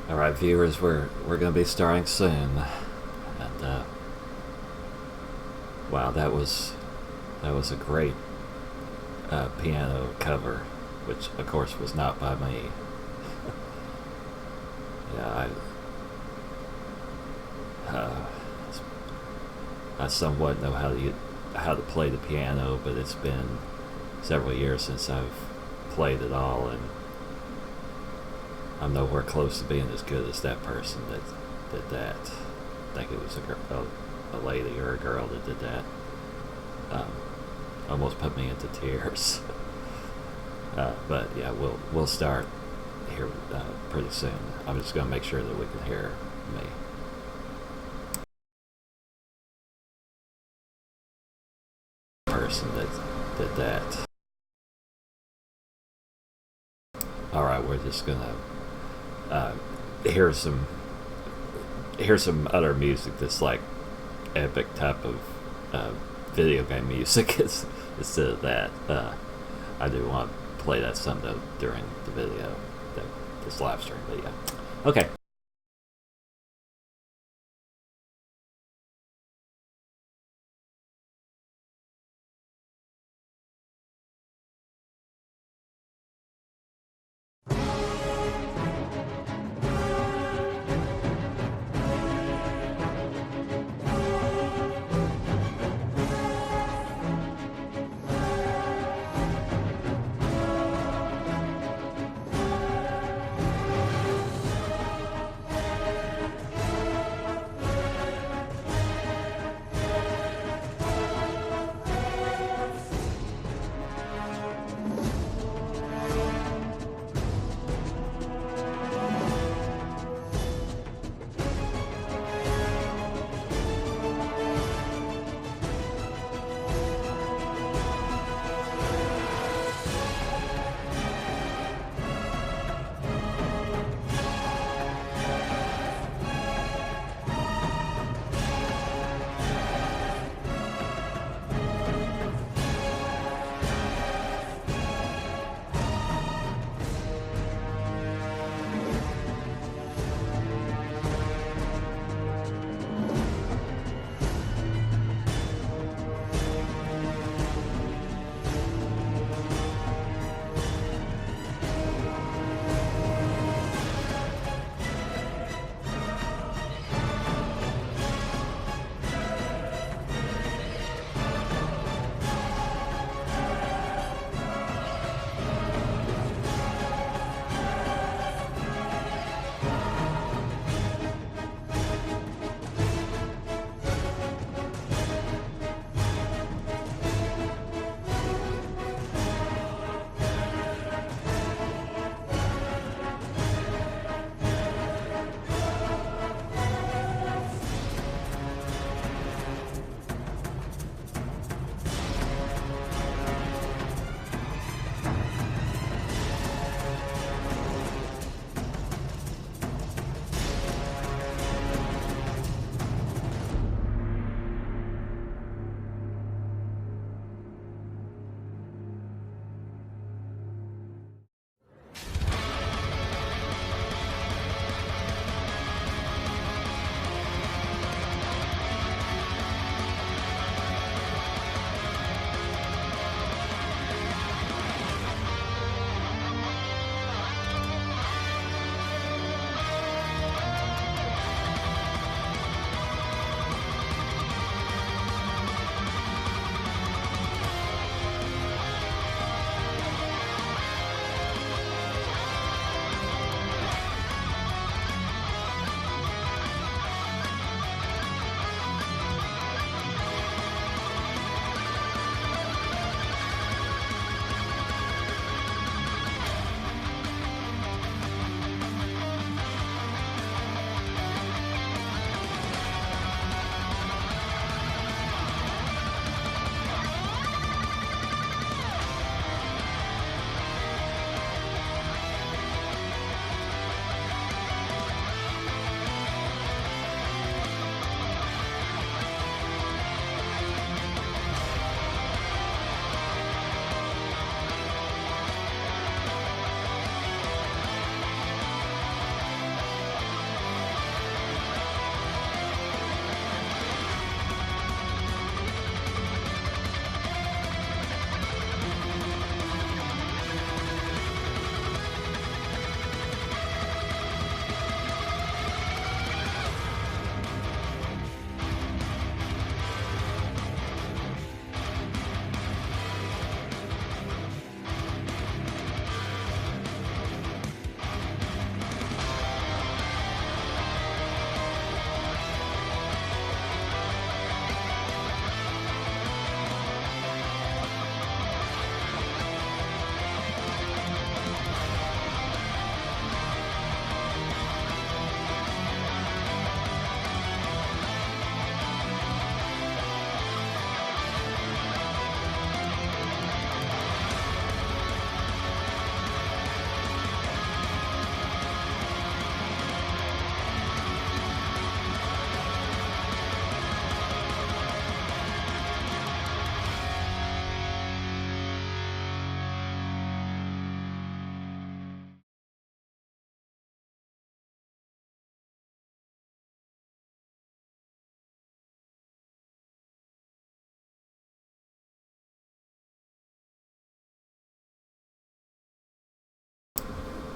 All right, viewers, we're gonna be starting soon, and wow, that was a great piano cover, which of course was not by me. Yeah, uh, I somewhat know how to play the piano, but it's been several years since I've played at all, and I'm nowhere close to being as good as that person that did that. I think it was a lady or a girl that did that. Um, Almost put me into tears. But yeah, we'll start here pretty soon. I'm just gonna make sure that we can hear me. Person that did that. All right, we're just gonna uh, hear some other music that's like epic type of uh, video game music instead of that. I do want to play that some though during the video, this live stream. But yeah, okay.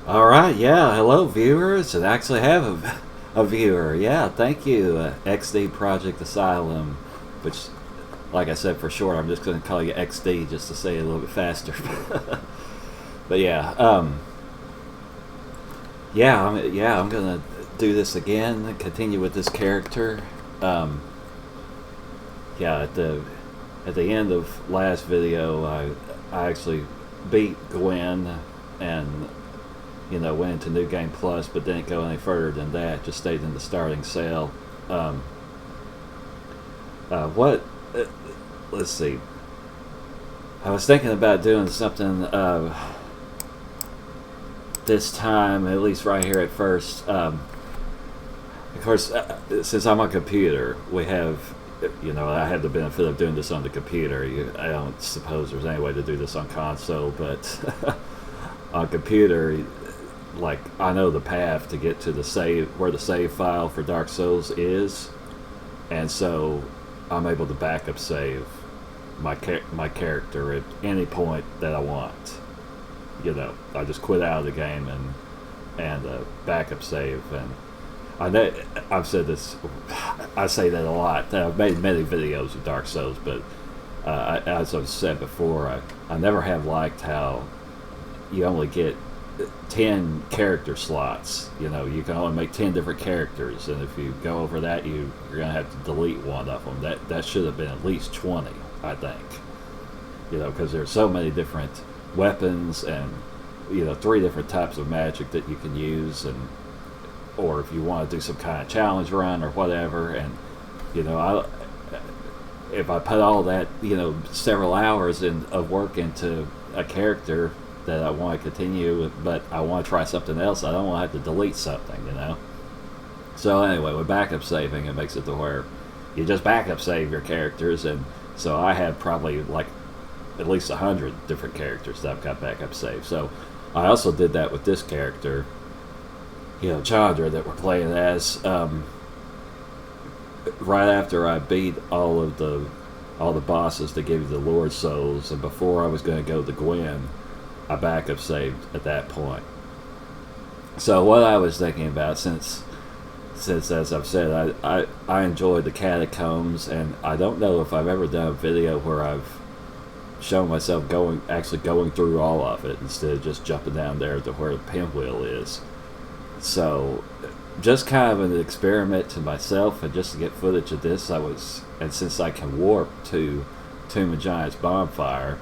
All right, yeah, hello viewers. I actually have a viewer. Yeah, thank you, XD Project Asylum, which, like I said, for short, I'm just going to call you XD just to say it a little bit faster. But yeah, I'm gonna do this again. Continue with this character. Yeah, at the end of last video, I actually beat Gwen and went into New Game Plus, but didn't go any further than that. Just stayed in the starting cell. Let's see. I was thinking about doing something this time, at least right here at first. Of course, since I'm on a computer, we have, I have the benefit of doing this on the computer. I don't suppose there's any way to do this on console, but on computer, like, I know the path to get to the save, where the save file for Dark Souls is, and so I'm able to backup save my character at any point that I want. I just quit out of the game and backup save. And I've said this, I say that a lot. I've made many videos of Dark Souls, but as I've said before, I never have liked how you only get 10 character slots. You can only make 10 different characters, and if you go over that, you're gonna have to delete one of them. That should have been at least 20, I think. Because there's so many different weapons and 3 different types of magic that you can use, and or if you want to do some kind of challenge run or whatever. And if I put all that several hours of work into a character that I want to continue, but I want to try something else, I don't want to have to delete something. So anyway, with backup saving, it makes it to where you just backup save your characters, and so I have probably like at least 100 different characters that I've got backup saved. So I also did that with this character, Chandra, that we're playing as. Right after I beat all the bosses that give you the Lord Souls, and before I was going to go to Gwen, I backup saved at that point. So what I was thinking about, since as I've said, I enjoyed the catacombs, and I don't know if I've ever done a video where I've shown myself actually going through all of it instead of just jumping down there to where the pinwheel is. So just kind of an experiment to myself, and just to get footage of this, and since I can warp to Tomb of Giants Bonfire,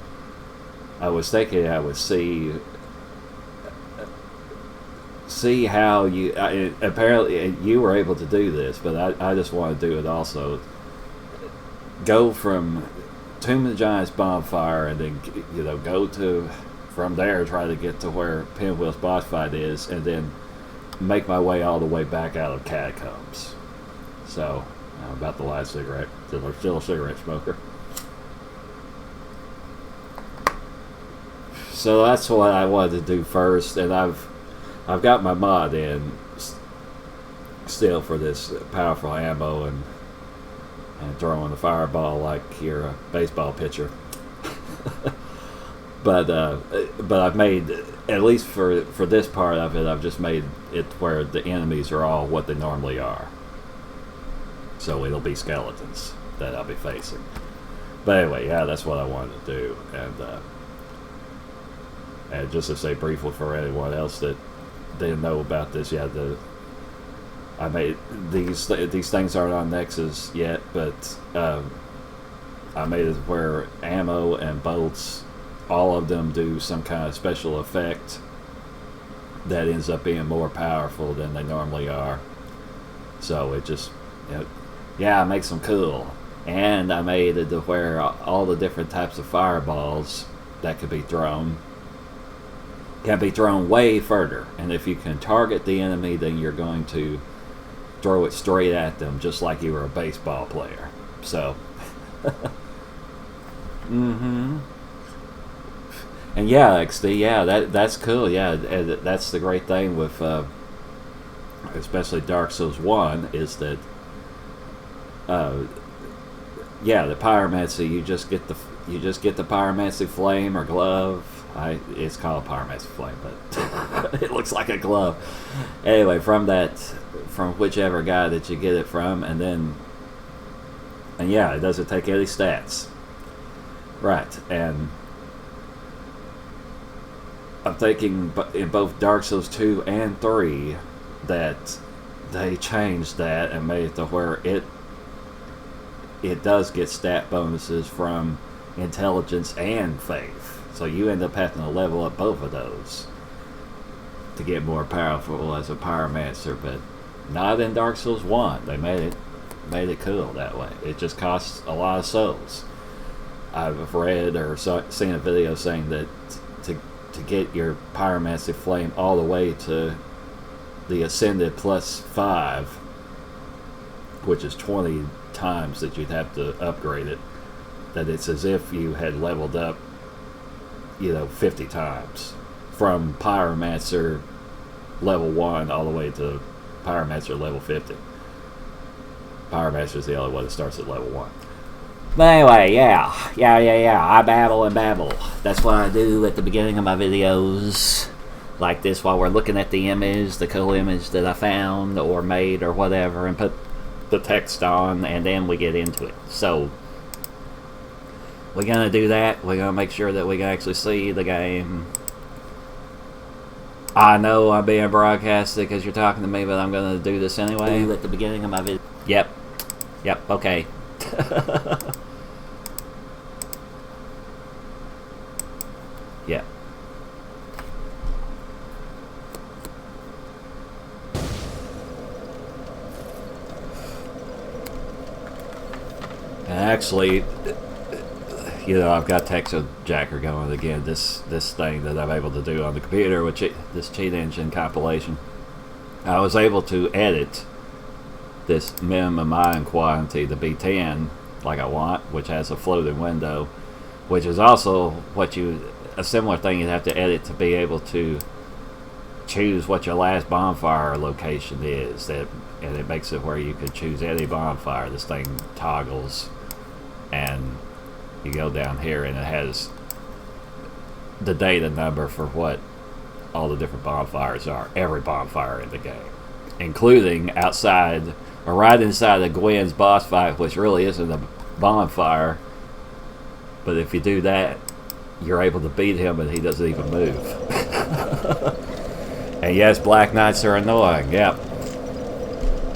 I was thinking I would see how you, apparently you were able to do this, but I just want to do it also. Go from Tomb of the Giants Bonfire, and then go to, from there, try to get to where Pinwheel's boss fight is, and then make my way all the way back out of catacombs. So I'm about to light a cigarette. Still a cigarette smoker. So that's what I wanted to do first, and I've got my mod in still for this powerful ammo and throwing the fireball like you're a baseball pitcher. but I've made, at least for this part of it, I've just made it where the enemies are all what they normally are. So it'll be skeletons that I'll be facing. But anyway, yeah, that's what I wanted to do. And just to say briefly for anyone else that didn't know about this, yeah, I made these things aren't on Nexus yet, but I made it where ammo and bolts, all of them do some kind of special effect that ends up being more powerful than they normally are. So it just, yeah, it makes them cool. And I made it to where all the different types of fireballs that could be thrown can be thrown way further. And if you can target the enemy, then you're going to throw it straight at them, just like you were a baseball player. So, and yeah, XD, yeah, that's cool. Yeah, and that's the great thing with, especially Dark Souls 1, is that, yeah, the pyromancy, you just get the pyromancy flame or glove, It's called Pyromancer Flame, but it looks like a glove. Anyway, from whichever guy that you get it from, and yeah, it doesn't take any stats. Right, and I'm thinking in both Dark Souls 2 and 3 that they changed that and made it to where it does get stat bonuses from intelligence and faith. So you end up having to level up both of those to get more powerful as a pyromancer, but not in Dark Souls 1. They made it cool that way. It just costs a lot of souls. I've read or seen a video saying that to get your pyromancy flame all the way to the ascended +5, which is 20 times that you'd have to upgrade it, that it's as if you had leveled up 50 times from pyromancer level 1 all the way to pyromancer level 50. Pyromancer is the only one that starts at level 1. But anyway, yeah, I babble and babble. That's what I do at the beginning of my videos like this while we're looking at the image, the cool image that I found or made or whatever, and put the text on, and then we get into it. So we're gonna do that. We're gonna make sure that we can actually see the game. I know I'm being broadcasted because you're talking to me, but I'm gonna do this anyway at the beginning of my video. Yep, okay. Yep. And actually, I've got Texo Jacker going again. This thing that I'm able to do on the computer, which this cheat engine compilation, I was able to edit this minimum iron quantity to be 10 like I want, which has a floating window, which is also a similar thing you'd have to edit to be able to choose what your last bonfire location is, and it makes it where you could choose any bonfire. This thing toggles, and you go down here and it has the data number for what all the different bonfires are, every bonfire in the game, including outside or right inside of Gwen's boss fight, which really isn't a bonfire, but if you do that, you're able to beat him and he doesn't even move. And yes, Black Knights are annoying. Yep,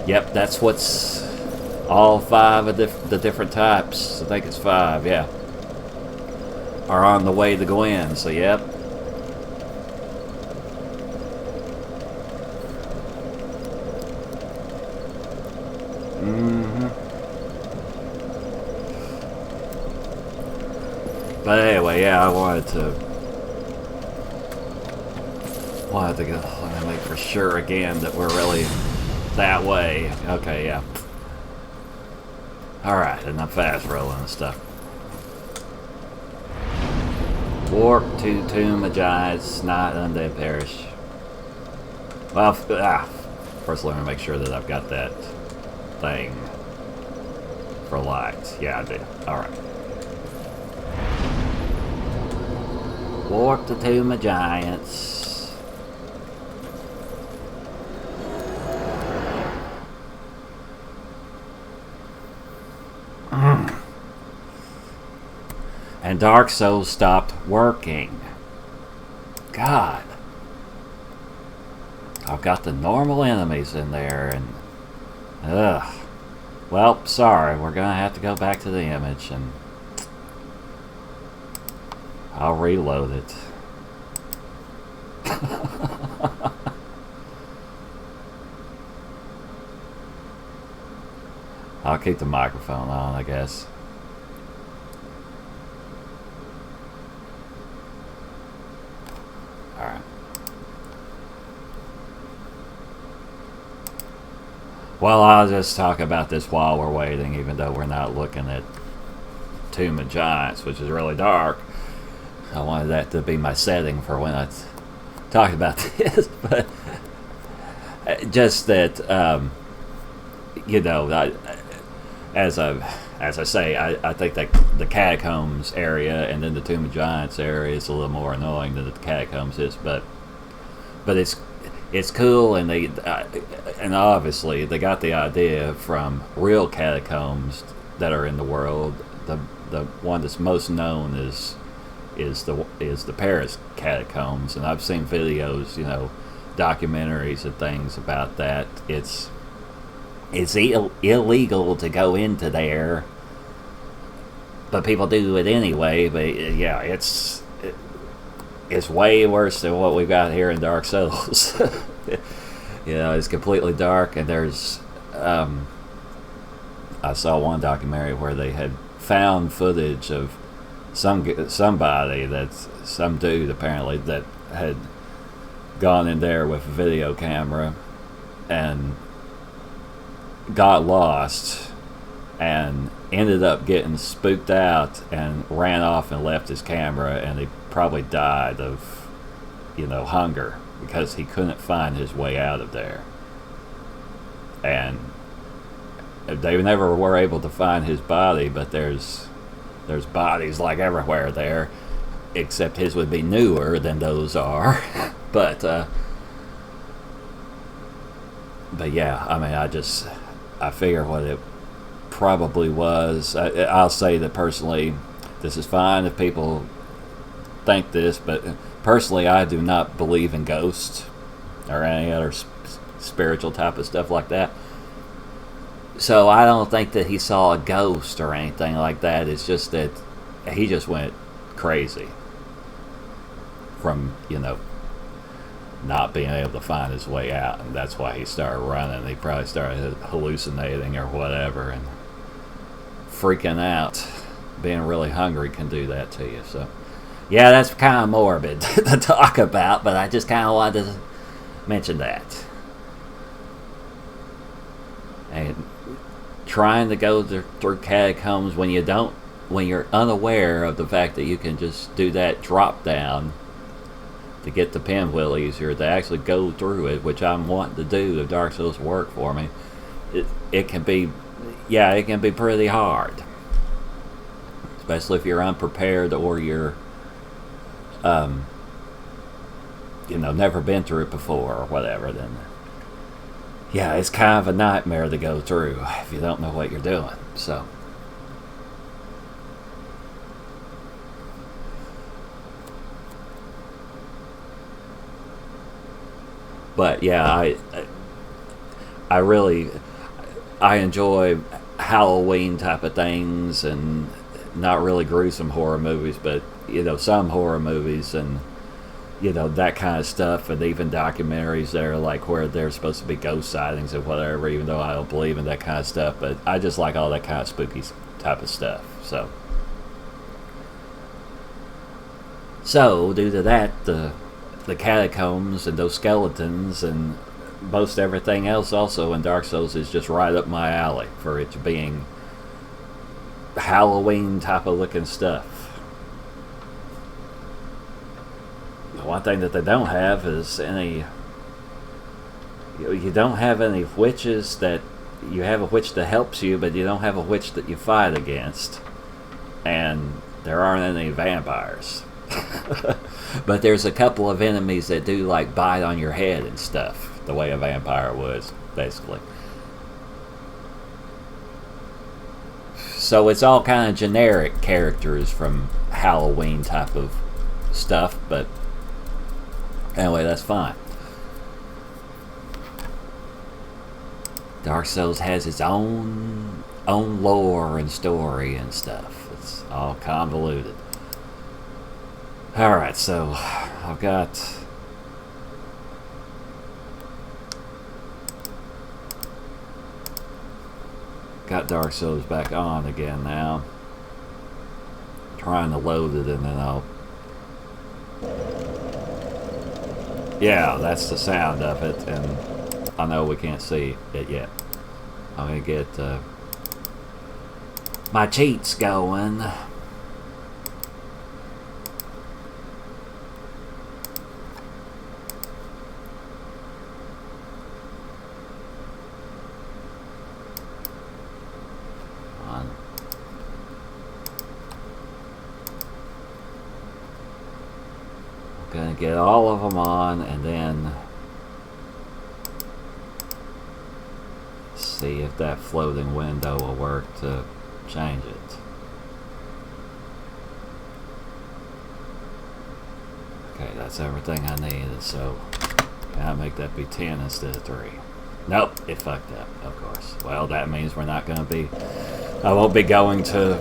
that's what's all 5 of the different types, I think it's 5, yeah, are on the way to Gwen, so yep. But anyway, yeah, I wanted to go. Let me make for sure again that we're really that way. Okay, yeah. Alright, and I'm fast rolling and stuff. Warp to Tomb of Giants, not Undead Parish. Well, first let me make sure that I've got that thing for lights. Yeah, I do. Alright. Warp to Tomb of Giants. And Dark Souls stopped working. God. I've got the normal enemies in there, and ugh. Well, sorry, we're gonna have to go back to the image, and I'll reload it. I'll keep the microphone on, I guess. Alright. Well, I'll just talk about this while we're waiting, even though we're not looking at Tomb of Giants, which is really dark. I wanted that to be my setting for when I talk about this, but just that, as as I say, I think that the catacombs area and then the Tomb of Giants area is a little more annoying than the catacombs is, but it's cool, and and obviously they got the idea from real catacombs that are in the world. The one that's most known is the Paris catacombs, and I've seen videos, documentaries and things about that. It's illegal to go into there, but people do it anyway. But yeah, it's way worse than what we've got here in Dark Souls. It's completely dark, and there's I saw one documentary where they had found footage of some dude apparently that had gone in there with a video camera and got lost and ended up getting spooked out and ran off and left his camera, and he probably died of hunger because he couldn't find his way out of there. And they never were able to find his body, but there's bodies like everywhere there, except his would be newer than those are. but yeah, I mean, I figure what it probably was. I'll say that personally, this is fine if people think this, but personally, I do not believe in ghosts or any other spiritual type of stuff like that. So I don't think that he saw a ghost or anything like that. It's just that he just went crazy from, not being able to find his way out. And that's why he started running. He probably started hallucinating or whatever and freaking out. Being really hungry can do that to you. So, yeah, that's kind of morbid to talk about, but I just kind of wanted to mention that. And trying to go through catacombs when you're unaware of the fact that you can just do that drop down to get the pinwheel easier, to actually go through it, which I'm wanting to do if Dark Souls work for me. It can be pretty hard, especially if you're unprepared or you're never been through it before or whatever. Then yeah, it's kind of a nightmare to go through if you don't know what you're doing. So, but yeah, I really enjoy Halloween type of things, and not really gruesome horror movies, but some horror movies and that kind of stuff, and even documentaries that are like where there's supposed to be ghost sightings and whatever, even though I don't believe in that kind of stuff, but I just like all that kind of spooky type of stuff. So due to that, the catacombs and those skeletons and most everything else also in Dark Souls is just right up my alley for it being Halloween type of looking stuff. One thing that they don't have is any. You don't have any witches that. You have a witch that helps you, but you don't have a witch that you fight against. And there aren't any vampires. But there's a couple of enemies that do like bite on your head and stuff, the way a vampire would, basically. So it's all kind of generic characters from Halloween type of stuff, but anyway, that's fine. Dark Souls has its own lore and story and stuff. It's all convoluted. Alright, so I've got Dark Souls back on again now. Trying to load it, and then I'll... Yeah, that's the sound of it, and I know we can't see it yet. I'm gonna get my cheats going. Gonna get all of them on and then see if that floating window will work to change it. Okay, that's everything I needed, so can I make that be 10 instead of 3? Nope, it fucked up, of course. Well, that means we're not gonna be, I won't be going to,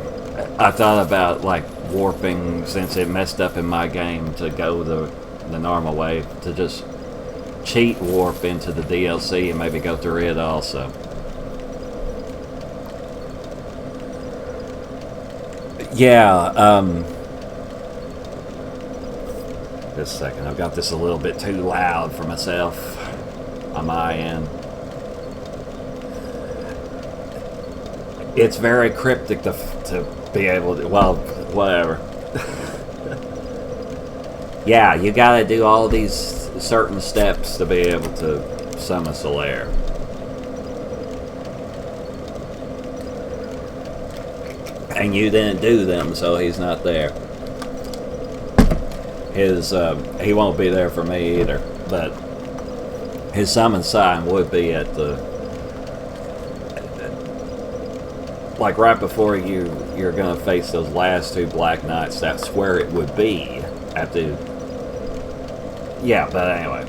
I thought about like warping, since it messed up in my game, to go the normal way, to just cheat warp into the DLC and maybe go through it also. Yeah, just a second, I've got this a little bit too loud for myself on my end. It's very cryptic to be able to, well, whatever. Yeah, you gotta do all these certain steps to be able to summon Solaire. And you didn't do them, so he's not there. He won't be there for me either, but his summon sign would be at the, like right before you're gonna face those last 2 Black Knights. That's where it would be after. Yeah, but anyway,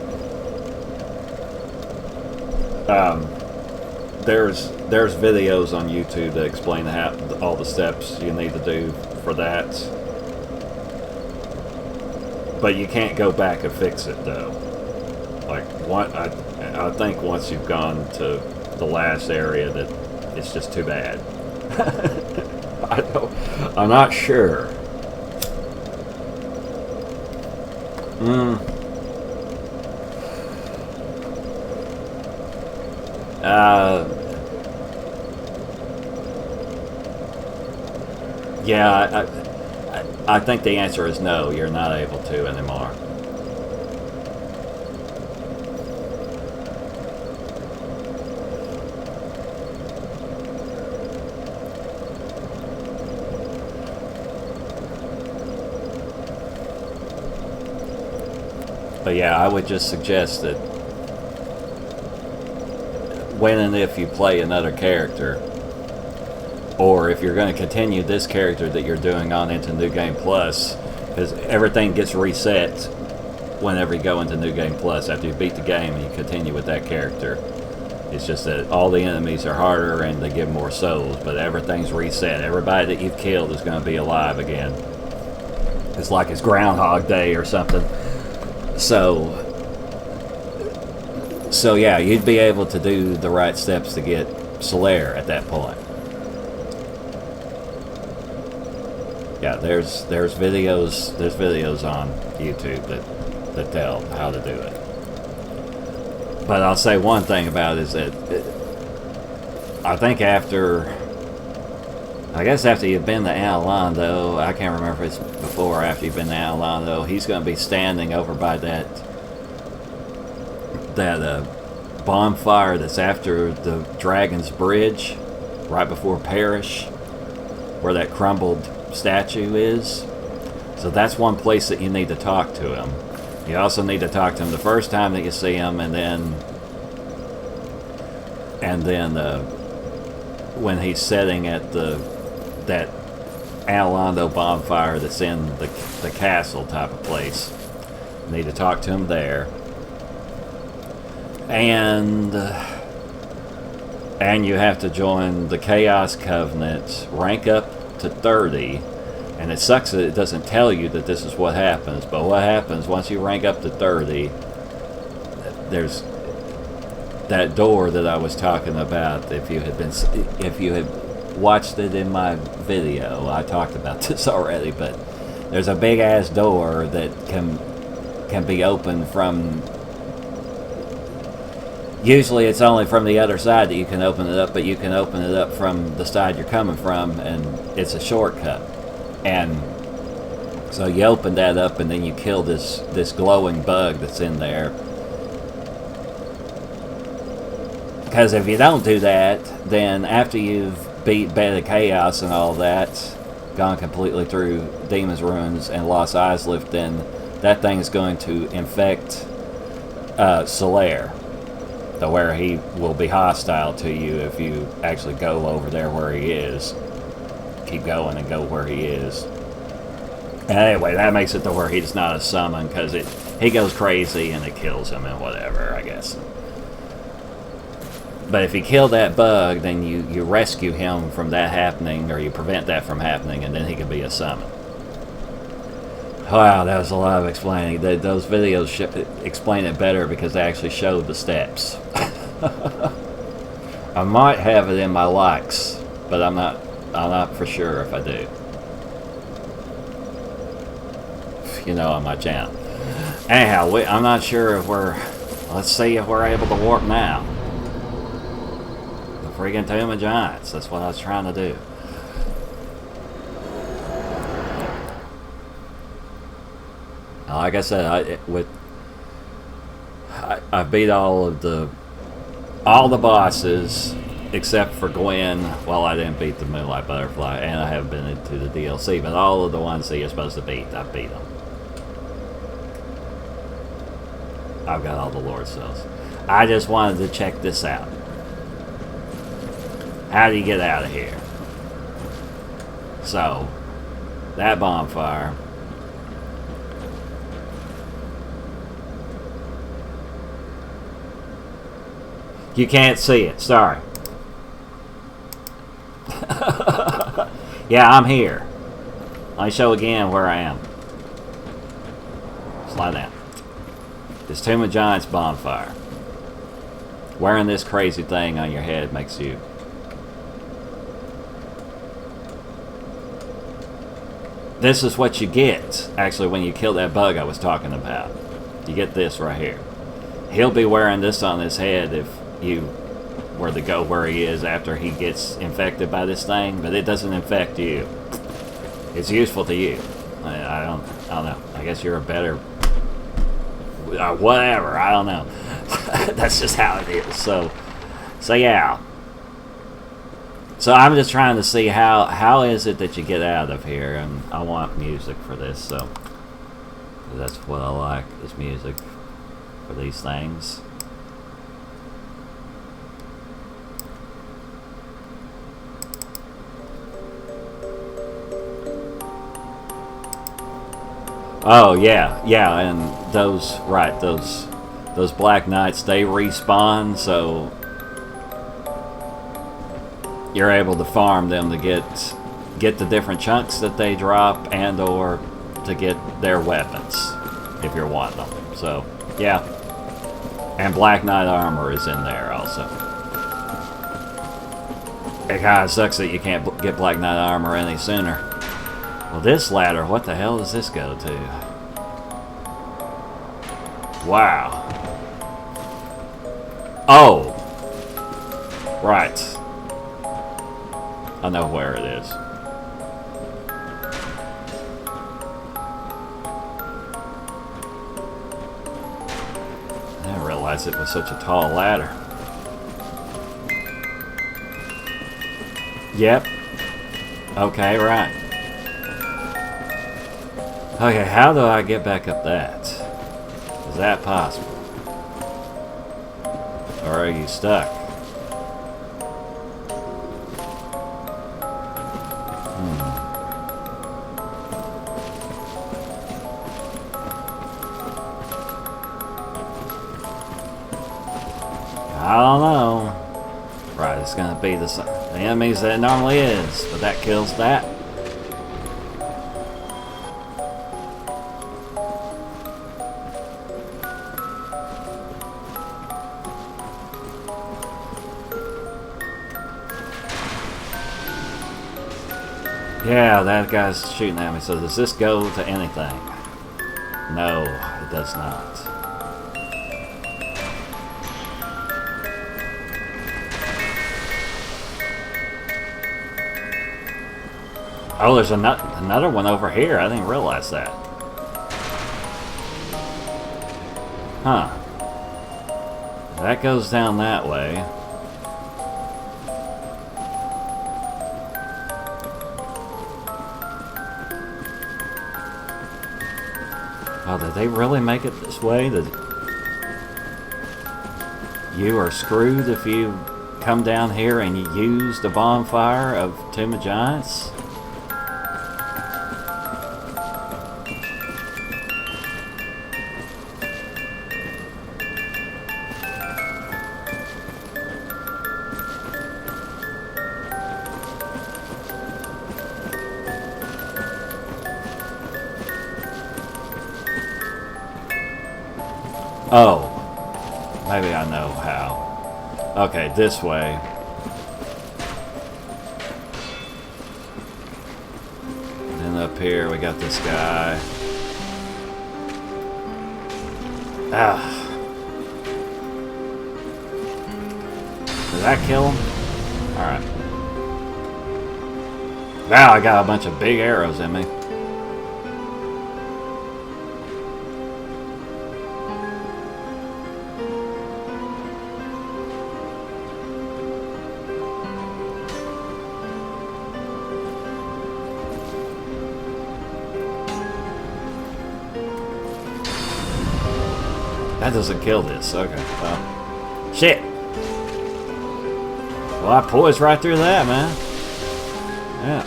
there's videos on YouTube that explain all the steps you need to do for that. But you can't go back and fix it though. Like I think once you've gone to the last area, that it's just too bad. I'm not sure. Yeah, I think the answer is no, you're not able to anymore. But yeah, I would just suggest that when and if you play another character, or if you're going to continue this character that you're doing on into New Game Plus, because everything gets reset whenever you go into New Game Plus. After you beat the game and you continue with that character, it's just that all the enemies are harder and they give more souls, but everything's reset. Everybody that you've killed is going to be alive again. It's like it's Groundhog Day or something. So yeah, you'd be able to do the right steps to get Solaire at that point. Yeah, there's videos on YouTube that tell how to do it. But I'll say one thing about it is that I think after you've been to Alando, I can't remember if it's before or after you've been to Alando, he's going to be standing over by that bonfire that's after the Dragon's Bridge, right before Parish, where that crumbled statue is. So that's one place that you need to talk to him. You also need to talk to him the first time that you see him, and then when he's sitting at that Alando bonfire that's in the castle type of place. You need to talk to him there. And you have to join the Chaos Covenant, rank up to 30. And it sucks that it doesn't tell you that this is what happens. But what happens once you rank up to 30, there's that door that I was talking about. If you had watched it in my video, I talked about this already, but there's a big ass door that can be opened from. Usually it's only from the other side that you can open it up, but you can open it up from the side you're coming from, and it's a shortcut. And so you open that up, and then you kill this glowing bug that's in there. Because if you don't do that, then after you've beat Beta Chaos and all that, gone completely through Demon's Ruins and Lost Eislift, then that thing's going to infect Solaire, to where he will be hostile to you if you actually go over there where he is. Keep going and go where he is. And anyway, that makes it to where he's not a summon, because he goes crazy and it kills him and whatever, I guess. But if you kill that bug, then you rescue him from that happening, or you prevent that from happening, and then he can be a summon. Wow, that was a lot of explaining. Those videos explain it better because they actually showed the steps. I might have it in my likes, but I'm not for sure if I do. You know, on my channel. Anyhow, I'm not sure if let's see if we're able to warp now. The freaking Tomb of Giants. That's what I was trying to do. Like I said, I beat all the bosses except for Gwen. Well, I didn't beat the Moonlight Butterfly, and I haven't been into the DLC. But all of the ones that you're supposed to beat, I beat them. I've got all the Lord Cells. I just wanted to check this out. How do you get out of here? So, that bonfire. You can't see it, sorry. Yeah, I'm here. Let me show again where I am. Slide down. This Tomb of Giants bonfire. Wearing this crazy thing on your head makes you... This is what you get, actually, when you kill that bug I was talking about. You get this right here. He'll be wearing this on his head if you were to go where he is after he gets infected by this thing, but it doesn't infect you. It's useful to you. I don't know. I guess you're a better... whatever, I don't know. That's just how it is. So yeah. So I'm just trying to see how is it that you get out of here, and I want music for this, so that's what I like, is music for these things. Oh yeah, and those Black Knights, they respawn, so you're able to farm them to get the different chunks that they drop, and or to get their weapons if you're wanting them. So yeah, and Black Knight armor is in there also. It kind of sucks that you can't get Black Knight armor any sooner. Well, this ladder, what the hell does this go to? Wow. Oh! Right. I know where it is. I didn't realize it was such a tall ladder. Yep. Okay, right. Okay, how do I get back up that? Is that possible? Or are you stuck? I don't know. Right, it's gonna be the enemies that it normally is, but that kills that. Yeah, that guy's shooting at me. So does this go to anything? No, it does not. Oh, there's another one over here. I didn't realize that. Huh. That goes down that way. Oh, did they really make it this way? That you are screwed if you come down here and you use the bonfire of Tomb of Giants? Oh, maybe I know how. Okay, this way. And up here we got this guy. Ah. Did that kill him? Alright. Now I got a bunch of big arrows in me. That doesn't kill this. Okay, well. Shit! Well, I poised right through that, man. Yeah.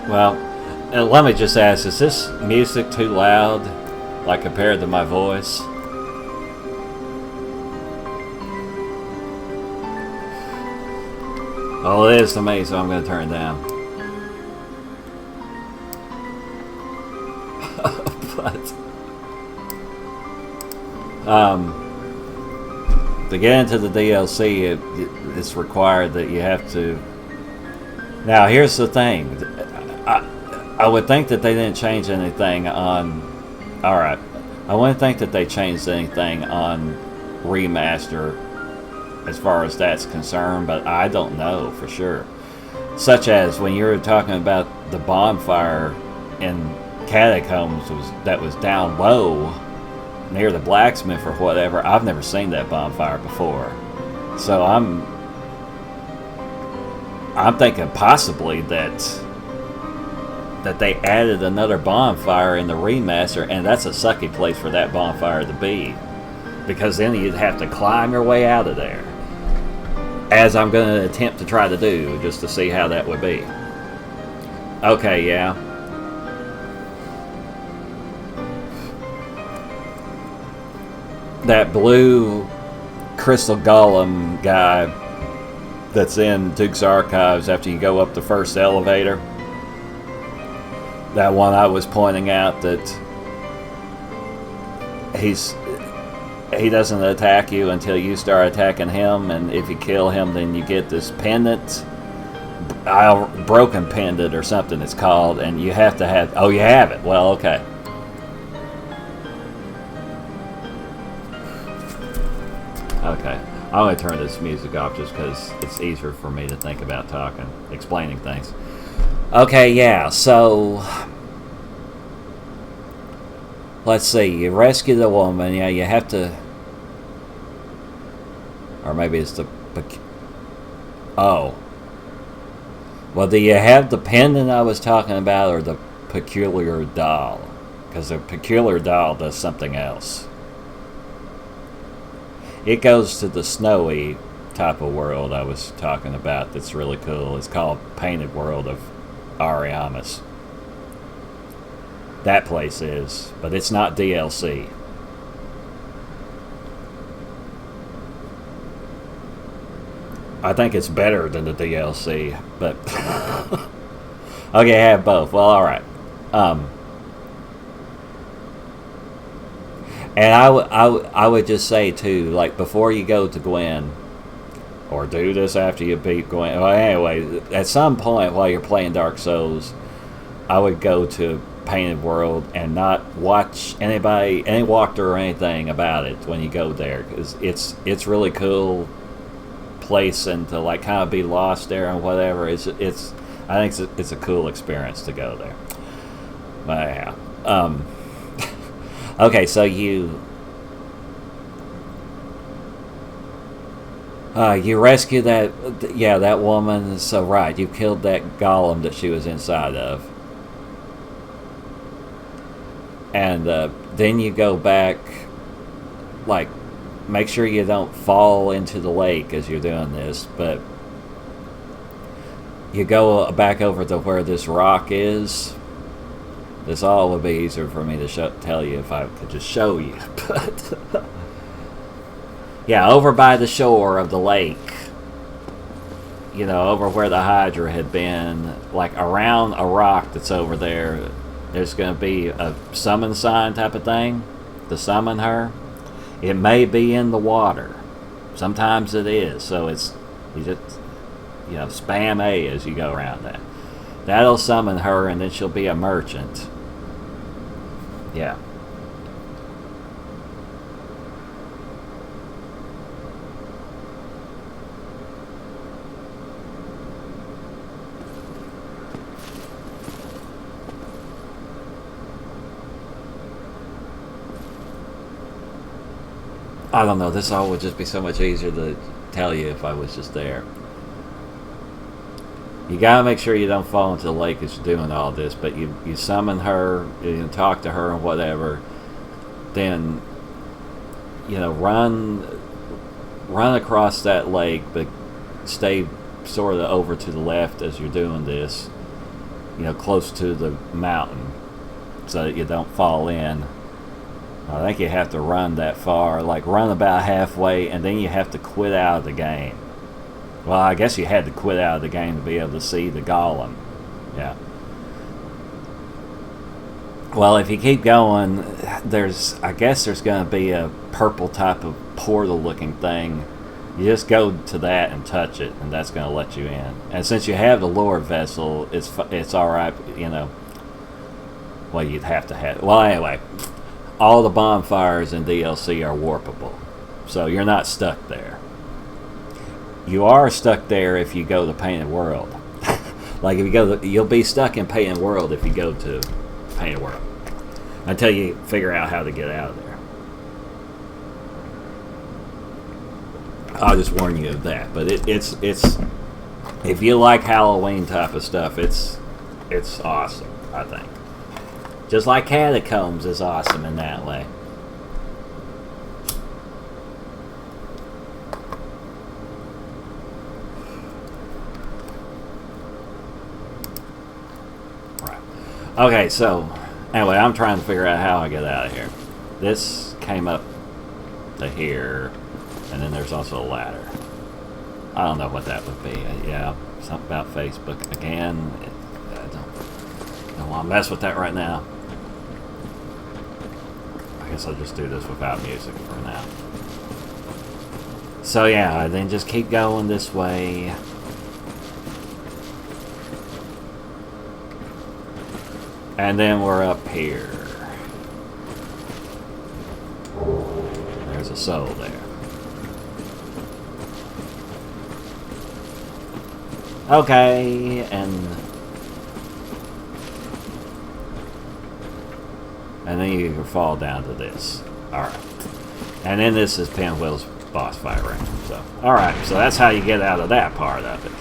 Well, let me just ask, is this music too loud, like compared to my voice? Well, it is to me, so I'm going to turn it down. But, to get into the DLC, it's required that you have to... Now, here's the thing. I would think that they didn't change anything on... Alright. I wouldn't think that they changed anything on remaster as far as that's concerned, but I don't know for sure. Such as when you were talking about the bonfire in Catacombs that was down low near the blacksmith or whatever. I've never seen that bonfire before. So I'm thinking possibly that they added another bonfire in the remaster, and that's a sucky place for that bonfire to be, because then you'd have to climb your way out of there, as I'm going to attempt to try to do, just to see how that would be. Okay, yeah. That blue crystal golem guy that's in Duke's Archives after you go up the first elevator. That one I was pointing out that he doesn't attack you until you start attacking him, and if you kill him, then you get this pendant, broken pendant or something it's called, and you have to have... Oh, you have it. Well, okay. Okay. I'm going to turn this music off just because it's easier for me to think about explaining things. Okay, yeah, so let's see, you rescue the woman, yeah, you have to, or maybe it's the, oh, well, do you have the pendant I was talking about, or the peculiar doll? Because the peculiar doll does something else. It goes to the snowy type of world I was talking about that's really cool. It's called Painted World of Ariamis. That place is, but it's not DLC. I think it's better than the DLC, but okay, I have both. Well, all right. And I would just say too, like before you go to Gwen, or do this after you beat Gwen. Well, anyway, at some point while you're playing Dark Souls, I would go to Painted World and not watch any walkthrough or anything about it when you go there, because it's really cool place and to like kind of be lost there and whatever. I think it's a cool experience to go there. But yeah. Okay, so you rescued that woman. So right, you killed that golem that she was inside of, and then you go back, like, make sure you don't fall into the lake as you're doing this, but you go back over to where this rock is. This all would be easier for me to tell you if I could just show you, but yeah, over by the shore of the lake, you know, over where the Hydra had been, like around a rock that's over there, there's going to be a summon sign type of thing to summon her. It may be in the water. Sometimes it is. So you just, you know, spam A as you go around that. That'll summon her, and then she'll be a merchant. Yeah. I don't know, this all would just be so much easier to tell you if I was just there. You gotta make sure you don't fall into the lake as you're doing all this, but you summon her, you talk to her and whatever, then, you know, run across that lake, but stay sort of over to the left as you're doing this, you know, close to the mountain, so that you don't fall in. I think you have to run that far, like run about halfway, and then you have to quit out of the game. Well, I guess you had to quit out of the game to be able to see the golem. Yeah. Well, if you keep going, I guess there's going to be a purple type of portal-looking thing. You just go to that and touch it, and that's going to let you in. And since you have the lore vessel, it's all right, you know. Well, you'd have to have. Well, anyway. All the bonfires in DLC are warpable, so you're not stuck there. You are stuck there if you go to Painted World. Like if you go, you'll be stuck in Painted World if you go to Painted World until you figure out how to get out of there. I'll just warn you of that. But it's if you like Halloween type of stuff, it's awesome, I think. Just like Catacombs is awesome in that way. Right. Okay, so anyway, I'm trying to figure out how I get out of here. This came up to here, and then there's also a ladder. I don't know what that would be. Yeah, something about Facebook again. I don't want to mess with that right now. I guess I'll just do this without music for now. So yeah, then just keep going this way. And then we're up here. There's a soul there. Okay, and then you can fall down to this. Alright. And then this is Pinwheel's boss fight ring. So, alright, so that's how you get out of that part of it.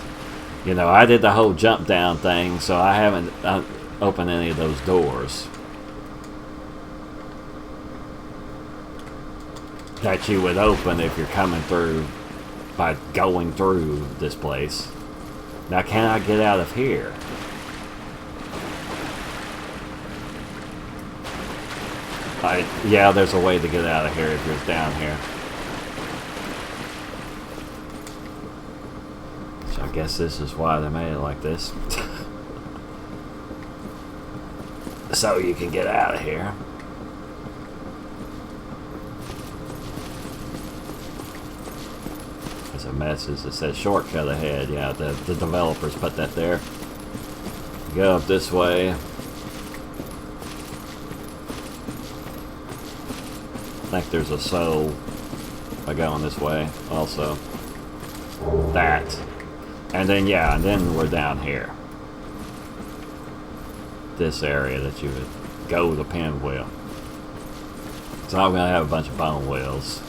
You know, I did the whole jump down thing, so I haven't opened any of those doors that you would open if you're coming through by going through this place. Now, can I get out of here? Yeah, there's a way to get out of here if you're down here. So I guess this is why they made it like this. So you can get out of here. There's a message that says shortcut ahead. Yeah, the developers put that there. Go up this way. I think there's a soul by going this way also. that. And then, yeah, and then we're down here. This area that you would go with a pinwheel. So I'm going to have a bunch of bone wheels.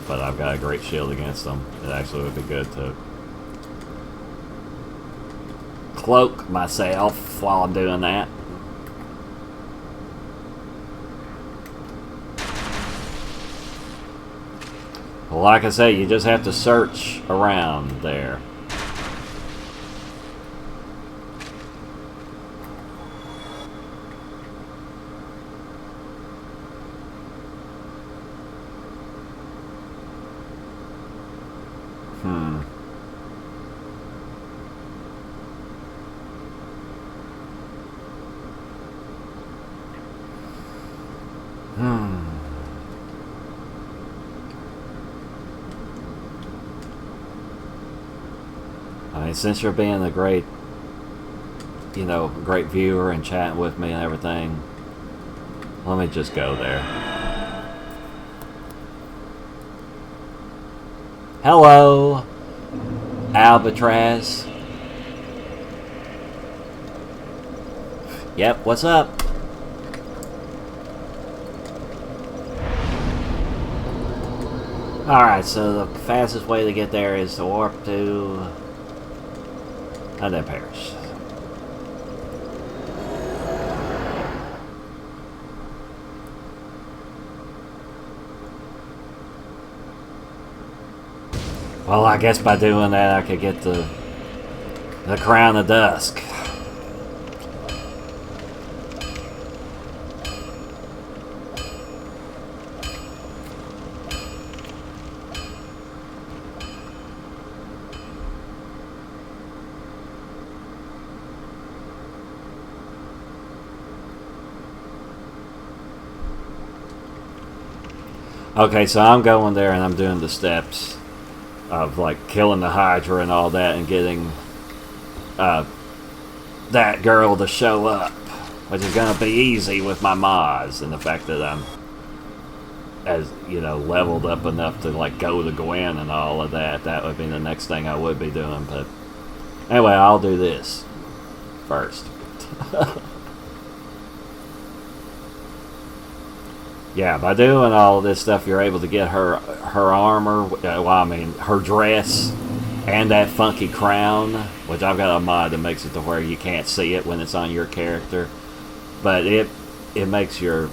But I've got a great shield against them. It actually would be good to cloak myself while I'm doing that. Well, like I say, you just have to search around there. I mean, since you're being a great, you know, great viewer and chatting with me and everything, let me just go there. Hello, Albatross. Yep, what's up? Alright, so the fastest way to get there is to warp to... and then perish. Well, I guess by doing that I could get the Crown of Dusk. Okay, so I'm going there and I'm doing the steps of like killing the Hydra and all that and getting that girl to show up, which is going to be easy with my mods and the fact that I'm, as you know, leveled up enough to like go to Gwen and all of that. That would be the next thing I would be doing. But anyway, I'll do this first. Yeah, by doing all this stuff, you're able to get her armor, well, I mean, her dress, and that funky crown, which I've got a mod that makes it to where you can't see it when it's on your character. But it makes your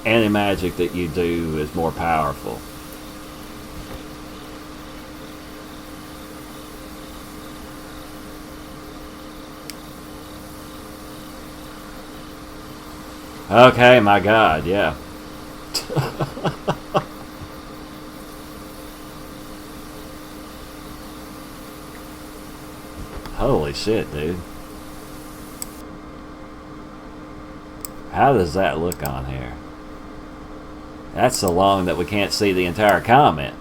any magic that you do is more powerful. Okay, my God, yeah. Holy shit, dude. How does that look on here? That's so long that we can't see the entire comment.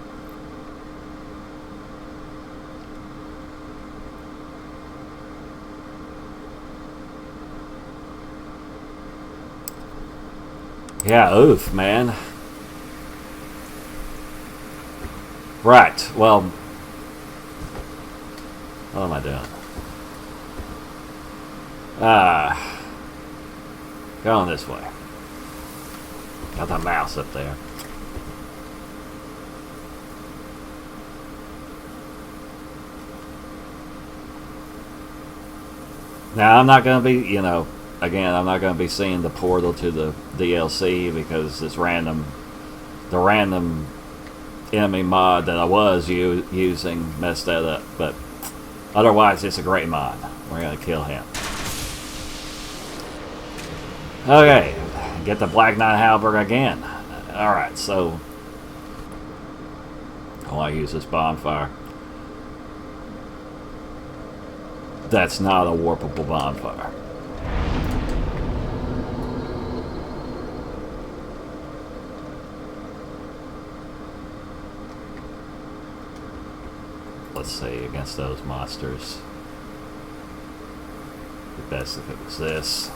Yeah, oof, man. Right, well, what am I doing? Going this way. Got the mouse up there. Now, I'm not going to be, you know, again, I'm not going to be seeing the portal to the DLC because the random enemy mod that I was using messed that up. But otherwise, it's a great mod. We're going to kill him. Okay, get the Black Knight Halberd again. Alright, so I want to use this bonfire. That's not a warpable bonfire. Let's see, against those monsters, the best if it was this.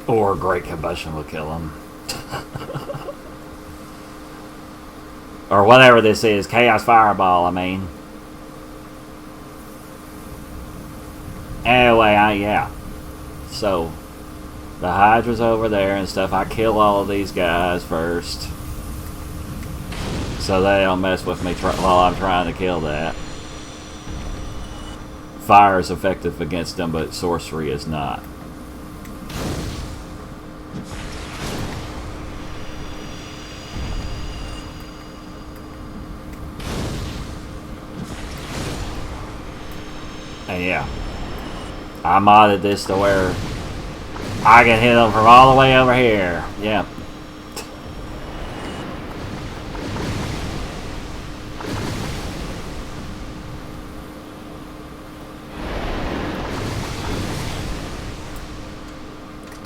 Or great combustion will kill him. Or whatever this is. Chaos Fireball, I mean. Anyway, yeah. So, the Hydra's over there and stuff. I kill all of these guys first. So they don't mess with me while I'm trying to kill that. Fire is effective against them, but sorcery is not. And yeah, I modded this to where I can hit them from all the way over here. Yeah.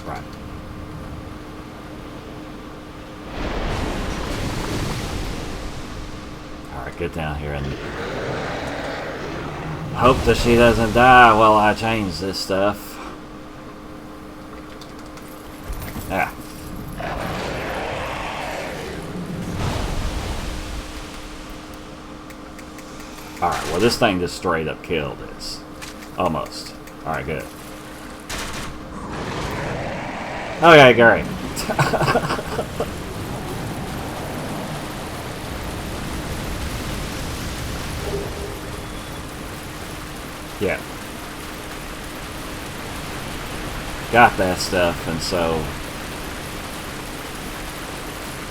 Right. Alright, get down here and hope that she doesn't die while I change this stuff. Yeah. Alright, well this thing just straight up killed this. Almost. Alright, good. Okay, great. Yeah. Got that stuff, and so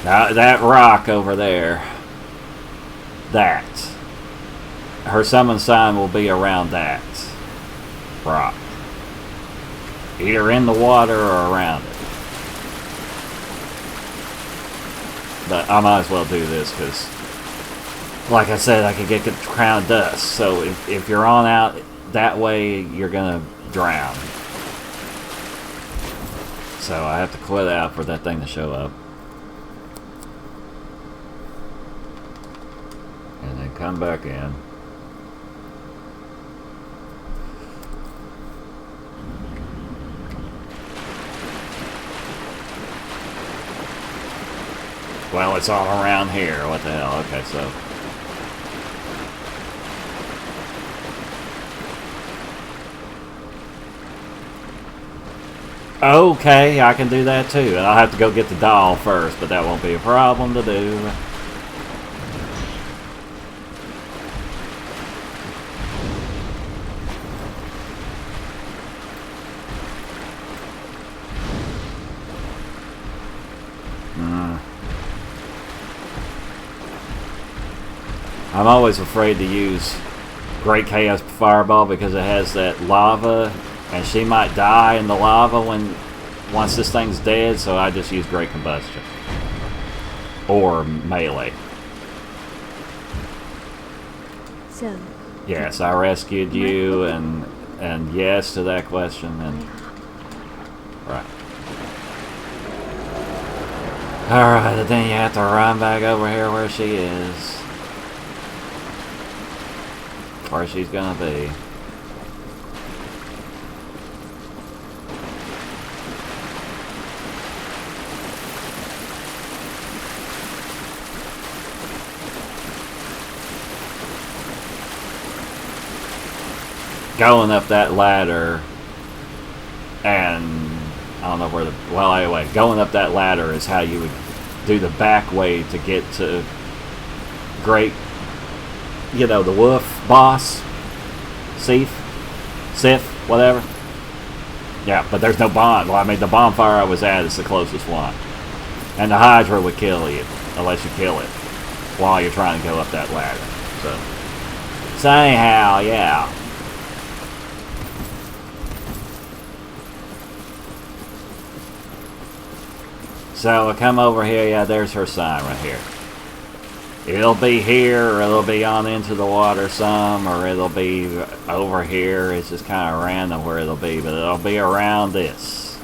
now that rock over there, that her summon sign will be around that rock, either in the water or around it. But I might as well do this because, like I said, I could get the crown of dust. So if you're on out that way, you're gonna drown. So I have to quit out for that thing to show up. And then come back in. Well, it's all around here. What the hell? Okay, so okay, I can do that too. And I'll have to go get the doll first, but that won't be a problem to do. I'm always afraid to use Great Chaos Fireball because it has that lava, and she might die in the lava once this thing's dead, so I just use Great Combustion. Or melee. So yes, I rescued you, and yes to that question, and right. Alright, then you have to run back over here where she is. Where she's gonna be. Going up that ladder, and I don't know where the, well anyway, going up that ladder is how you would do the back way to get to Great, you know, the wolf boss, Sif, whatever. Yeah, but there's no bomb. Well, I mean, the bonfire I was at is the closest one. And the Hydra would kill you, unless you kill it, while you're trying to go up that ladder. So anyhow, yeah. So I come over here, yeah, there's her sign right here. It'll be here, or it'll be on into the water some, or it'll be over here. It's just kind of random where it'll be, but it'll be around this.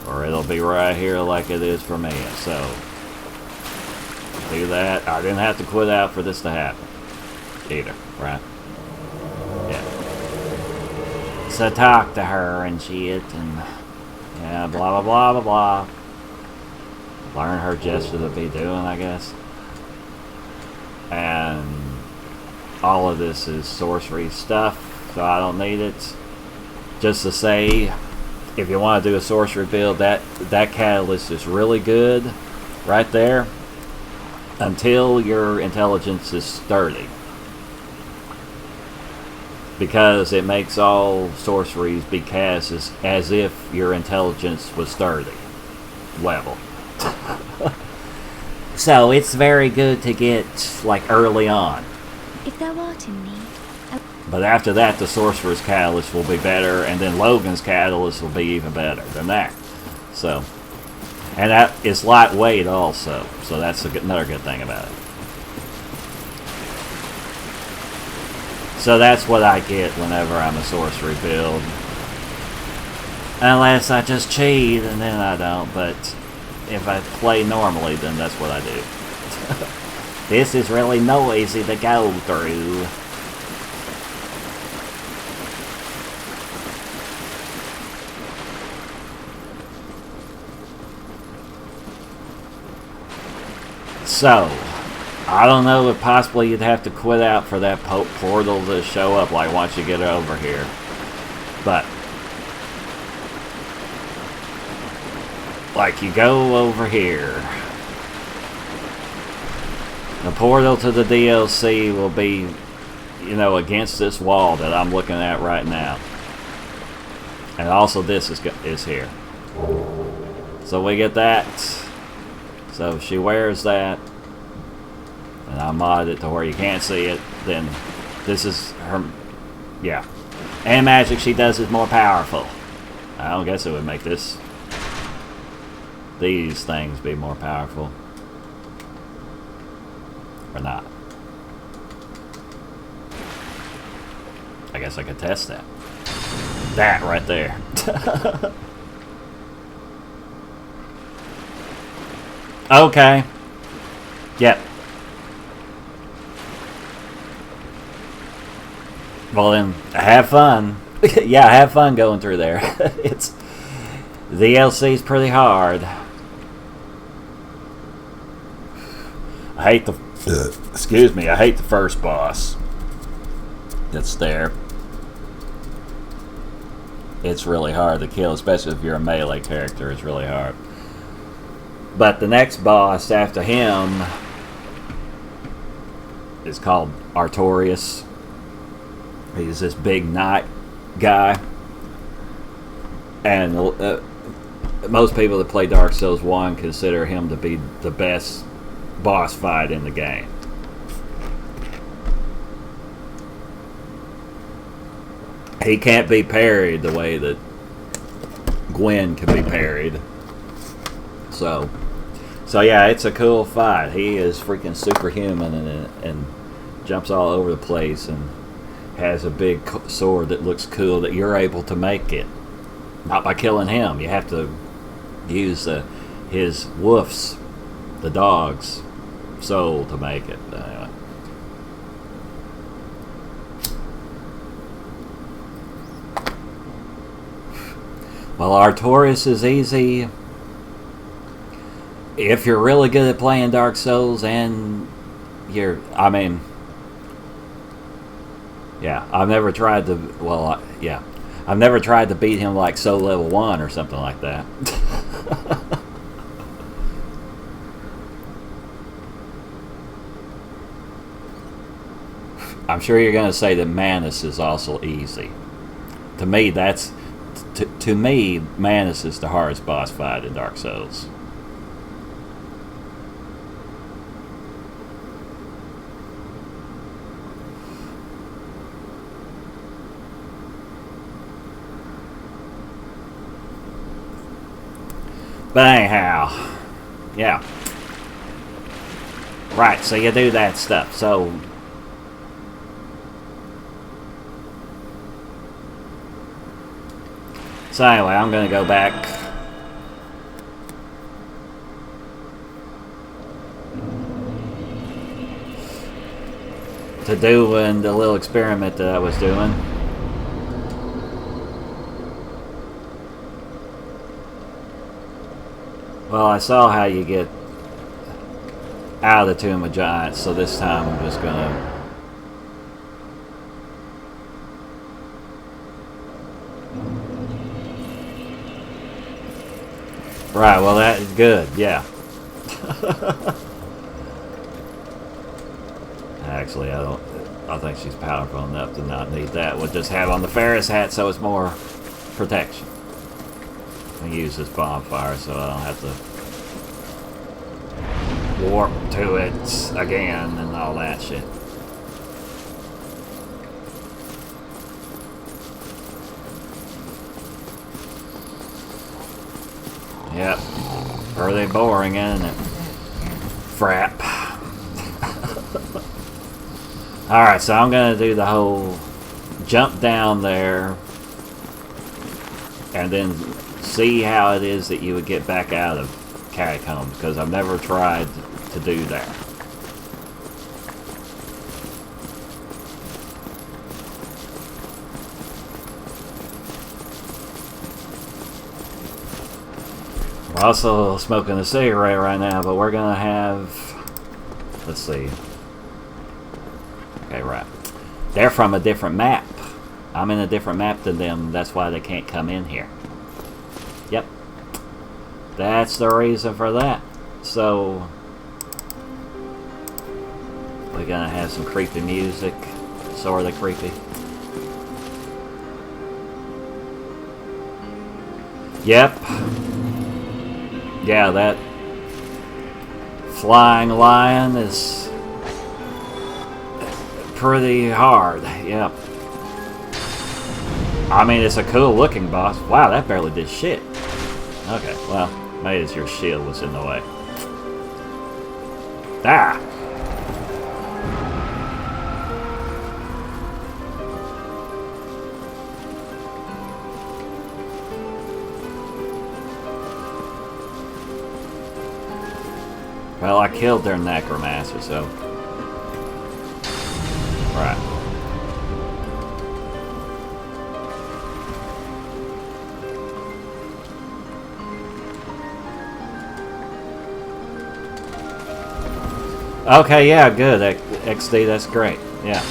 Or it'll be right here like it is for me. So, do that. I didn't have to quit out for this to happen. Either, right? Yeah. So talk to her and shit, and, you know, blah, blah, blah, blah, blah. Learn her gesture to be doing, I guess. And all of this is sorcery stuff, so I don't need it. Just to say, if you want to do a sorcery build, that catalyst is really good right there until your intelligence is sturdy. Because it makes all sorceries be cast as if your intelligence was sturdy level. So it's very good to get like early on. If thou art in need, But after that, the sorcerer's catalyst will be better, and then Logan's catalyst will be even better than that. So, and that is lightweight also. So that's another good thing about it. So that's what I get whenever I'm a sorcery build. Unless I just cheat, and then I don't. But if I play normally, then that's what I do. This is really noisy to go through. So, I don't know if possibly you'd have to quit out for that portal to show up, like once you get over here. But, like you go over here. The portal to the DLC will be, you know, against this wall that I'm looking at right now. And also this is here. So we get that. So if she wears that, and I mod it to where you can't see it, then this is her, yeah. And magic she does is more powerful. I don't guess it would make these things be more powerful. Or not. I guess I could test that. That right there. Okay. Yep. Well then, have fun. Yeah, have fun going through there. The DLC's pretty hard. I hate excuse me, I hate the first boss that's there. It's really hard to kill, especially if you're a melee character. It's really hard. But the next boss after him is called Artorias. He's this big knight guy. And most people that play Dark Souls 1 consider him to be the best boss fight in the game. He can't be parried the way that Gwen can be parried. So yeah, it's a cool fight. He is freaking superhuman and jumps all over the place and has a big sword that looks cool that you're able to make it. Not by killing him. You have to use his woofs, the dog's soul, to make it. Anyway. Well, Artorias is easy if you're really good at playing Dark Souls, and yeah, I've never tried to, I've never tried to beat him like Soul Level 1 or something like that. I'm sure you're going to say that Manus is also easy. To me, to me, Manus is the hardest boss fight in Dark Souls. But anyhow, yeah. Right, so you do that stuff. So anyway, I'm going to go back. To doing the little experiment that I was doing. Well, I saw how you get out of the Tomb of Giants, so this time I'm just gonna... Right, well that is good, yeah. Actually, I think she's powerful enough to not need that. We'll just have on the Ferris hat so it's more protection. I use this bonfire so I don't have to warp to it again and all that shit. Yep. Pretty boring, isn't it? Frap. Alright, so I'm going to do the whole jump down there and then see how it is that you would get back out of catacombs, because I've never tried to do that. We're also smoking a cigarette right now, but we're going to have... Let's see. Okay, right. They're from a different map. I'm in a different map than them. That's why they can't come in here. Yep. That's the reason for that. So... we're going to have some creepy music. Sort of creepy. Yep. Yeah, that flying lion is pretty hard. Yep. I mean, it's a cool looking boss. Wow, that barely did shit. Okay, well, maybe it's your shield was in the way. Ah! Well, I killed their necromancer, so... Right. Okay, yeah, good. XD, that's great. Yeah.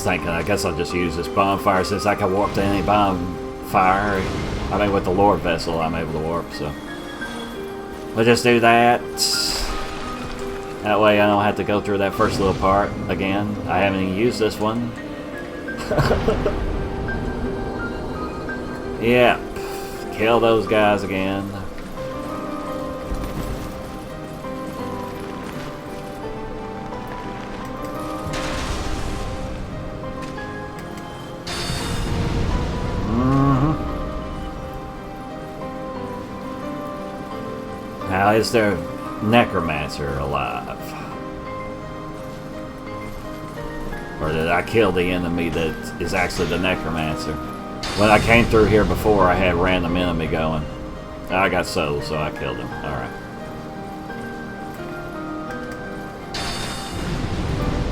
Thinking, I guess I'll just use this bonfire since I can warp to any bonfire. I mean, with the Lord vessel, I'm able to warp, so we'll just do that. That way, I don't have to go through that first little part again. I haven't even used this one. Yep, kill those guys again. Now, is there necromancer alive? Or did I kill the enemy that is actually the necromancer? When I came through here before, I had random enemy going. I got souls, so I killed him. Alright.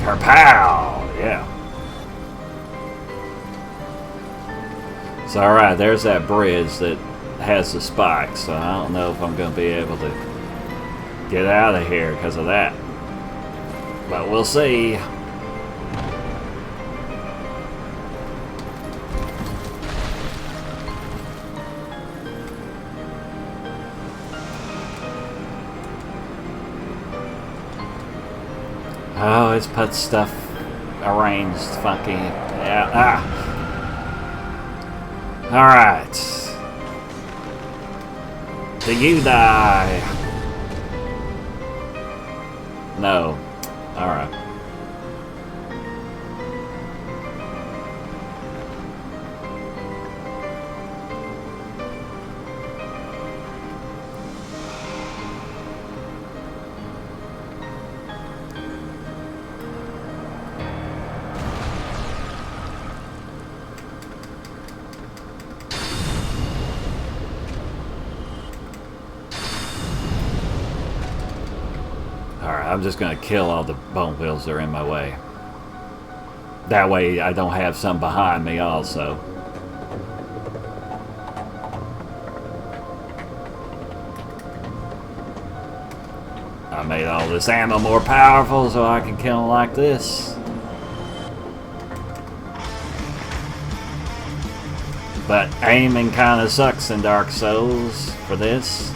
Kerpow! Yeah. So, alright, there's that bridge that has the spikes, so I don't know if I'm going to be able to get out of here because of that. But we'll see. Oh, it's put stuff arranged funky. Yeah. Ah. Alright. Do you die? No. Alright. I'm just gonna kill all the bone wheels that are in my way. That way I don't have some behind me also. I made all this ammo more powerful so I can kill them like this. But aiming kind of sucks in Dark Souls for this.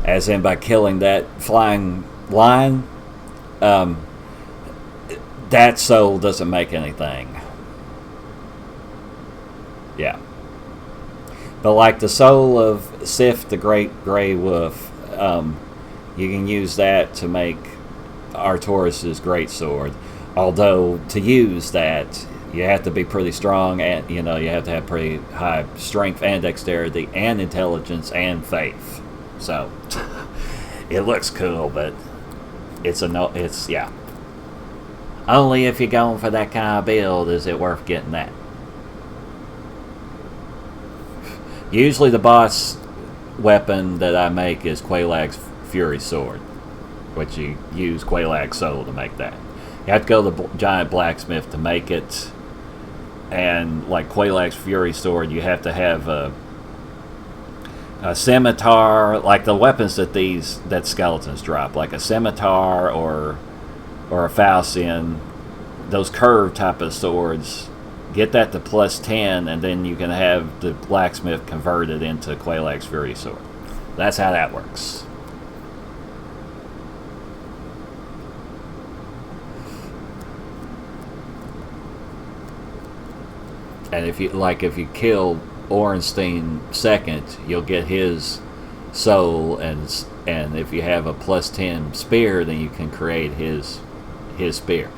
As in by killing that flying line, that soul doesn't make anything. Yeah. But like the soul of Sif the Great Grey Wolf, you can use that to make Artorias' greatsword. Although to use that, you have to be pretty strong, and you have to have pretty high strength and dexterity and intelligence and faith. So it looks cool, but it's yeah. Only if you're going for that kind of build is it worth getting that. Usually the boss weapon that I make is Quelaag's Fury Sword, which you use Quelaag's soul to make that. You have to go to the giant blacksmith to make it. And like Quelaag's Fury Sword, you have to have a scimitar, like the weapons that skeletons drop, like a scimitar or a falchion, those curved type of swords. Get that to +10, and then you can have the blacksmith convert it into Quelaag's Fury Sword. That's how that works. And if you kill Ornstein second, you'll get his soul, and if you have a +10 spear, then you can create his spear.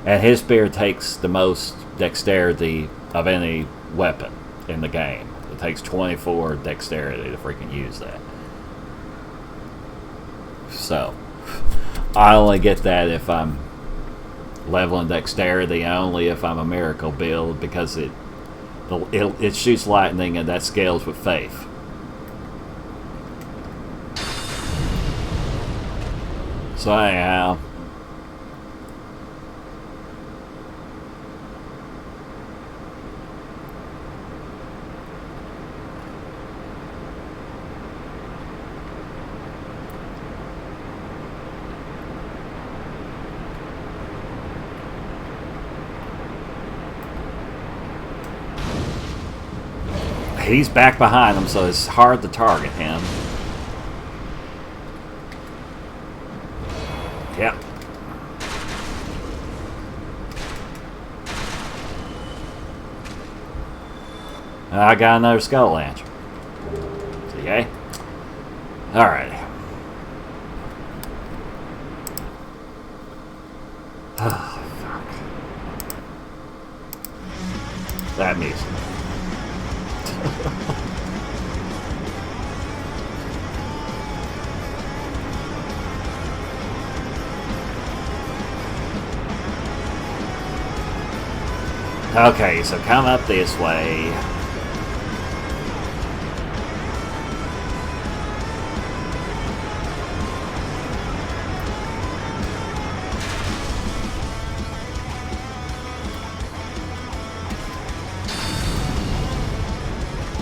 And his spear takes the most dexterity of any weapon in the game. It takes 24 dexterity to freaking use that. So I only get that if I'm leveling dexterity, only if I'm a miracle build, because it shoots lightning, and that scales with faith. So anyhow, he's back behind him, so it's hard to target him. Yep. I got another skull lantern. Okay. Alright. Oh, fuck. That music. Okay, so come up this way.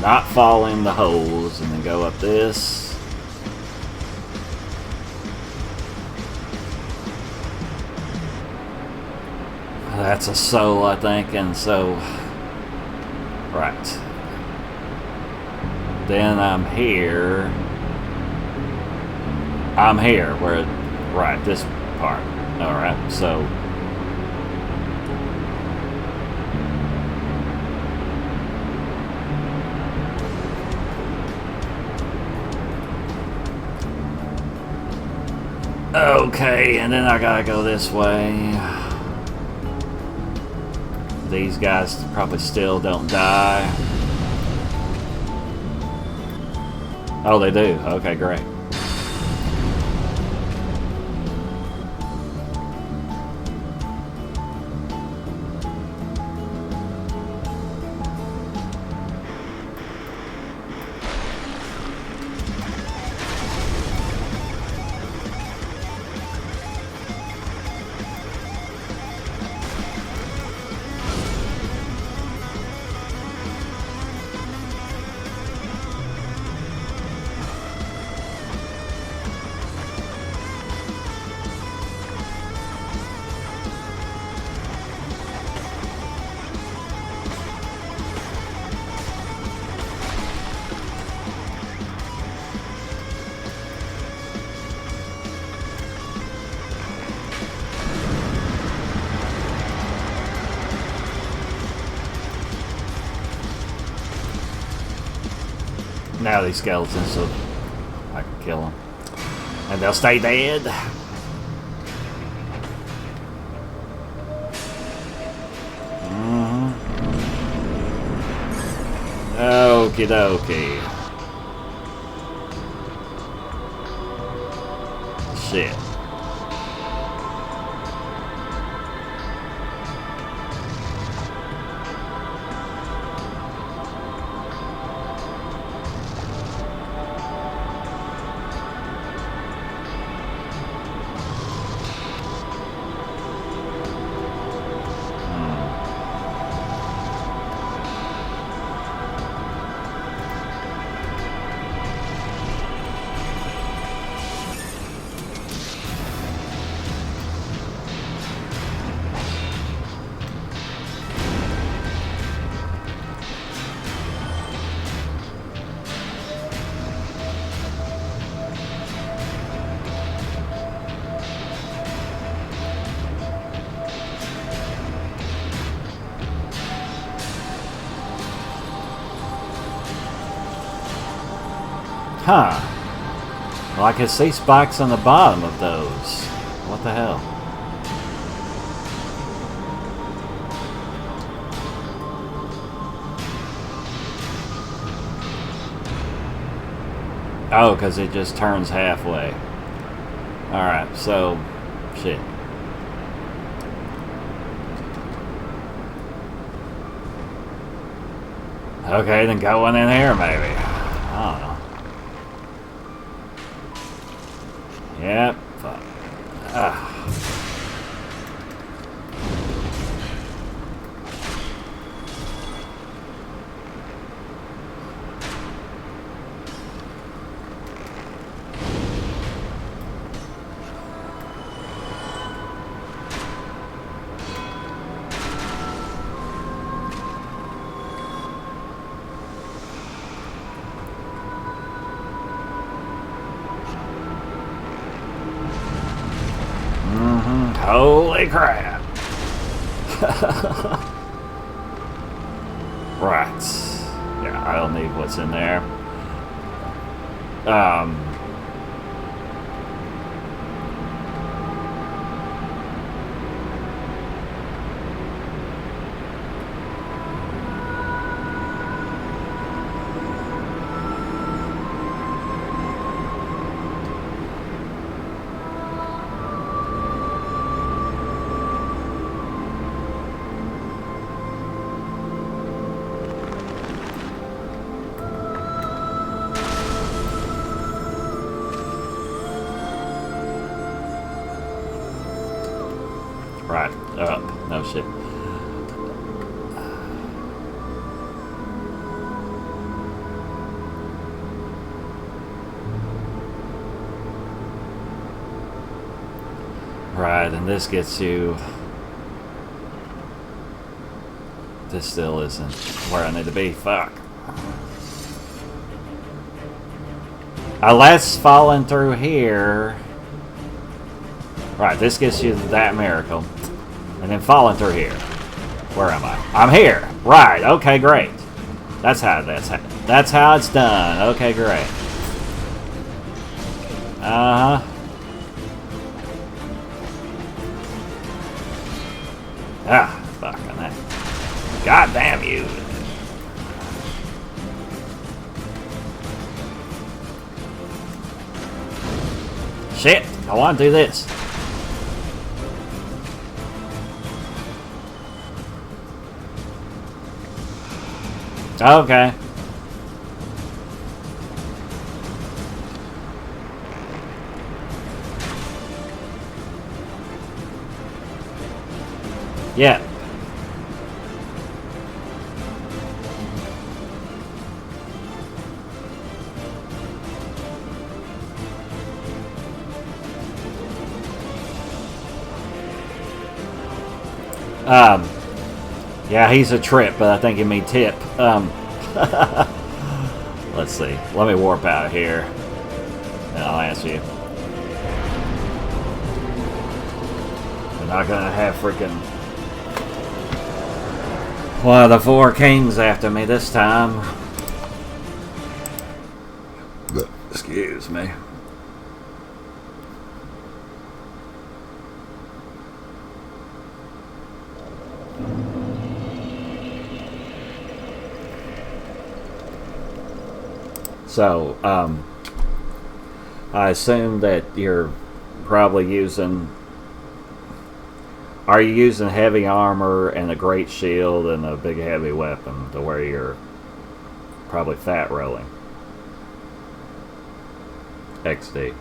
Not fall in the holes, and then go up this. That's a soul, I think, and so... Right. Then I'm here. Where... Right, this part. Alright, so... Okay, and then I gotta go this way. These guys probably still don't die. Oh, they do? Okay, great. Now these skeletons, so I can kill them. And they'll stay dead. Okie dokie. Shit. Huh. Well, I can see spikes on the bottom of those. What the hell? Oh, because it just turns halfway. Alright, so... shit. Okay, then go one in here, maybe. I don't know. Yep. Fuck. Holy crap. Right. Yeah, I don't need what's in there. Right, up. No shit. Right, and this gets you... This still isn't where I need to be. Fuck. Let's falling through here. Right, this gets you that miracle. And then falling through here. Where am I? I'm here! Right, okay, great. That's how it's done. Okay, great. Uh-huh. Ah, fucking that. God damn you. Shit! I want to do this. Okay. Yeah. Yeah, he's a trip, but I think he mean tip. Let's see. Let me warp out of here, and I'll ask you. We're not gonna have freaking one of the four kings after me this time. Excuse me. So, I assume that you're probably using... Are you using heavy armor and a great shield and a big heavy weapon to where you're probably fat rolling? XD.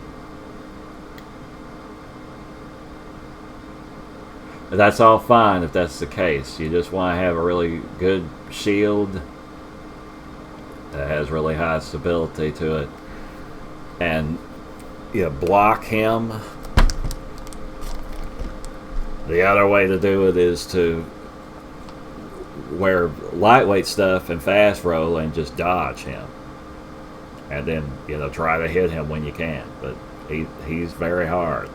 That's all fine if that's the case. You just want to have a really good shield that has really high stability to it, and you block him. The other way to do it is to wear lightweight stuff and fast roll and just dodge him, and then try to hit him when you can, but he's very hard.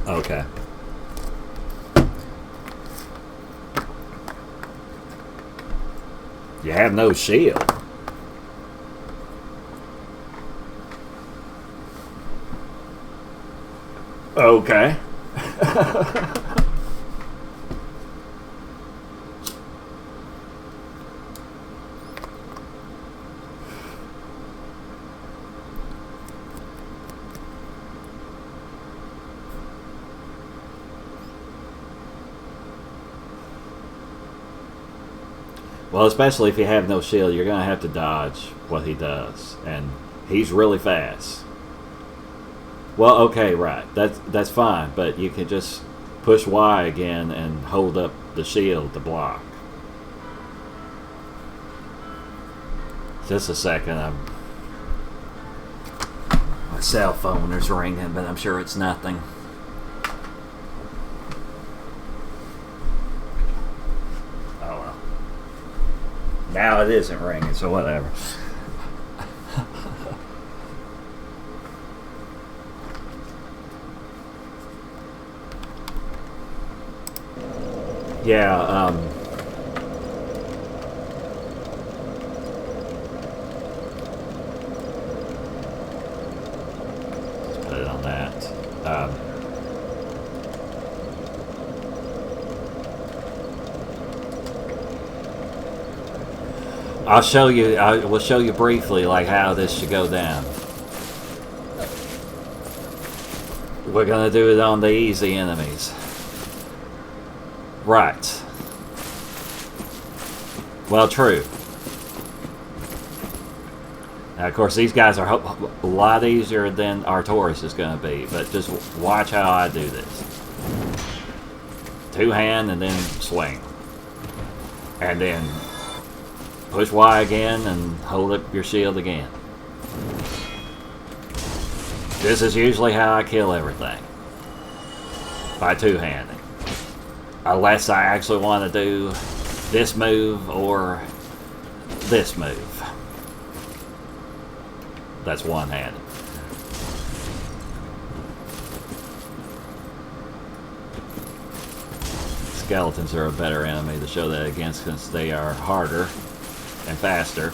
Okay. You have no shield. Okay. Well, especially if you have no shield, you're going to have to dodge what he does. And he's really fast. Well, okay, right. That's fine. But you can just push Y again and hold up the shield to block. Just a second. My cell phone is ringing, but I'm sure it's nothing. Now it isn't ringing, so whatever. Yeah, let's put it on that. I'll show you. I will show you briefly, like how this should go down. We're gonna do it on the easy enemies, right? Well, true. Now, of course, these guys are a lot easier than Artorias is going to be, but just watch how I do this. Two hand and then swing, and then push Y again and hold up your shield again. This is usually how I kill everything. By two-handing. Unless I actually want to do this move or this move. That's one-handed. Skeletons are a better enemy to show that against since they are harder and faster.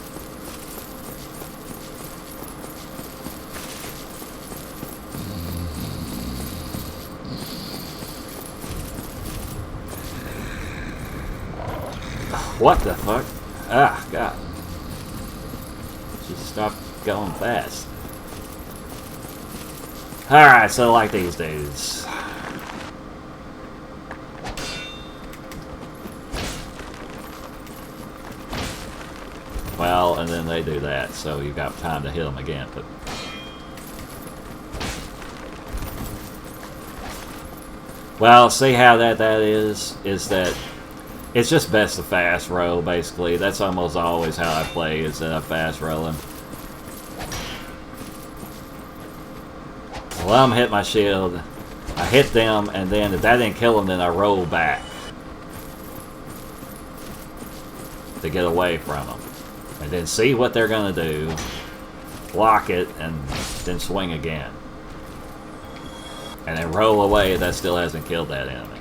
What the fuck? Ah, God. Just stop going fast. Alright, so like these dudes. Well, and then they do that, so you've got time to hit them again. But well, see how that is that it's just best to fast roll, basically. That's almost always how I play, is that I fast rolling. Well, I'm hit my shield. I hit them, and then if that didn't kill them, then I roll back to get away from them. And then see what they're going to do, block it, and then swing again. And then roll away if that still hasn't killed that enemy.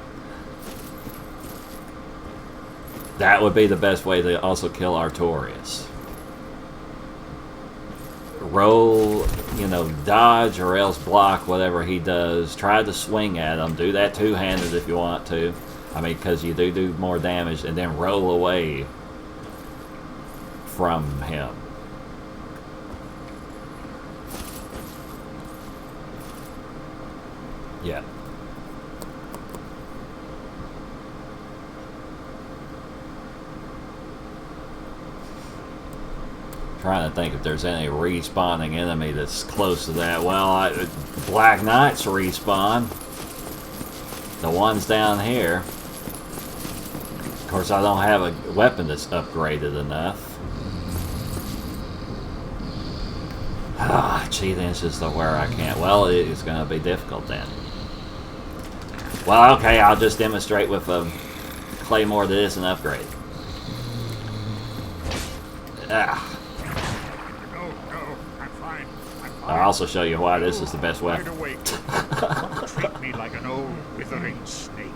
That would be the best way to also kill Artorias. Roll, you know, dodge or else block whatever he does. Try to swing at him. Do that two-handed if you want to. I mean, because you do more damage. And then roll away from him. Yeah. Trying to think if there's any respawning enemy that's close to that. Well, Black Knights respawn. The ones down here. Of course, I don't have a weapon that's upgraded enough. Ah, gee, this is where I can't. Well, it's going to be difficult then. Well, okay, I'll just demonstrate with a Claymore that isn't upgraded. Ah. I'll also show you why this is the best weapon. Don't treat me like an old withering snake.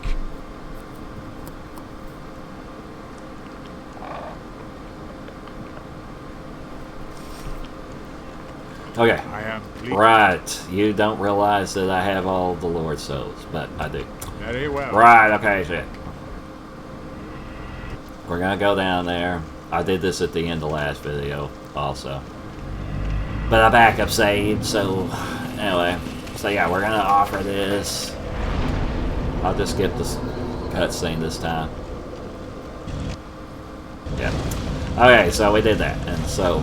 Okay. I am right. You don't realize that I have all the Lord souls, but I do. Very well. Right, okay, shit. We're gonna go down there. I did this at the end of the last video also. But I backup saved, so anyway. So yeah, we're gonna offer this. I'll just skip this cutscene this time. Yeah. Okay, so we did that, and so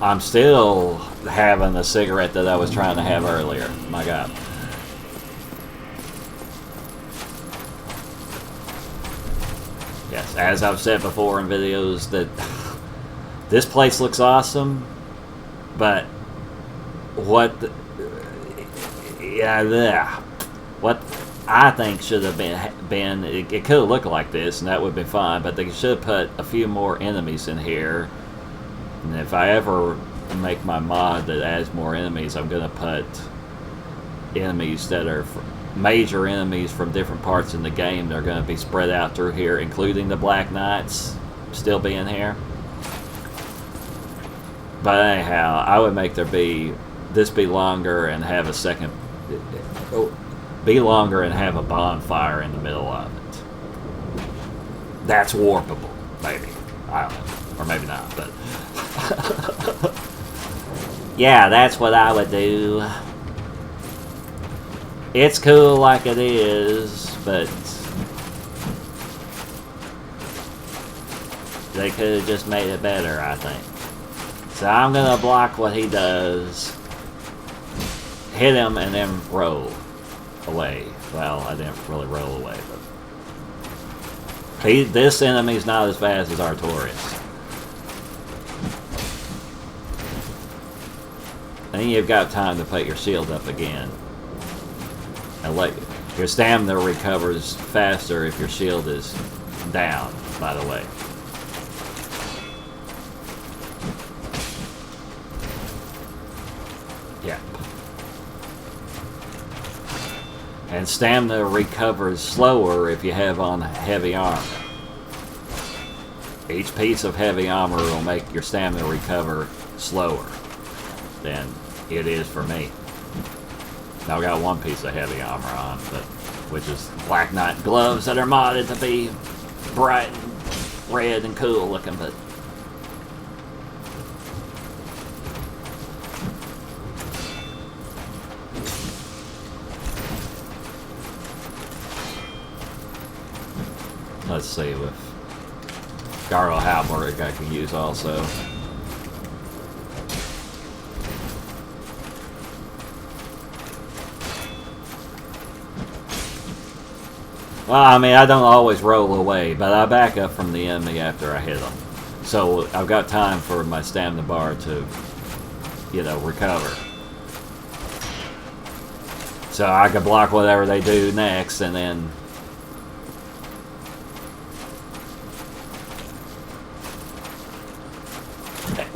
I'm still having the cigarette that I was trying to have earlier. My God. Yes, as I've said before in videos, that this place looks awesome, but what what I think should have been it could have looked like this, and that would have been fine, but they should have put a few more enemies in here. And if I ever make my mod that adds more enemies, I'm going to put enemies that are major enemies from different parts in the game. They're going to be spread out through here, including the Black Knights still being here. But anyhow, I would make this be longer and have a second, be longer and have a bonfire in the middle of it. That's warpable, maybe. I don't know. Or maybe not, but yeah, that's what I would do. It's cool like it is, but they could have just made it better, I think. So I'm gonna block what he does, hit him, and then roll away. Well, I didn't really roll away, but this enemy's not as fast as Artorias. Then you've got time to put your shield up again. And your stamina recovers faster if your shield is down, by the way. Yeah. And stamina recovers slower if you have on heavy armor. Each piece of heavy armor will make your stamina recover slower than it is for me. I've got one piece of heavy armor on, but which is Black Knight gloves that are modded to be bright and red and cool looking, but let's see, with Garl Halberd I can use also. Well, I mean, I don't always roll away, but I back up from the enemy after I hit them. So I've got time for my stamina bar to, you know, recover. So I can block whatever they do next, and then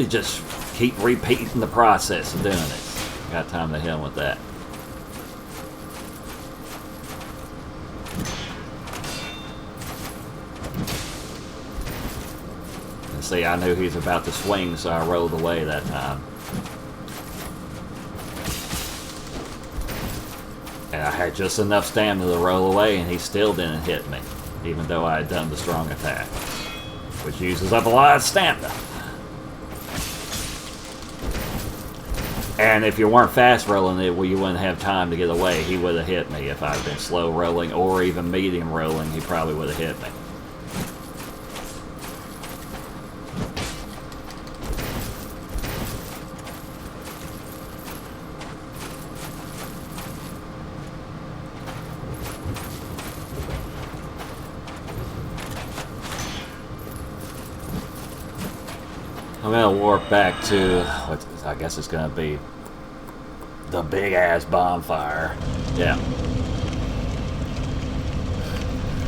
just keep repeating the process of doing it. Got time to hit them with that. And see, I knew he was about to swing, so I rolled away that time. And I had just enough stamina to roll away, and he still didn't hit me, even though I had done the strong attack, which uses up a lot of stamina. And if you weren't fast rolling it, well, you wouldn't have time to get away. He would have hit me. If I'd been slow rolling or even medium rolling, he probably would have hit me. I'm gonna warp back to what I guess it's gonna be the big ass bonfire. Yeah.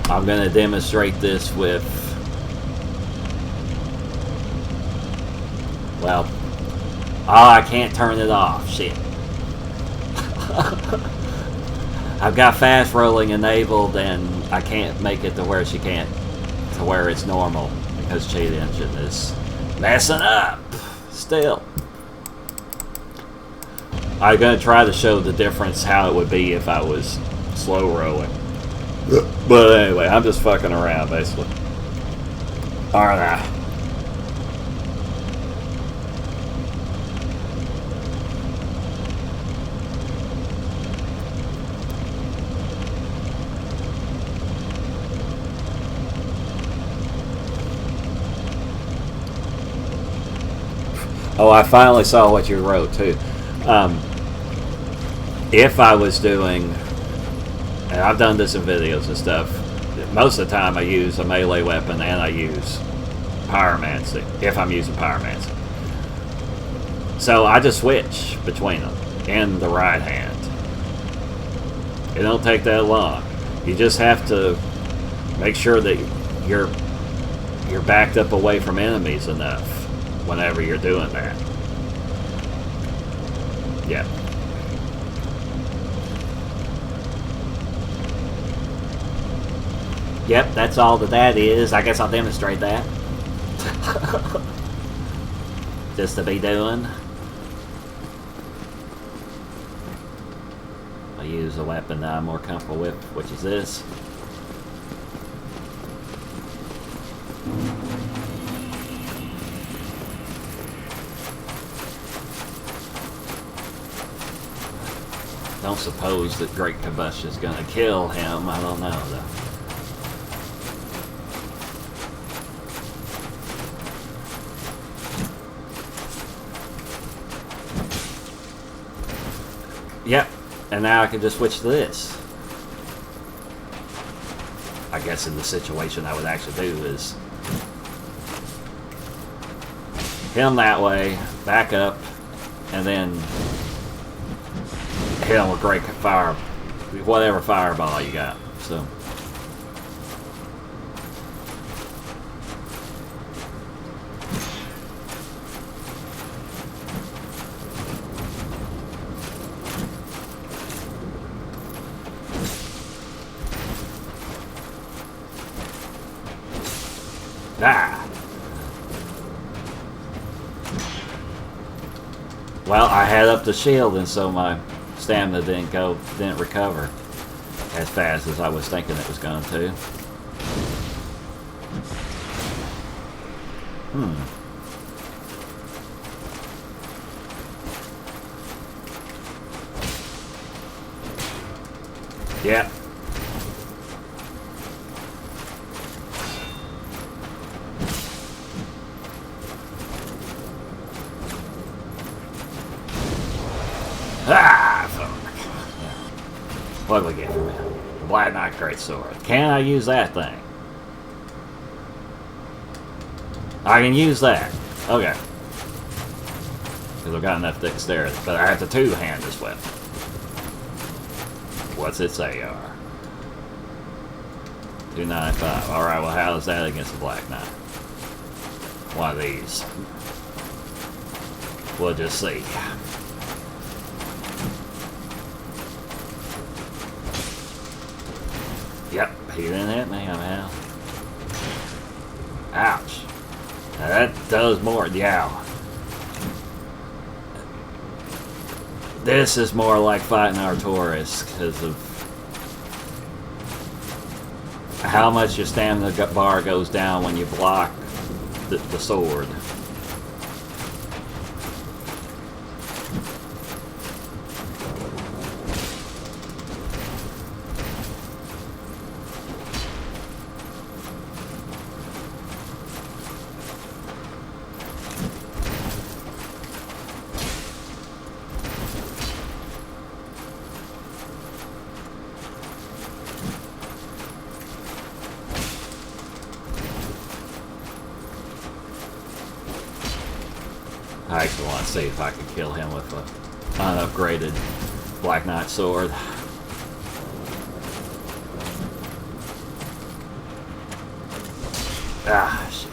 I'm gonna demonstrate this with, well, oh, I can't turn it off. Shit. I've got fast rolling enabled, and I can't make it to where she can't, to where it's normal, because Cheat Engine is messing up still. I'm gonna try to show the difference how it would be if I was slow rolling. But anyway, I'm just fucking around basically. Aren't I? Oh, I finally saw what you wrote too. If I was doing, and I've done this in videos and stuff, most of the time I use a melee weapon and I use pyromancy, if I'm using pyromancy. So I just switch between them in the right hand. It don't take that long. You just have to make sure that you're backed up away from enemies enough whenever you're doing that. Yeah. Yep, that's all that is. I guess I'll demonstrate that. Just to be doing. I use a weapon that I'm more comfortable with, which is this. Don't suppose that Great Combustion is going to kill him. I don't know, though. Yep, and now I can just switch to this. I guess in the situation I would actually do is hit him that way, back up, and then hit him with great fire, whatever fireball you got. So. Ah. Well, I had up the shield, and so my stamina didn't recover as fast as I was thinking it was going to. Yeah. Ah, fuck. What do we get from it? The Black Knight Greatsword. Can I use that thing? I can use that. Okay. Because I've got enough dexterity. But I have to two-hand this weapon. What's its AR? 295. Alright, well, how is that against the Black Knight? One of these. We'll just see. Yep, he didn't hit me, I'm out. Ouch. Now that does more, yeah. This is more like fighting Artorias because of how much your stamina bar goes down when you block the sword. I actually want to see if I can kill him with an unupgraded Black Knight sword. Ah, shit.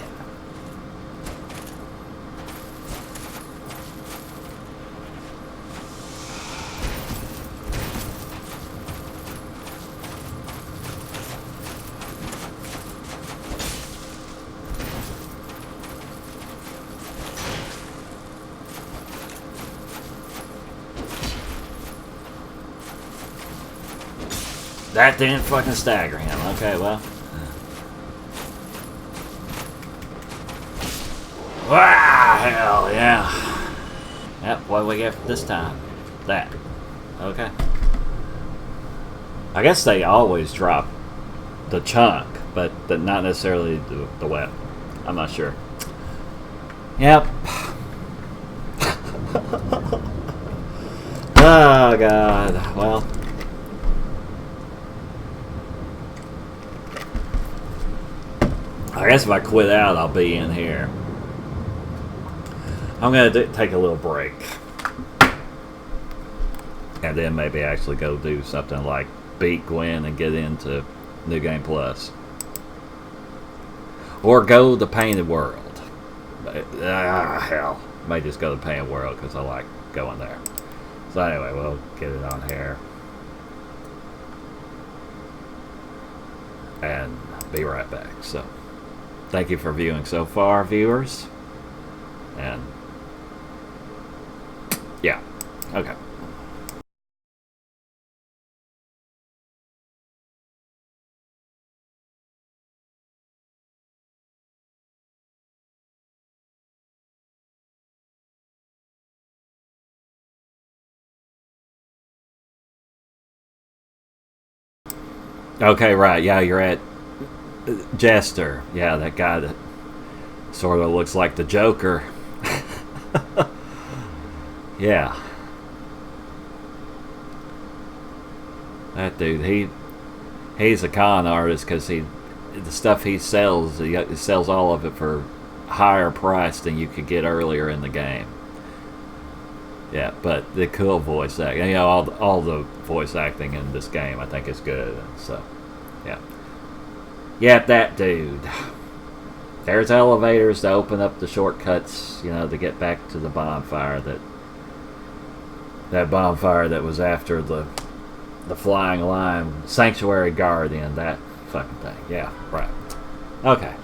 That didn't fucking stagger him. Okay, well. Wow, hell yeah. Yep, what do we get this time? That. Okay. I guess they always drop the chunk, but not necessarily the weapon. I'm not sure. Yep. Oh, God. Well. I guess if I quit out, I'll be in here. I'm going to take a little break. And then maybe actually go do something like beat Gwen and get into New Game Plus. Or go to Painted World. Hell. May just go to Painted World because I like going there. So anyway, we'll get it on here. And be right back. So. Thank you for viewing so far, viewers. And yeah, okay. Okay, right. Yeah, you're at Jester. Yeah, that guy that sort of looks like the Joker. Yeah. That dude, he's a con artist because the stuff he sells all of it for higher price than you could get earlier in the game. Yeah, but the cool voice acting, you know, all the voice acting in this game, I think is good. So, yeah. Yeah, that dude. There's elevators to open up the shortcuts, you know, to get back to the bonfire. That bonfire that was after the flying lion, Sanctuary Guardian, that fucking thing. Yeah, right. Okay.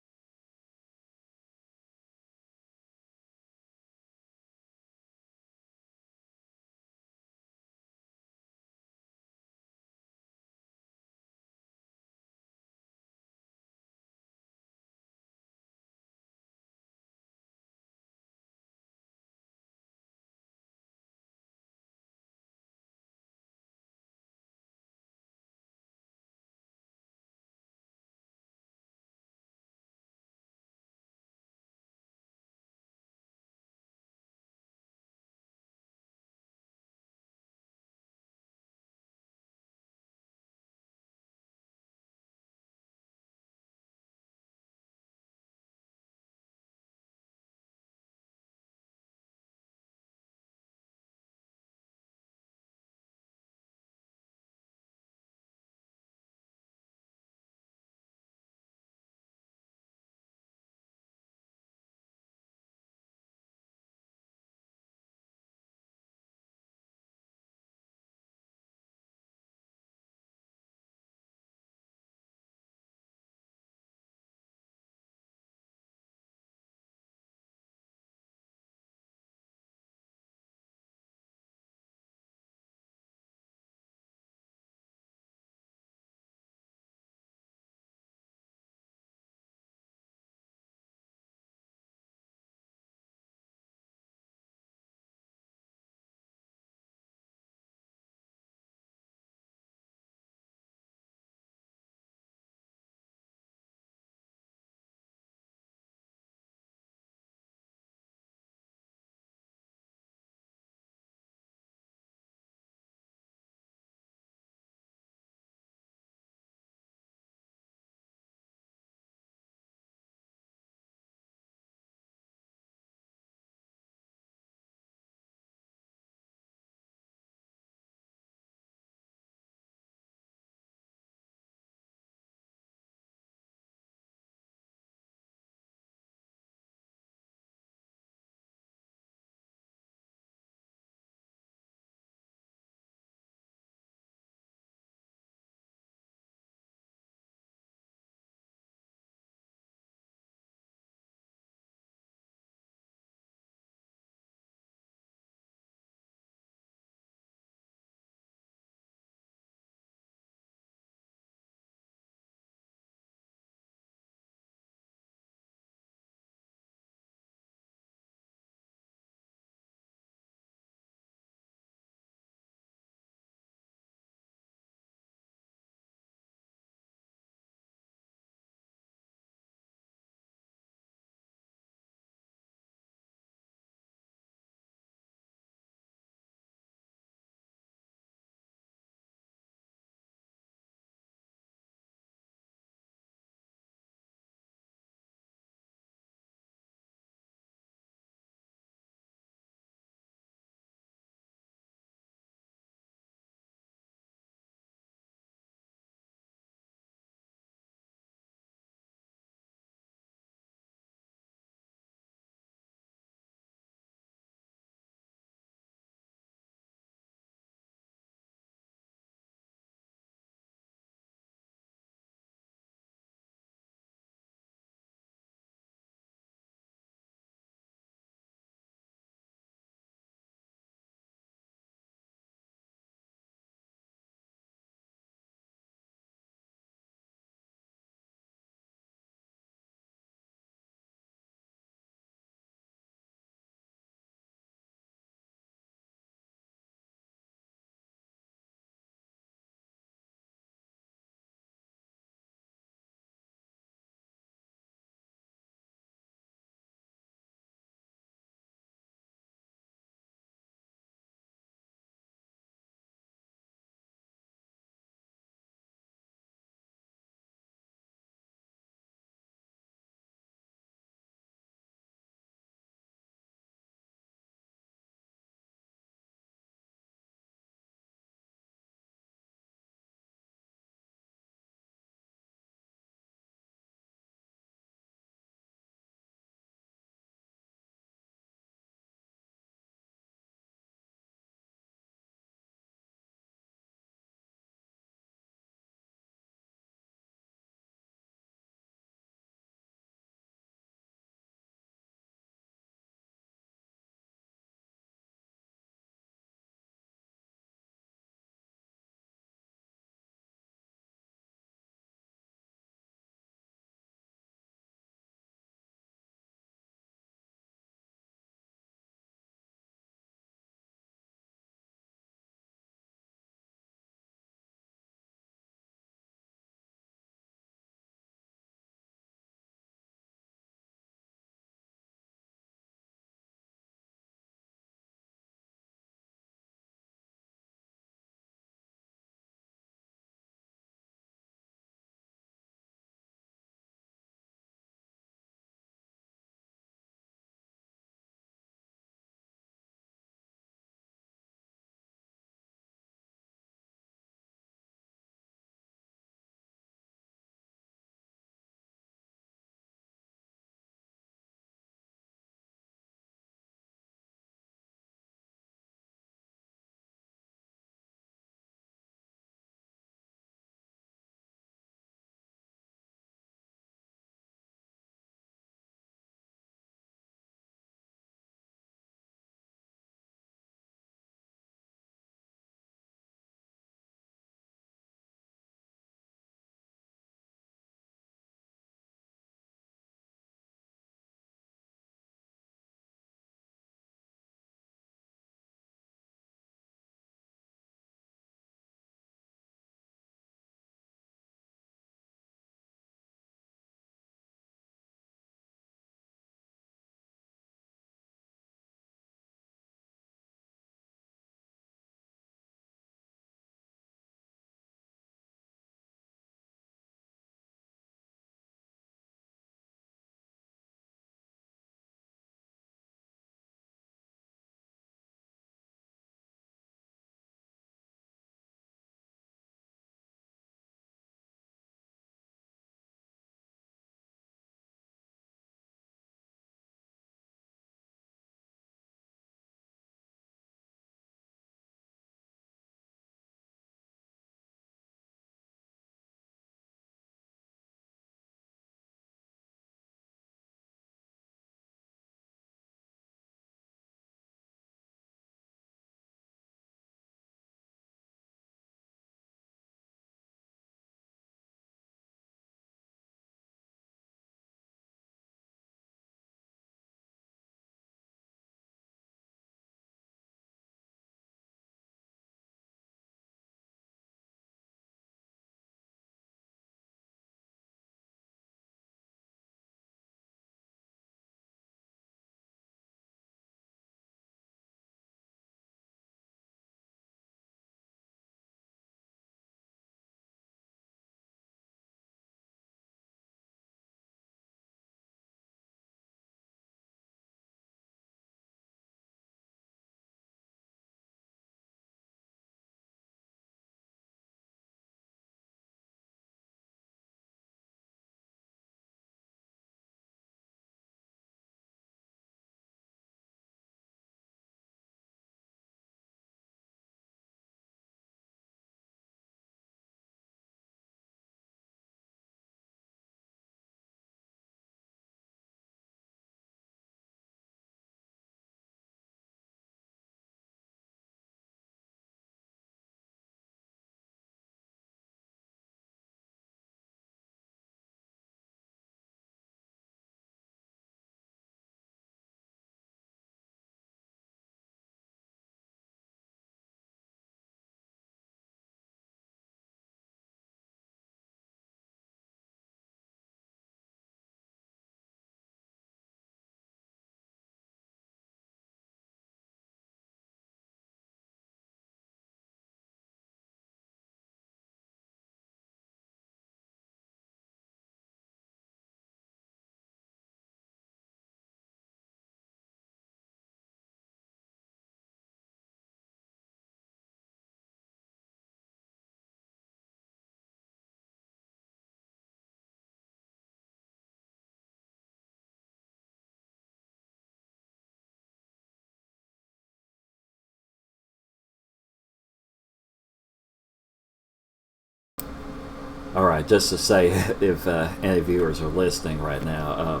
All right, just to say, if any viewers are listening right now,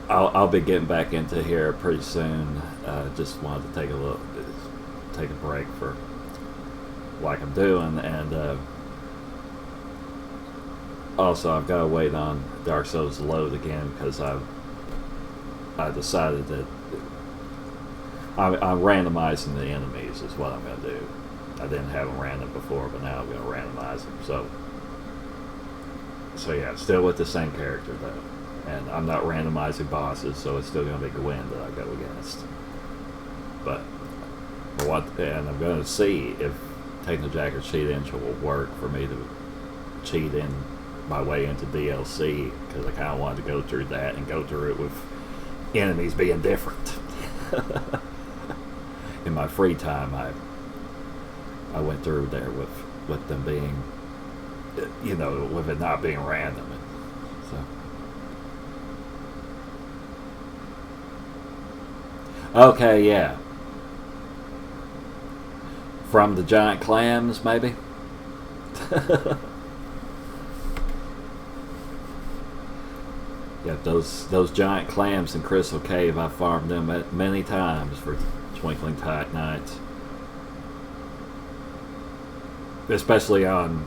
I'll be getting back into here pretty soon. Just wanted to take a break for like I'm doing, and also I've got to wait on Dark Souls to load again because I decided that I'm randomizing the enemies is what I'm going to do. I didn't have them random before, but now I'm going to randomize them. So yeah, still with the same character though, and I'm not randomizing bosses, so it's still going to be Gwen that I go against. But and I'm going to see if taking the Jacker cheat engine will work for me to cheat in my way into DLC, because I kind of wanted to go through that and go through it with enemies being different. In my free time, I went through there with them being, with it not being random. So okay, yeah. From the giant clams, maybe. Yeah, those giant clams in Crystal Cave, I farmed them many times for Twinkling Nights. Especially on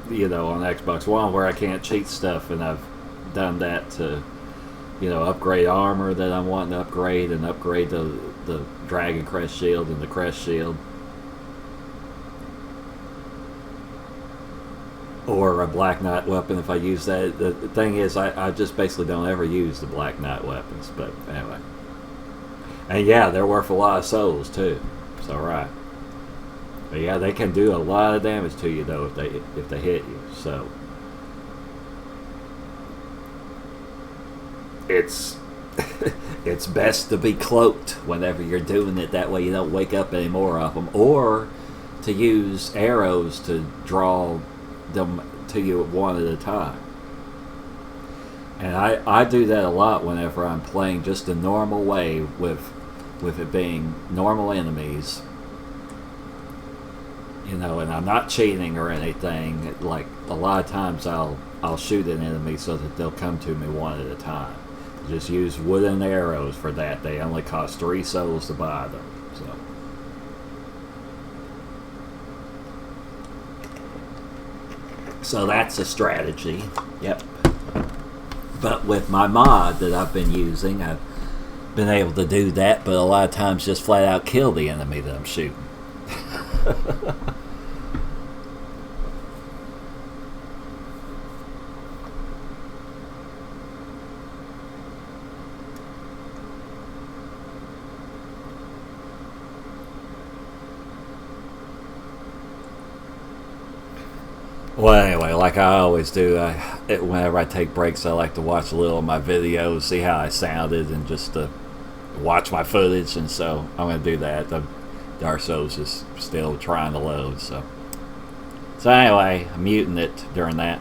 Xbox One, where I can't cheat stuff, and I've done that to upgrade armor that I'm wanting to upgrade, and upgrade the Dragon Crest Shield and the Crest Shield. Or a Black Knight weapon if I use that. The thing is, I just basically don't ever use the Black Knight weapons. But anyway. And yeah, they're worth a lot of souls too. It's alright. But yeah, they can do a lot of damage to you though if they hit you. So it's it's best to be cloaked whenever you're doing it. That way you don't wake up any more of them. Or to use arrows to draw them to you one at a time. And I do that a lot whenever I'm playing just the normal way with it being normal enemies. And I'm not cheating or anything. Like a lot of times I'll shoot an enemy so that they'll come to me one at a time. Just use wooden arrows for that. They only cost 3 souls to buy them. So that's a strategy. Yep. But with my mod that I've been using, I've been able to do that, but a lot of times just flat out kill the enemy that I'm shooting. Well, anyway, like I always do, whenever I take breaks, I like to watch a little of my videos, see how I sounded, and just watch my footage. And so I'm going to do that. The Dark Souls is still trying to load. So anyway, I'm muting it during that.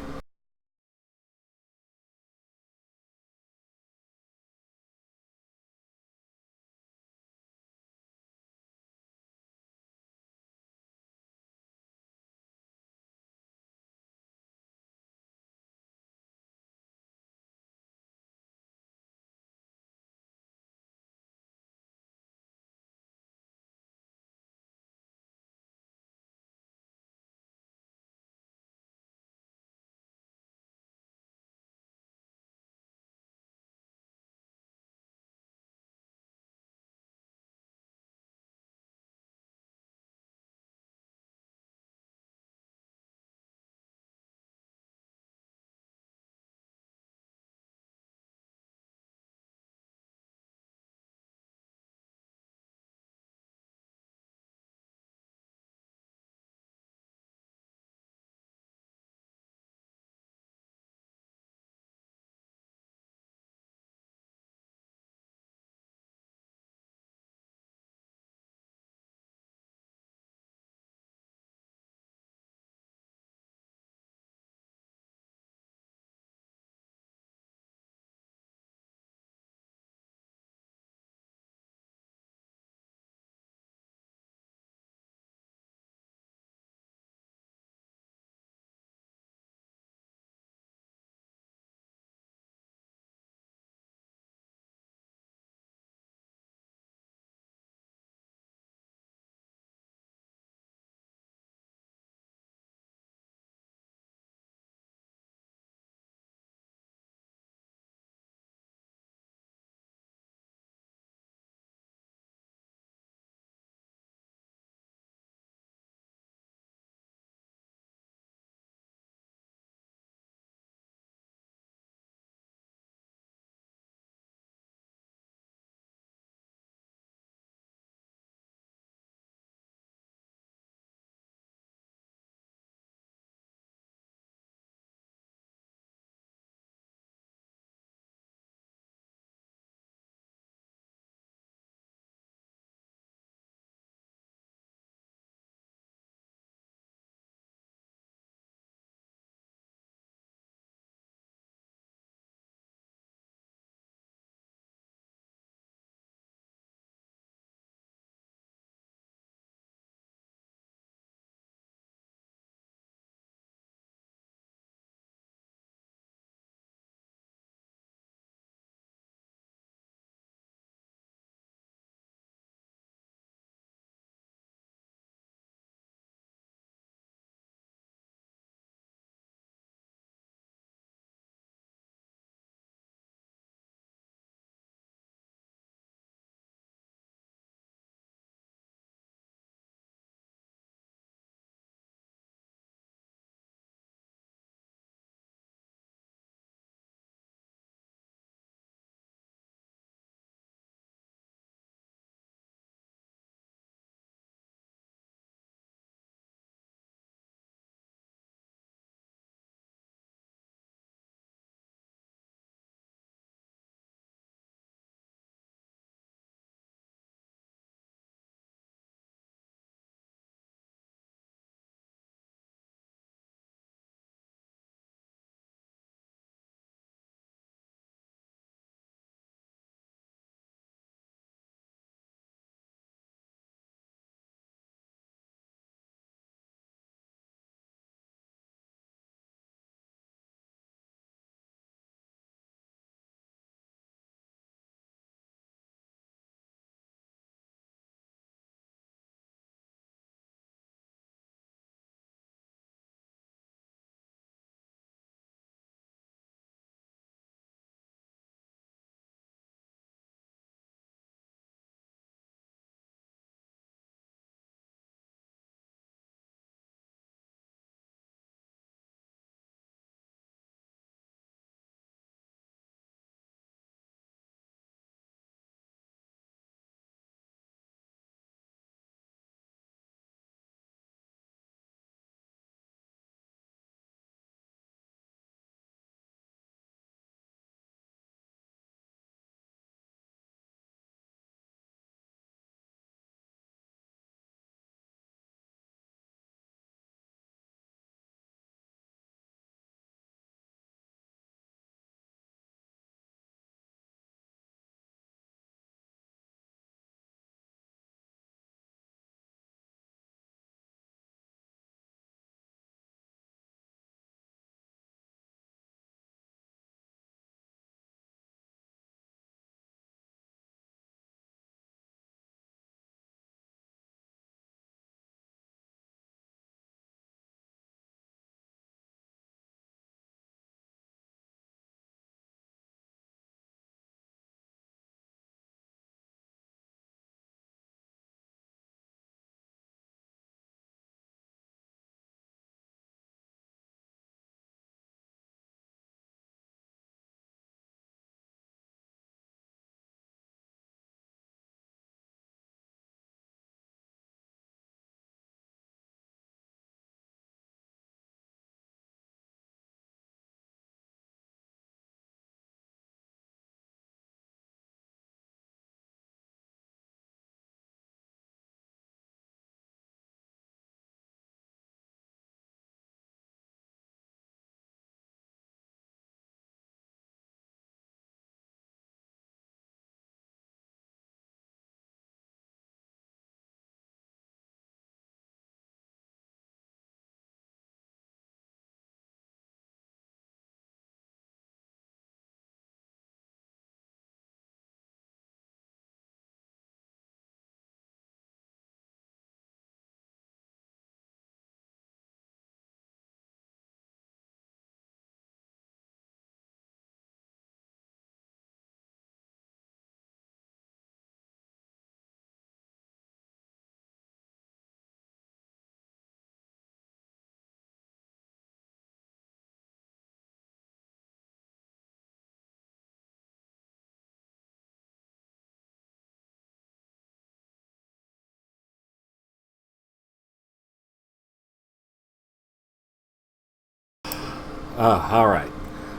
Oh, all right.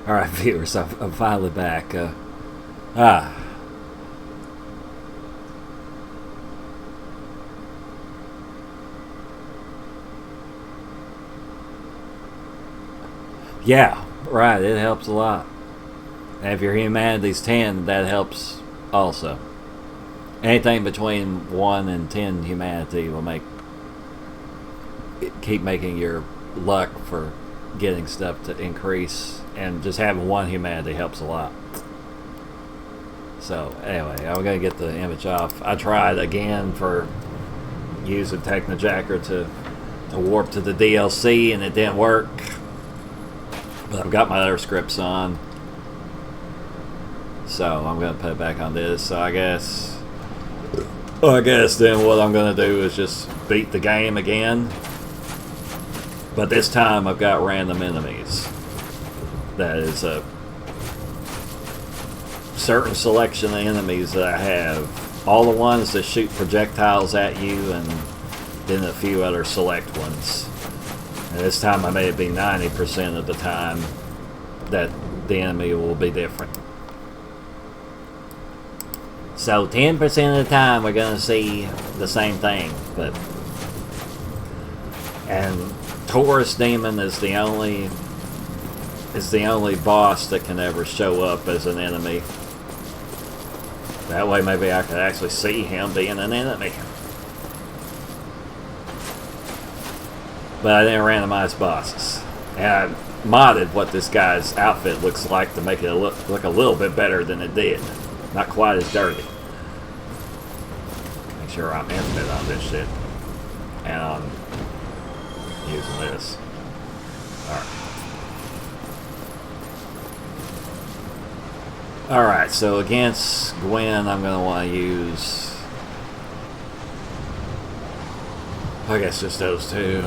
All right, viewers, I'm finally back. Ah. Yeah, right, it helps a lot. And if your humanity's 10, that helps also. Anything between 1 and 10 humanity will keep making your luck for getting stuff to increase, and just having 1 humanity helps a lot. So anyway, I'm gonna get the image off. I tried again for using Technojacker to warp to the DLC, and it didn't work. But I've got my other scripts on, so I'm gonna put it back on this. So I guess then what I'm gonna do is just beat the game again. But this time I've got random enemies. That is a certain selection of enemies that I have. All the ones that shoot projectiles at you, and then a few other select ones. And this time I made it be 90% of the time that the enemy will be different. So 10% of the time we're going to see the same thing. And Taurus Demon is the only boss that can ever show up as an enemy. That way maybe I could actually see him being an enemy. But I didn't randomize bosses. And I modded what this guy's outfit looks like to make it look a little bit better than it did. Not quite as dirty. Make sure I'm infinite on this shit. And I'm using this. Alright, so against Gwen, I'm going to want to use, I guess, just those two.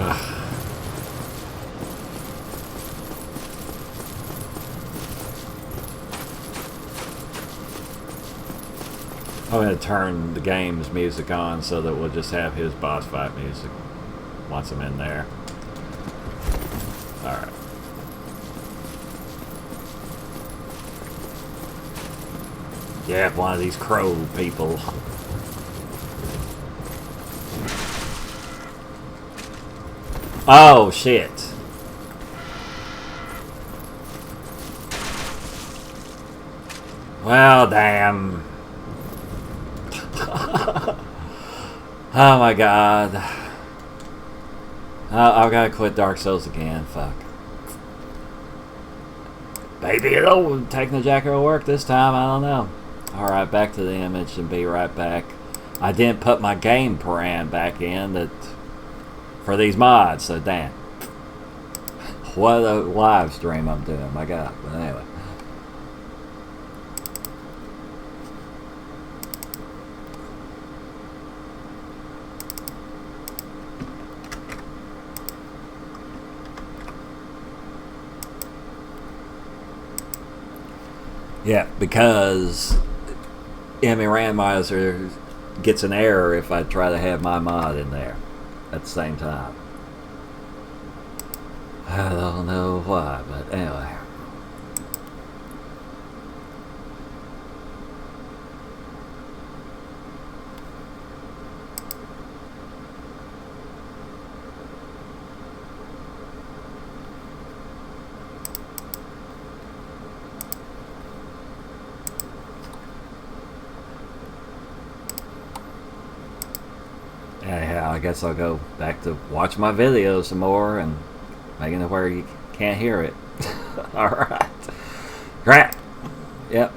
I'm going to turn the game's music on so that we'll just have his boss fight music once I'm in there. Alright. Yeah, one of these crow people. Oh, shit. Well, damn. Oh my god. I've got to quit Dark Souls again. Fuck. Maybe it'll Technojacker will work this time. I don't know. Alright, back to the image and be right back. I didn't put my game param back in for these mods, so damn. What a live stream I'm doing, my god. But anyway. Yeah, because Ammo Randomizer gets an error if I try to have my mod in there at the same time. I don't know why, but anyway. Anyhow, I guess I'll go back to watch my videos some more and making it where you can't hear it. Alright. Crap. Yep.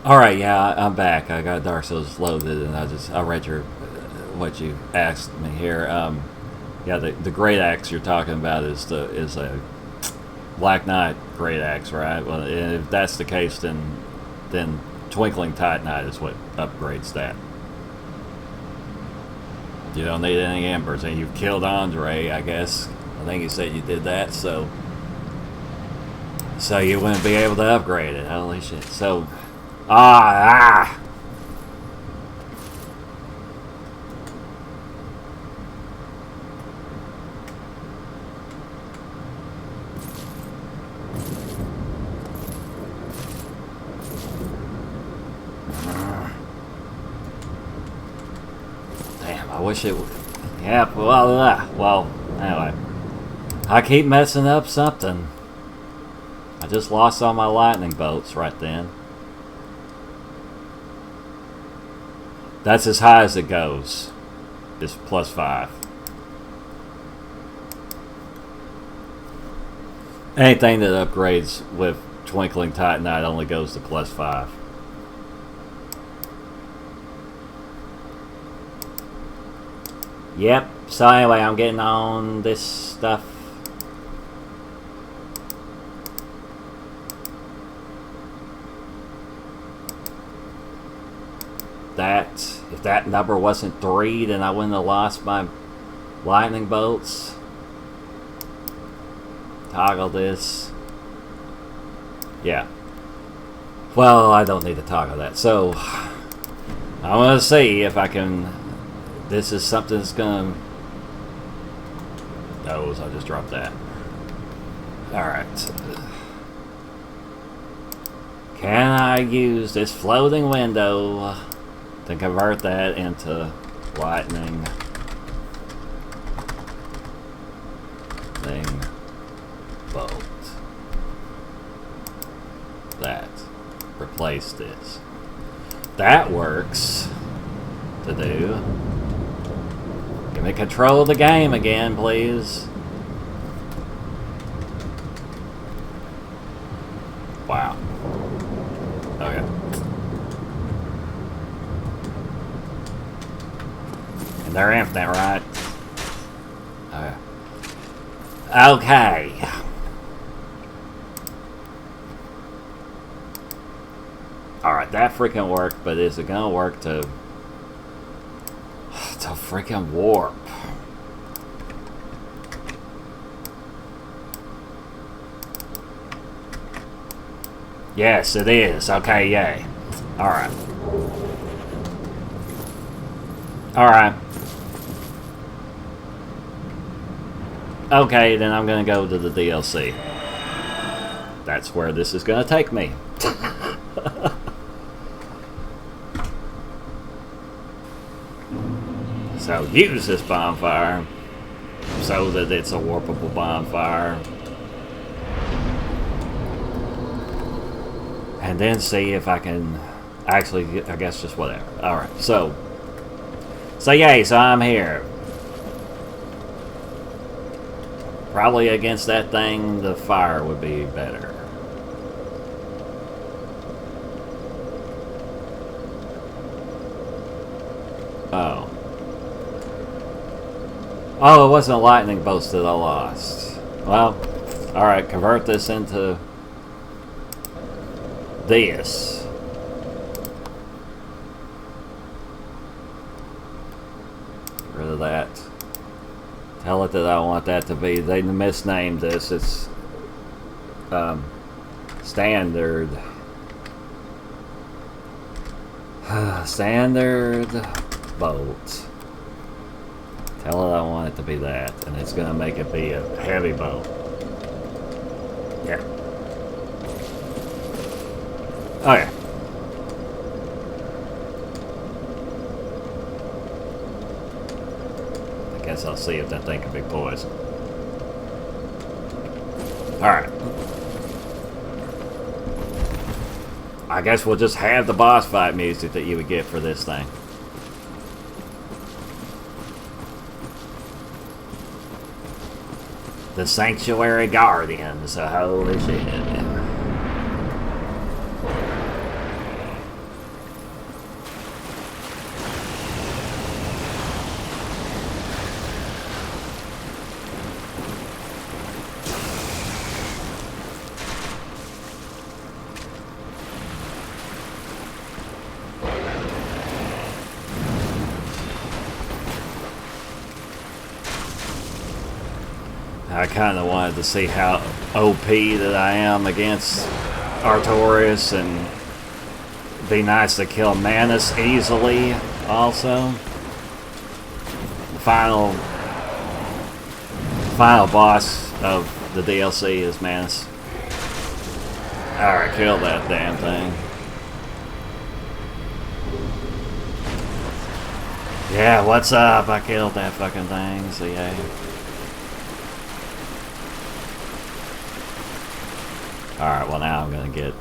Alright, yeah, I'm back. I got Dark Souls loaded, and I read your what you asked me here. Yeah, the great axe you're talking about is a Black Knight great axe, right? Well, if that's the case, then Twinkling Titanite is what upgrades that. You don't need any embers, and you've killed Andre, I guess. I think you said you did that, so you wouldn't be able to upgrade it. Holy shit! So, ah. Damn, I wish it would. Yeah, well, anyway. I keep messing up something. I just lost all my lightning bolts right then. That's as high as it goes. It's +5. Anything that upgrades with Twinkling Titanite only goes to +5. Yep, so anyway, I'm getting on this stuff. If that number wasn't 3, then I wouldn't have lost my lightning bolts. Toggle this. Yeah. Well, I don't need to toggle that. So, I want to see if I can... This is something that's going to... Oh, so I just dropped that. Alright. Can I use this floating window to convert that into lightning thing bolt? That. Replace this. That works to do. Give me control of the game again, please. Wow. Okay. And they're infinite, right? Okay. Okay. Alright, that freaking worked, but is it gonna work to freaking warp? Yes, it is. Okay, yay. Alright. Alright. Okay, then I'm gonna go to the DLC. That's where this is gonna take me. So use this bonfire so that it's a warpable bonfire. And then see if I can actually, I guess just whatever. Alright, so yay, so I'm here. Probably against that thing, the fire would be better. Oh. Oh, it wasn't a lightning bolt that I lost. Well, alright, convert this into this. Get rid of that. Tell it that I want that to be. They misnamed this. It's standard. Standard bolt. Tell it I want it to be that, and it's gonna make it be a heavy bolt. Yeah. Oh yeah. I guess I'll see if that thing can be poisoned. Alright. I guess we'll just have the boss fight music that you would get for this thing. The Sanctuary Guardians. Holy shit. I kind of wanted to see how OP that I am against Artorias, and be nice to kill Manus easily also. The final boss of the DLC is Manus. Alright, kill that damn thing. Yeah, what's up? I killed that fucking thing, so yeah. Alright, well now I'm gonna get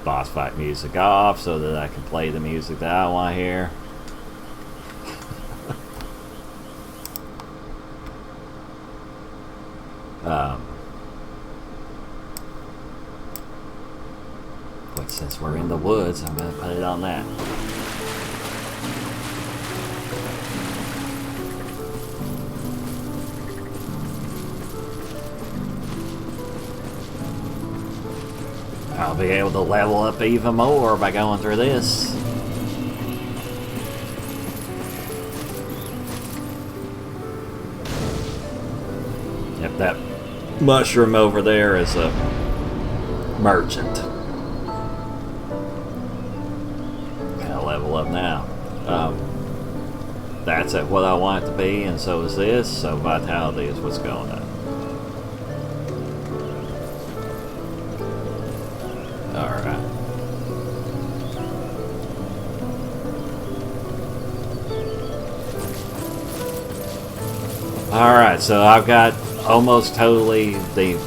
boss fight music off so that I can play the music that I want to hear. But since we're in the woods, I'm gonna put it on that. I'll be able to level up even more by going through this. Yep, that mushroom over there is a merchant. Gotta level up now. That's at what I want it to be, and so is this, so vitality is what's going on. Alright, so I've got almost totally the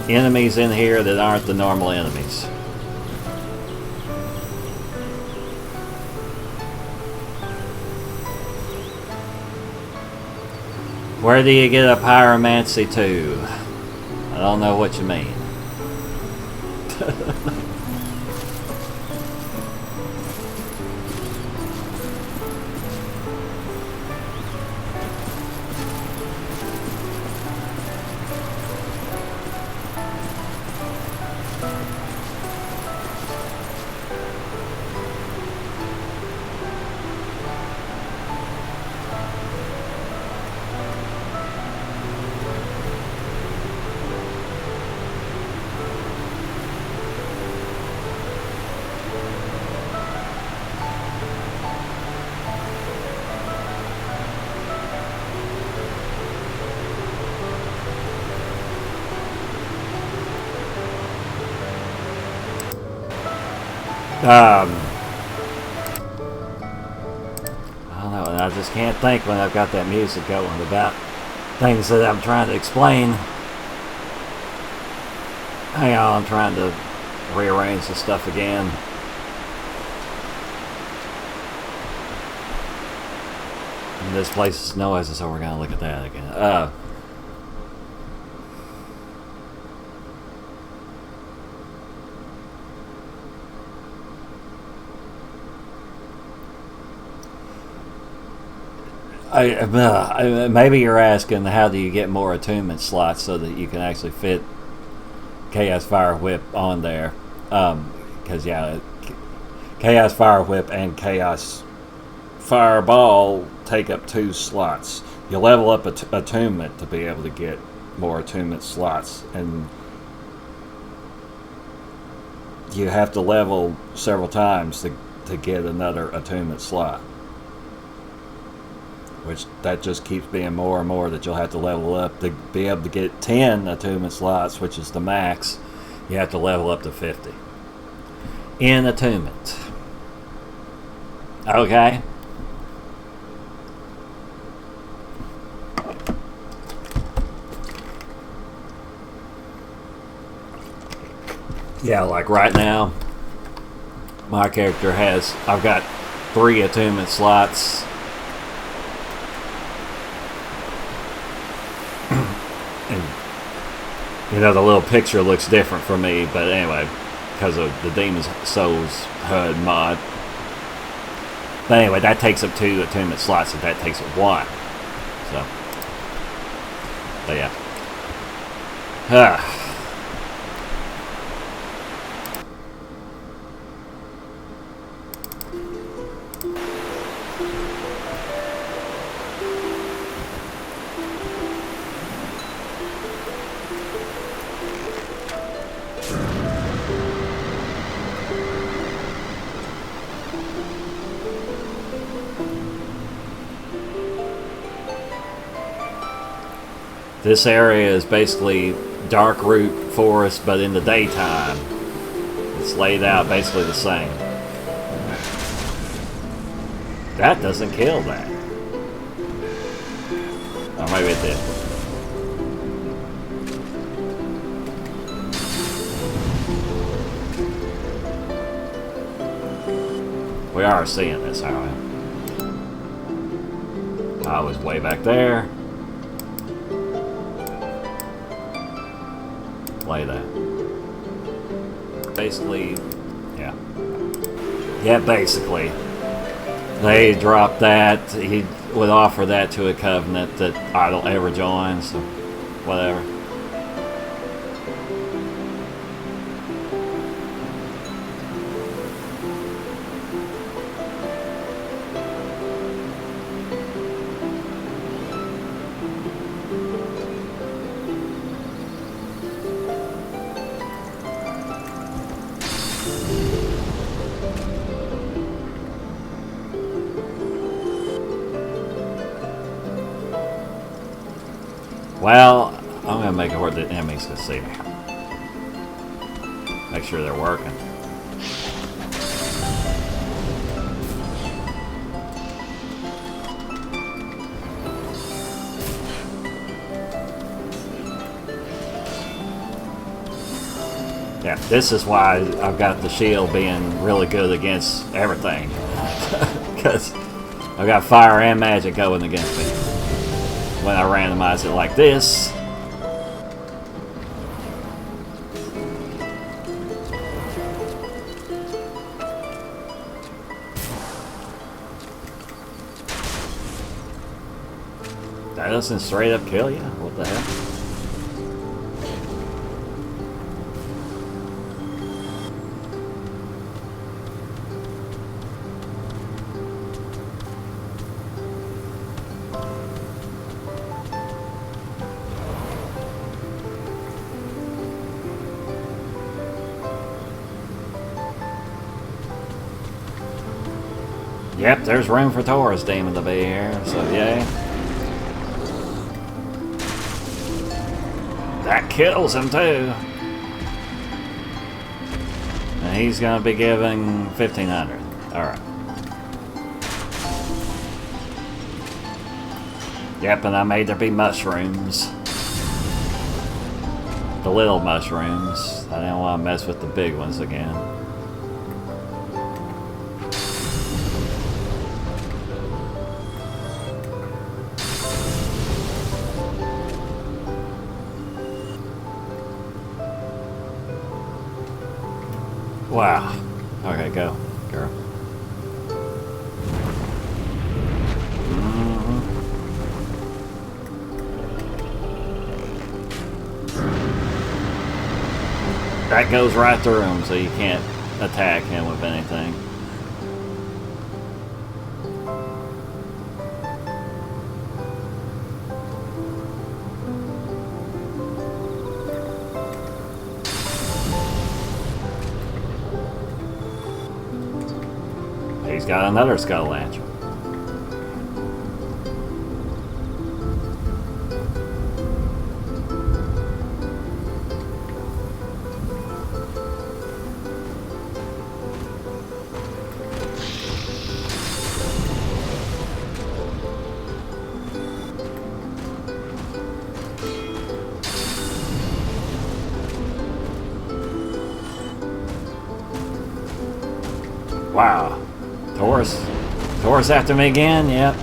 enemies in here that aren't the normal enemies. Where do you get a pyromancy to? I don't know what you mean. I don't know, and I just can't think when I've got that music going about things that I'm trying to explain. Hang on, I'm trying to rearrange the stuff again. And this place is noisy, so we're gonna look at that again. Maybe you're asking how do you get more attunement slots so that you can actually fit Chaos Fire Whip on there. Because yeah, Chaos Fire Whip and Chaos Fireball take up 2 slots. You level up attunement to be able to get more attunement slots, and you have to level several times to get another attunement slot. Which that just keeps being more and more that you'll have to level up to be able to get 10 attunement slots, which is the max. You have to level up to 50 in attunement. Okay. Yeah, like right now, my character I've got 3 attunement slots. You know, the little picture looks different for me, but anyway, because of the Demon's Souls HUD mod. But anyway, that takes up 2 attunement slots, and that takes up 1. So, but yeah. This area is basically dark root forest, but in the daytime. It's laid out basically the same. That doesn't kill that. Or maybe it did. We are seeing this, aren't we? I was way back there. Play that. Basically, yeah. Yeah, basically. They dropped that. He would offer that to a covenant that I don't ever join, so whatever. Well, I'm gonna make it where the enemies can see me. Make sure they're working. Yeah, this is why I've got the shield being really good against everything. Because I've got fire and magic going against me. When I randomize it like this. That doesn't straight up kill you? What the hell? Yep, there's room for Taurus Demon to be here, so yay. That kills him too. And he's gonna be giving 1,500. Alright. Yep, and I made there be mushrooms. The little mushrooms. I didn't want to mess with the big ones again. Wow. Okay, go, girl. That goes right through him, so you can't attack him with anything. He's got another skull lantern. Wow. Taurus after me again? Yep.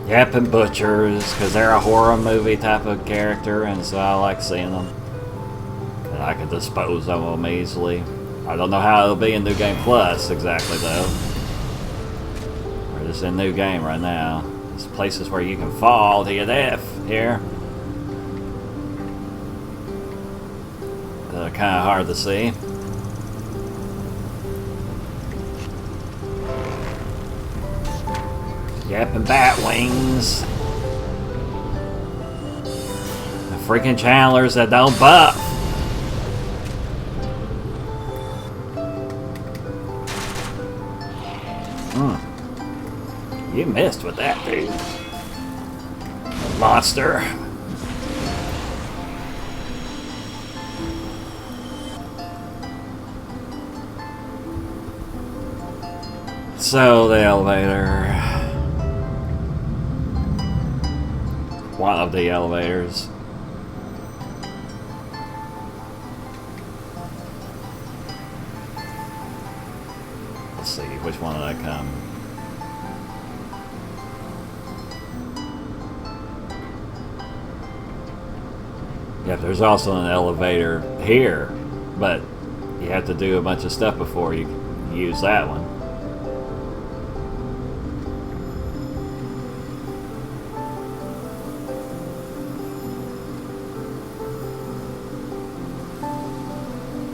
Yep, and butchers, because they're a horror movie type of character, and so I like seeing them. And I can dispose of them easily. I don't know how it'll be in New Game Plus exactly, though. We're just in New Game right now. There's places where you can fall to your death here. That are kind of hard to see. Yep, and bat wings. The freaking channelers that don't buff. You missed with that, dude. Monster. So, the elevator. One of the elevators. Let's see, which one did I come? Yeah, there's also an elevator here, but you have to do a bunch of stuff before you use that one.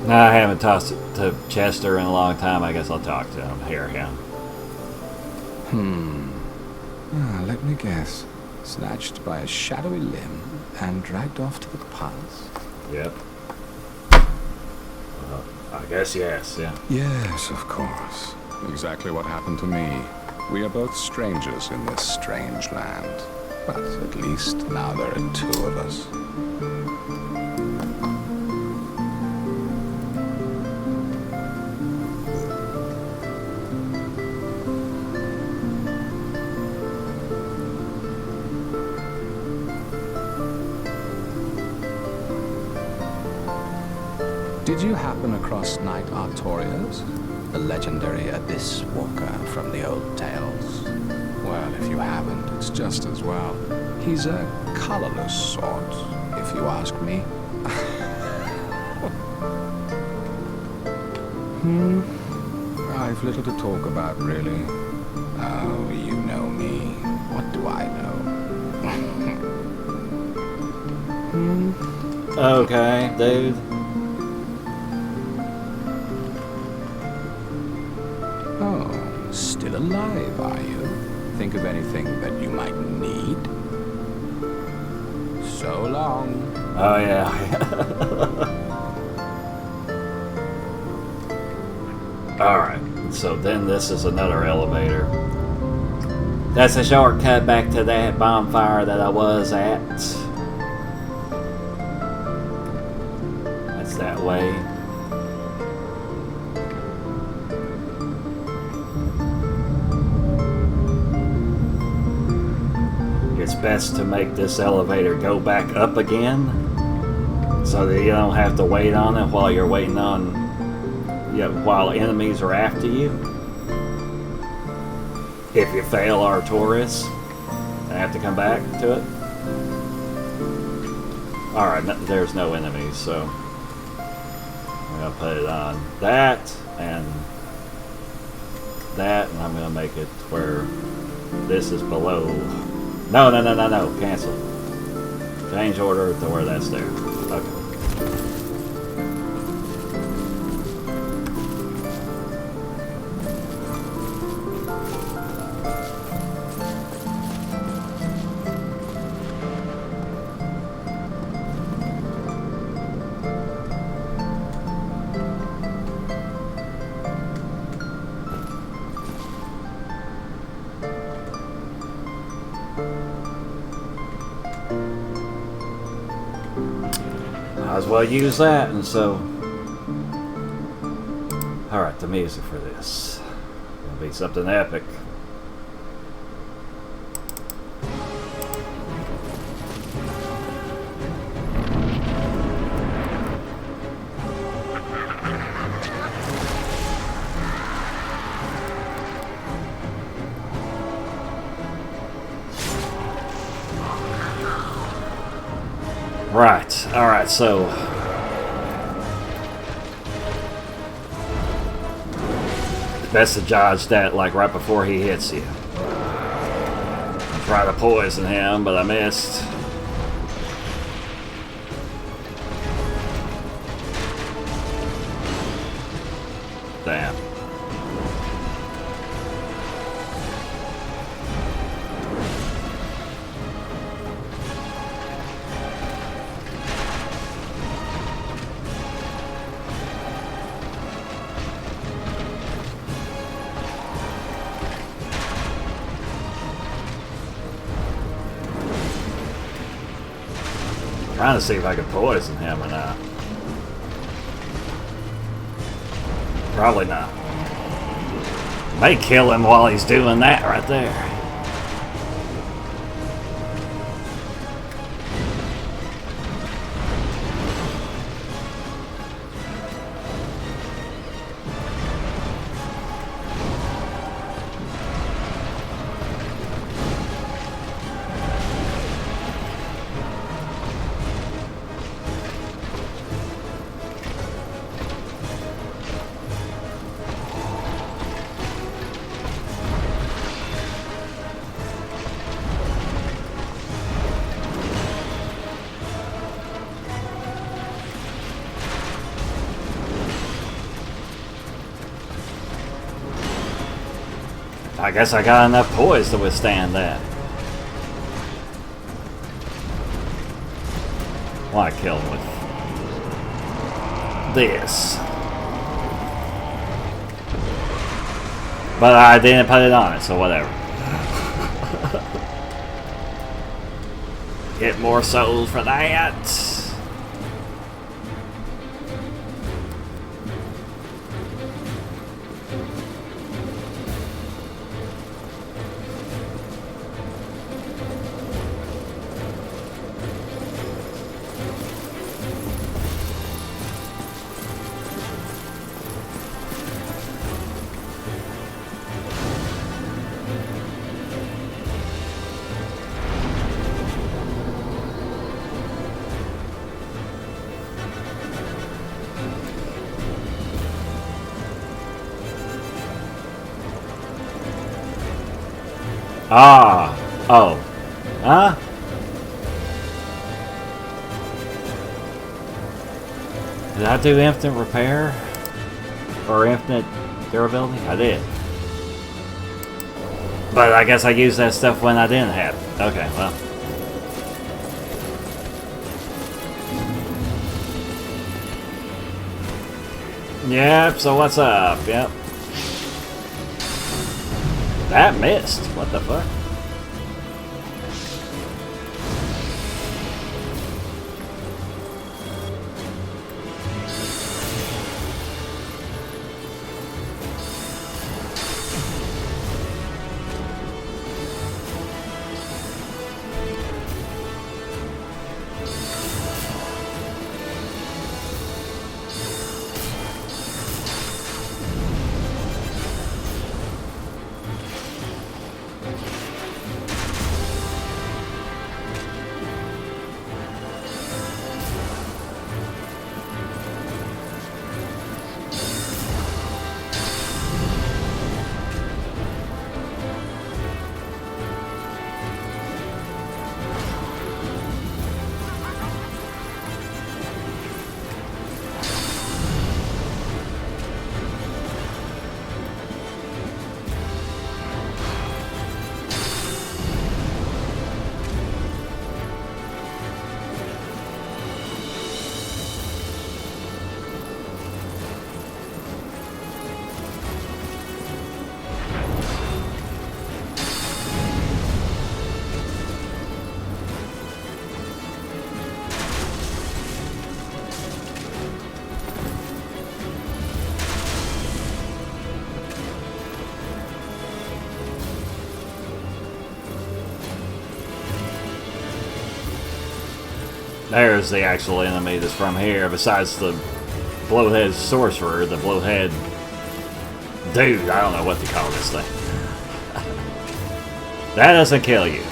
I haven't talked to Chester in a long time. I guess I'll talk to him. Hear him. Let me guess. Snatched by a shadowy limb and dragged off to the palace. Yep. I guess yes, yeah. Yes, of course. Exactly what happened to me. We are both strangers in this strange land. But at least now there are two of us. Did you happen across Knight Artorias, the legendary abyss walker from the old tales? Well, if you haven't, it's just as well. He's a colorless sort, if you ask me. I've little to talk about, really. Oh, you know me. What do I know? Okay, dude. Oh, still alive, are you? Think of anything that you might need? So long. Oh, yeah. Alright, so then this is another elevator. That's a shortcut back to that bonfire that I was at. That's that way. It's best to make this elevator go back up again so that you don't have to wait on it while you're waiting on, while enemies are after you. If you fail Artorias and have to come back to it. Alright, there's no enemies, so I'm going to put it on that, and I'm going to make it where this is below. No, cancel. Change order to where that's there. Okay. Might as well use that, and so... Alright, the music for this. It'll be something epic. Right, alright, so... It's best to dodge that, like, right before he hits you. Try to poison him, but I missed. Damn. Trying to see if I can poison him or not. Probably not. May kill him while he's doing that right there. I guess I got enough poise to withstand that. Want to kill him with this. But I didn't put it on it, so whatever. Get more souls for that. Ah. Oh. Huh? Did I do infinite repair? Or infinite durability? I did. But I guess I used that stuff when I didn't have it. Okay, well. Yep, so what's up? Yep. That missed. What the fuck? There's the actual enemy that's from here, besides the blowhead sorcerer, the blowhead dude. I don't know what to call this thing. That doesn't kill you.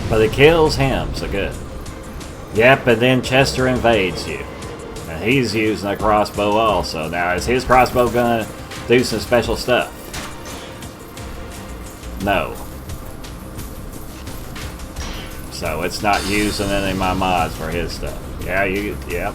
But it kills him, so good. Yep, and then Chester invades you. And he's using a crossbow also. Now, is his crossbow gonna do some special stuff? No. So it's not using any of my mods for his stuff. Yeah, yep.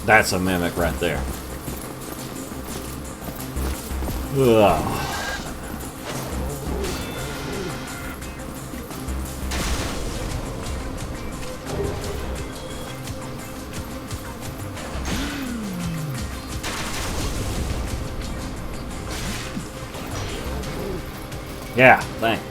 That's a mimic right there. Ugh. Yeah, thanks.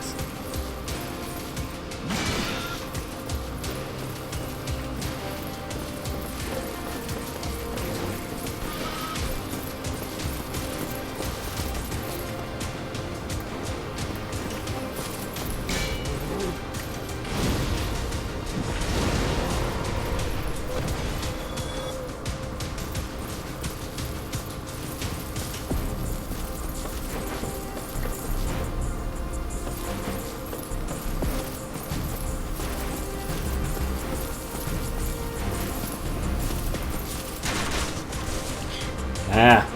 Ah.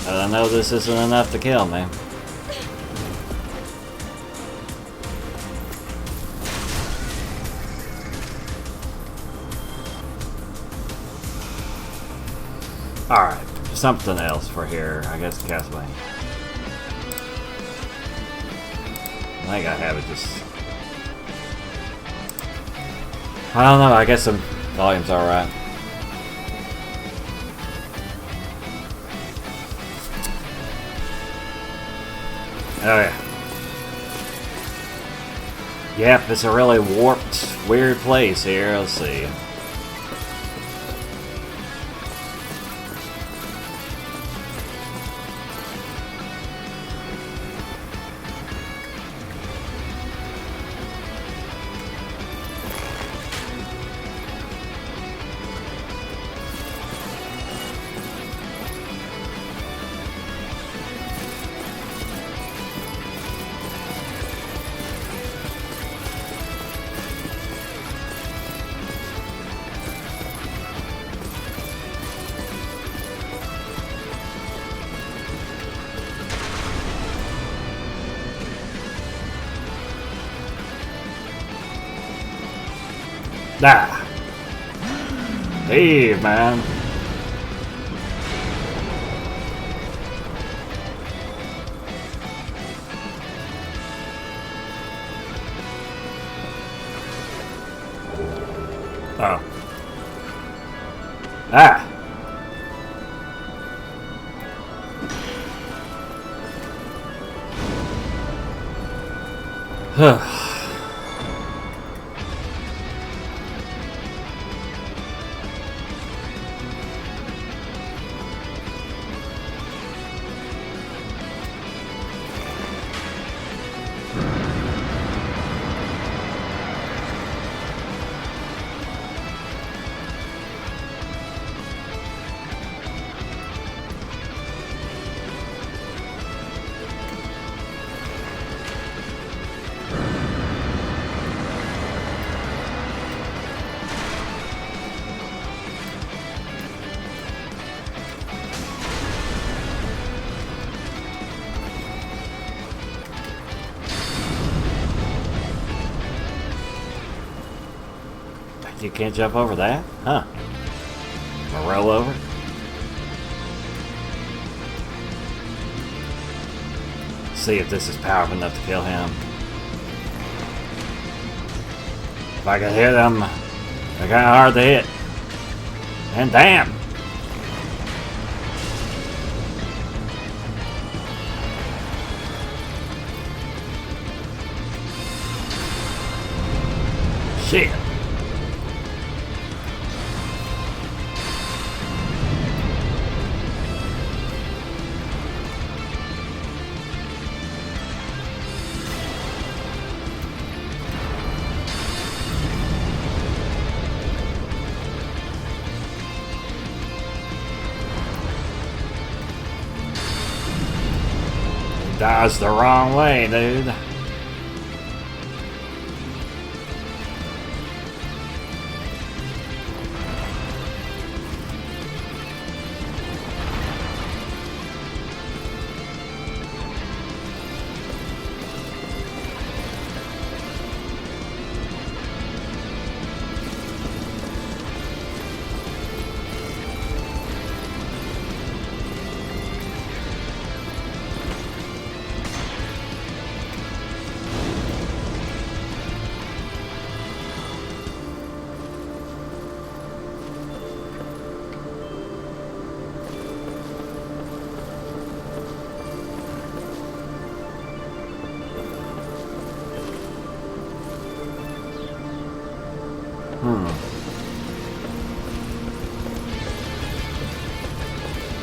But I know this isn't enough to kill me. Alright, something else for here. I guess Castlevania. I think I have it just... I don't know, I guess the volume's alright. Oh yeah. Yep, it's a really warped, weird place here. Let's see. Ah. Leave, man. Oh. Ah. Huh. You can't jump over that? Huh. Or roll over? See if this is powerful enough to kill him. If I can hit him, they're kinda hard to hit. And damn! Shit! Dodged the wrong way, dude.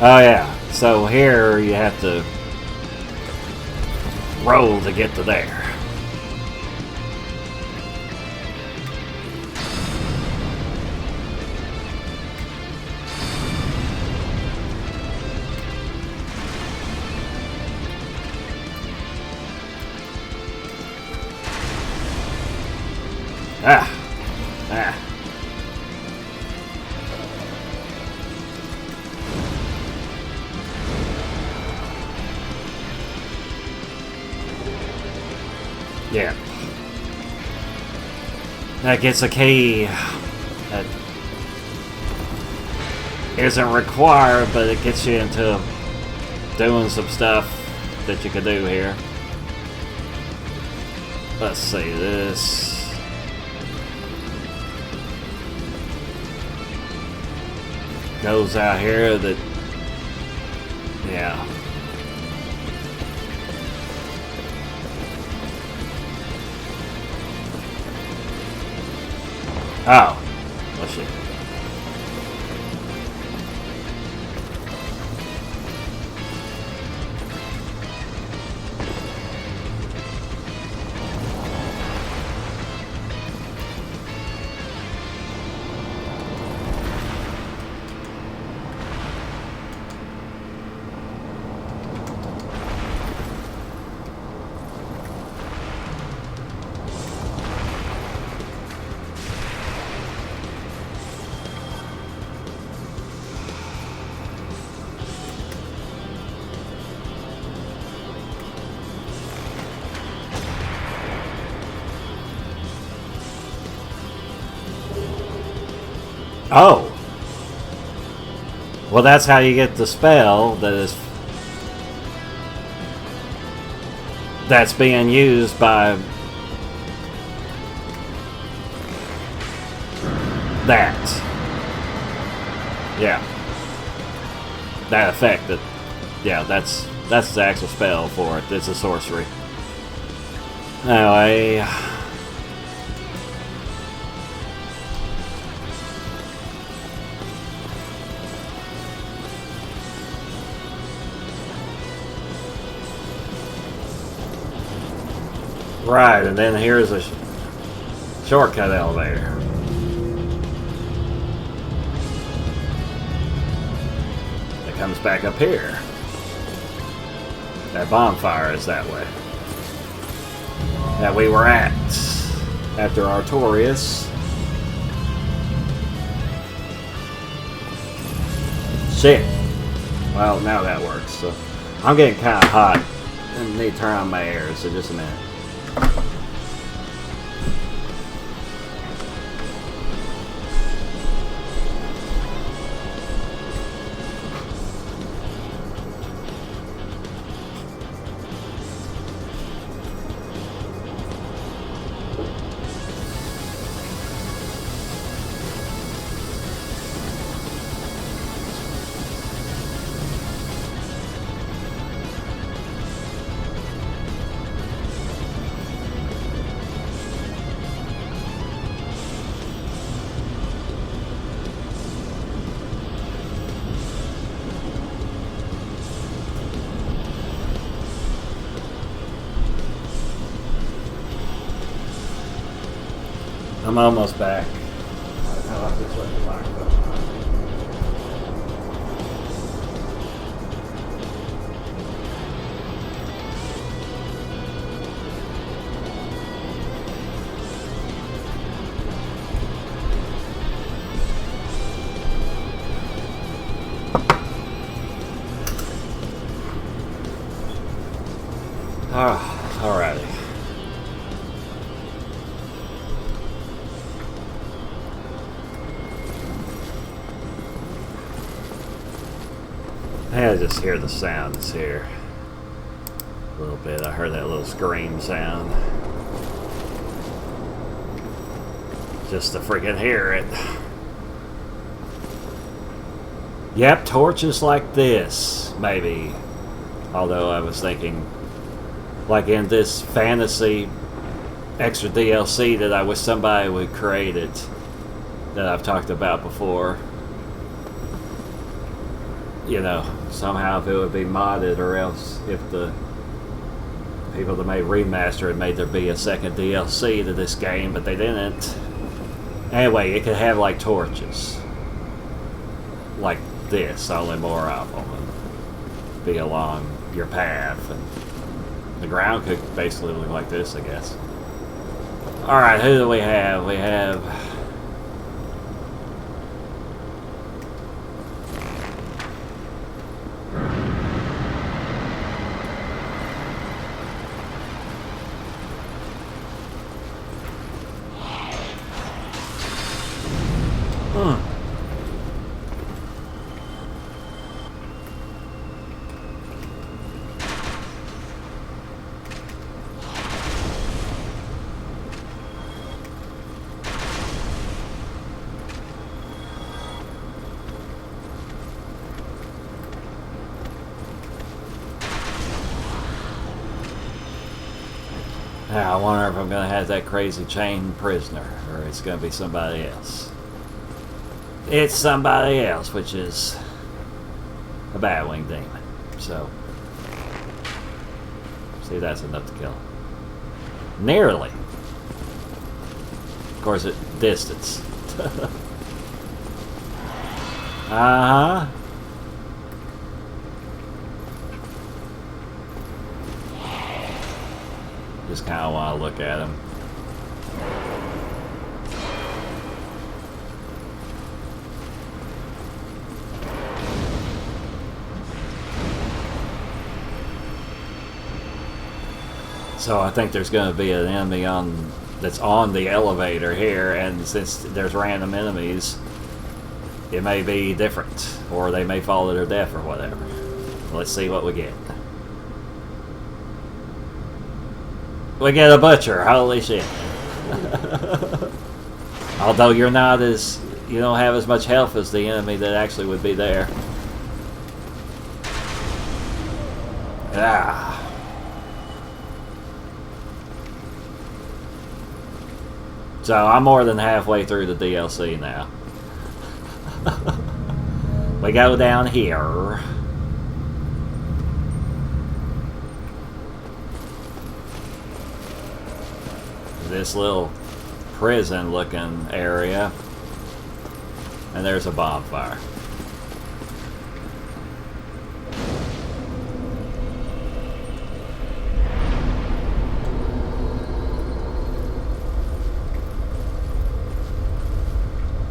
Oh yeah, so here you have to roll to get to there. Ah! Ah! Yeah. That gets a key. That isn't required, but it gets you into doing some stuff that you can do here. Let's see this. Goes out here that, yeah. Oh, well shit. Oh! Well, that's how you get the spell that's being used by that. Yeah. That effect. Yeah, that's the actual spell for it. It's a sorcery. Anyway. Right, and then here's a shortcut elevator. It comes back up here. That bonfire is that way. That we were at after Artorias. Shit. Well, now that works. So I'm getting kind of hot. I need to turn on my air, so just a minute. I'm almost back. Alrighty. I just hear the sounds here a little bit. I heard that little scream sound. Just to freaking hear it. Yep, torches like this, maybe. Although I was thinking, like in this fantasy extra DLC that I wish somebody would create it. that I've talked about before. You know, somehow if it would be modded, or else if the people that made Remaster had made there be a second DLC to this game, but they didn't. Anyway, it could have like torches. Like this, only more of them. And be along your path. And the ground could basically look like this, I guess. Alright, who do we have? We have... I wonder if I'm going to have that crazy chain prisoner, or it's going to be somebody else. It's somebody else, which is a Batwing demon. So, see, that's enough to kill him. Nearly. Of course, at distance. Uh-huh. Just kind of want to look at him. So I think there's going to be an enemy that's on the elevator here, and since there's random enemies, it may be different, or they may fall to their death or whatever. Let's see what we get. We get a butcher, holy shit. Although you're not as... you don't have as much health as the enemy that actually would be there. Ah. So I'm more than halfway through the DLC now. We go down here. This little prison looking area, and there's a bonfire.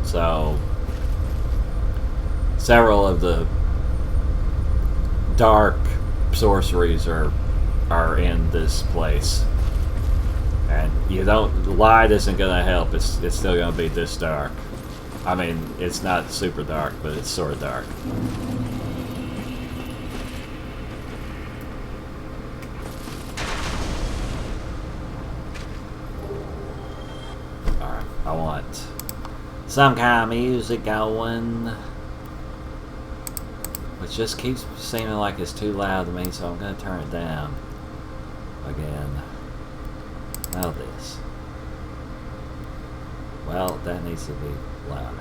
So several of the dark sorceries are in this place. And you don't... light isn't going to help. It's still going to be this dark. I mean, it's not super dark, but it's sort of dark. Alright, I want some kind of music going. Which just keeps seeming like it's too loud to me, so I'm going to turn it down again. Now this. Well, that needs to be louder.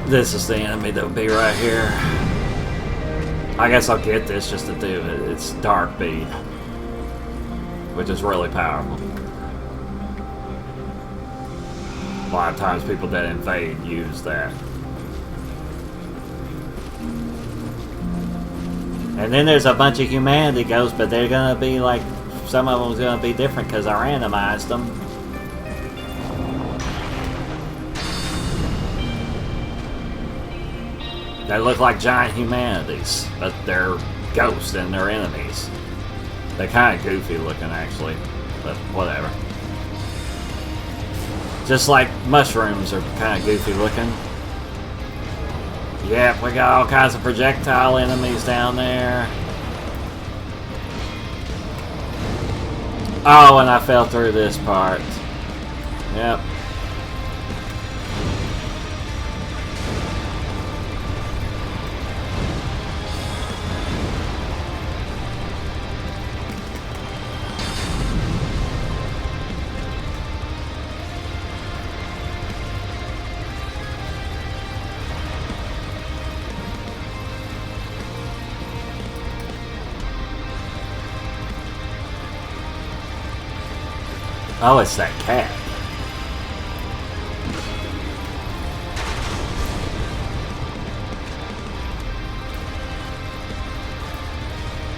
This is the enemy that would be right here. I guess I'll get this just to do it. It's Dark Bead, which is really powerful. A lot of times people that invade use that. And then there's a bunch of humanity ghosts, but they're gonna be like, some of them's gonna be different because I randomized them. They look like giant humanities, but they're ghosts and they're enemies. They're kind of goofy looking, actually, but whatever. Just like mushrooms are kind of goofy looking. Yep, we got all kinds of projectile enemies down there. Oh, and I fell through this part. Yep. Oh, it's that cat.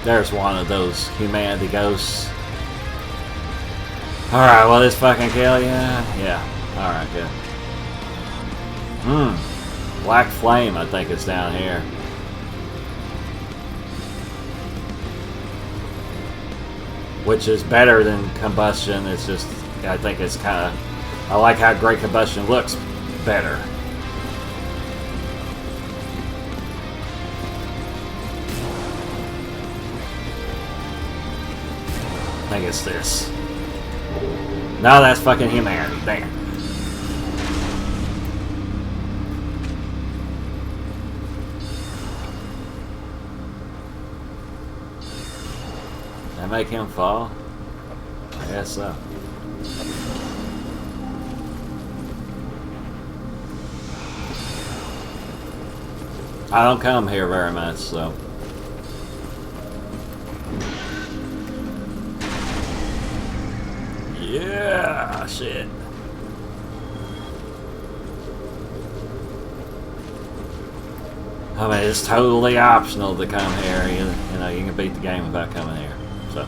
There's one of those humanity ghosts. Alright, will this fucking kill you? Yeah. Alright, good. Black Flame, I think, is down here. Which is better than Combustion. It's just, I think it's kind of, I like how Great Combustion looks better. I think it's this. No, that's fucking humanity. Damn. That make him fall? I guess so. I don't come here very much, so. Yeah, shit. I mean, it's totally optional to come here. You know, you can beat the game without coming here. So.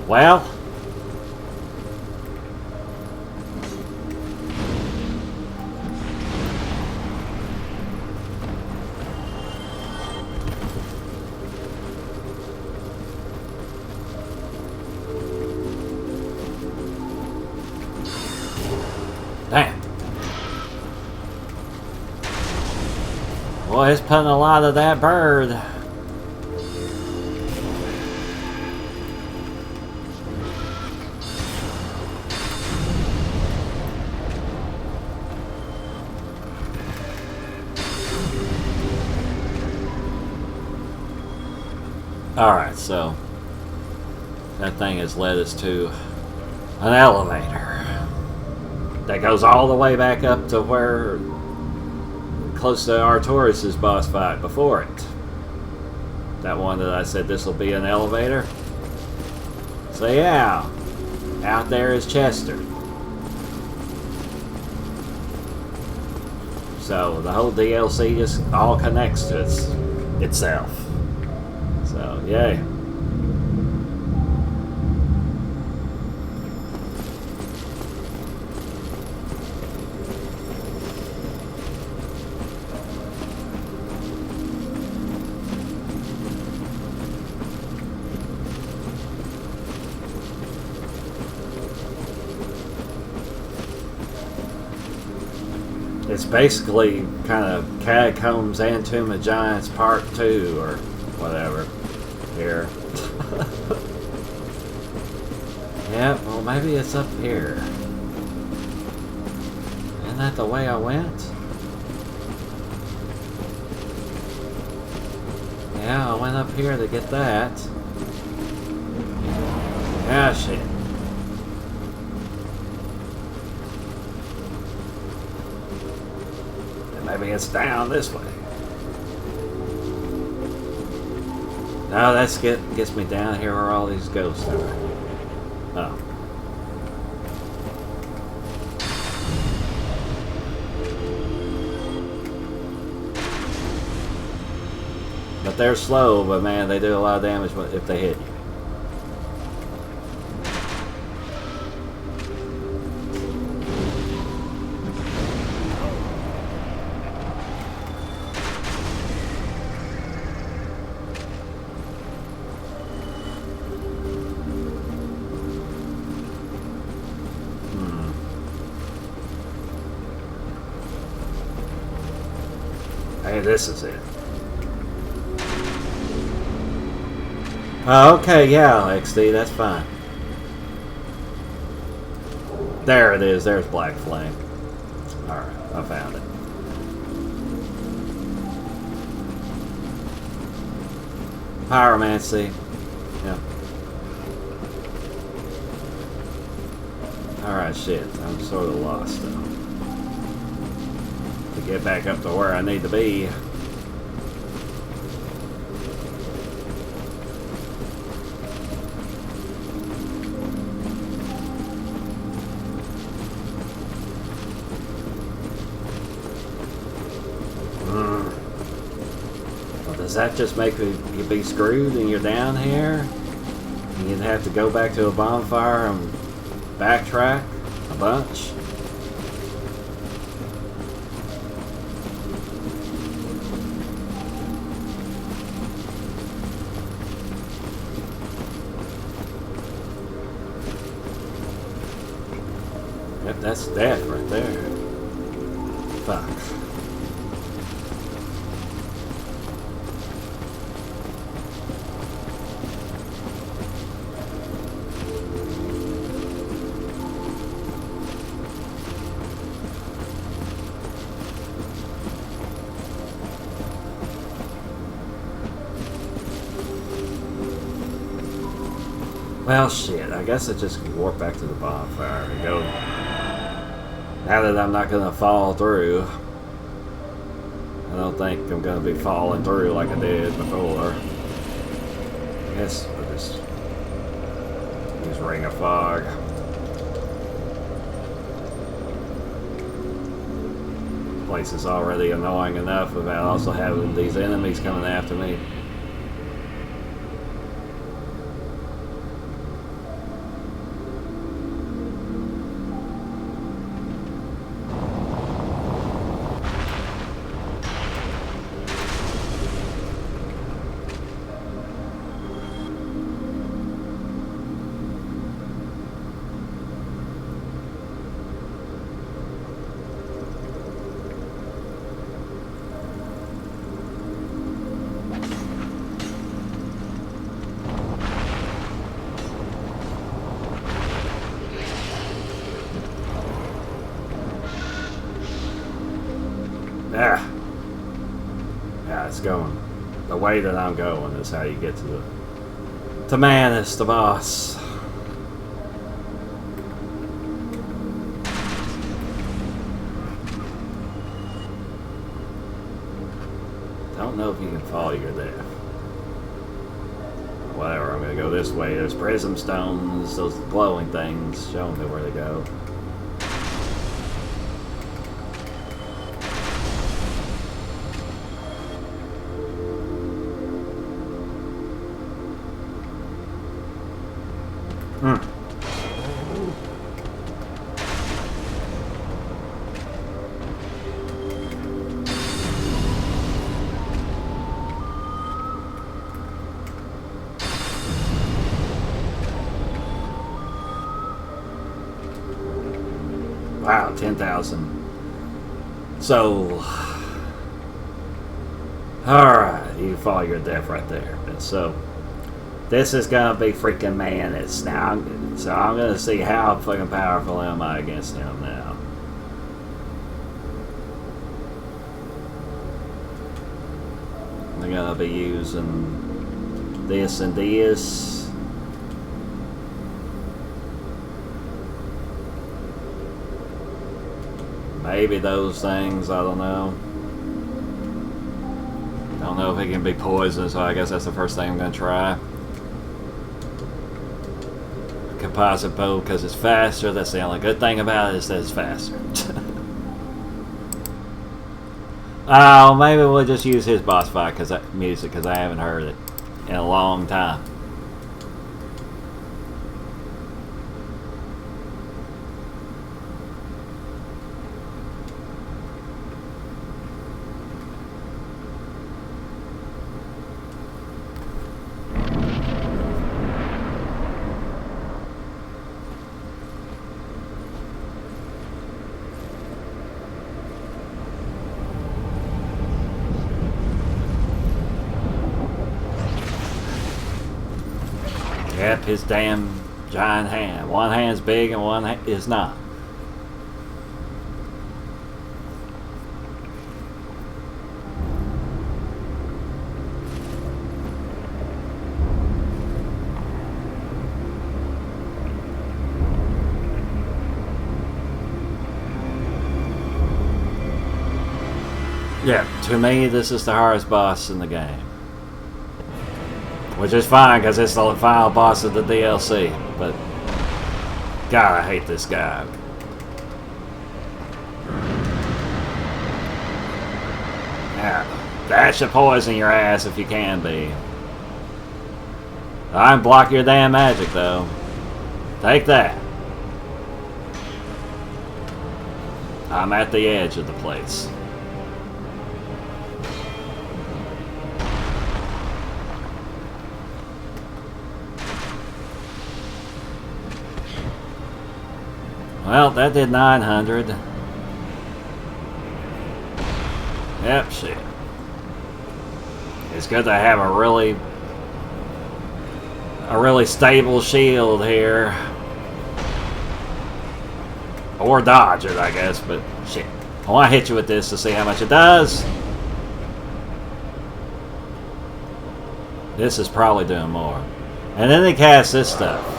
Well. Damn. Boy, it's putting a lot of that bird. Alright, so that thing has led us to an elevator that goes all the way back up to where, close to Artorias' boss fight before it. That one that I said this will be an elevator. So yeah, out there is Chester. So the whole DLC just all connects to itself. So yay. It's basically kind of Catacombs and Tomb of Giants Part 2 or whatever here. Yeah, well maybe it's up here. Isn't that the way I went? Yeah, I went up here to get that. Yeah, shit. Maybe it's down this way. No, that's gets me down here where all these ghosts are. Oh. But they're slow, but man, they do a lot of damage if they hit you. Hey, this is it. Oh, okay, yeah, XD, that's fine. There it is, there's Black Flame. Alright, I found it. Pyromancy. Yeah. Alright, shit, I'm sort of lost though. To get back up to where I need to be. Does that just make you be screwed and you're down here? And you'd have to go back to a bonfire and backtrack a bunch? Yep, that's death right there. Fuck. Well, shit, I guess I just warp back to the bonfire and go. Now that I'm not gonna fall through, I don't think I'm gonna be falling through like I did before. I guess I'll just use Ring of Fog. This place is already annoying enough without also having these enemies coming after me. Yeah, it's going. The way that I'm going is how you get to Manus, the boss. Don't know if you can follow your death. Whatever, I'm gonna go this way. There's prism stones, those glowing things showing me where to go. Wow, 10,000. So, alright, you follow your death right there. And so, this is gonna be freaking Manus now. So I'm gonna see how fucking powerful am I against him now. I'm gonna be using this and this. Maybe those things, I don't know. Don't know if it can be poisoned, so I guess that's the first thing I'm gonna try. Composite bow because it's faster. That's the only good thing about it, is that it's faster. Oh, maybe we'll just use his boss fight music because I haven't heard it in a long time. Yep, his damn giant hand. One hand's big and one is not. Yeah, to me, this is the hardest boss in the game. Which is fine, because it's the final boss of the DLC. But, God, I hate this guy. Yeah, that should poison your ass if you can be. I can block your damn magic, though. Take that. I'm at the edge of the place. Well, that did 900. Yep, shit. It's good to have a really stable shield here. Or dodge it, I guess, but shit. I want to hit you with this to see how much it does. This is probably doing more. And then they cast this stuff.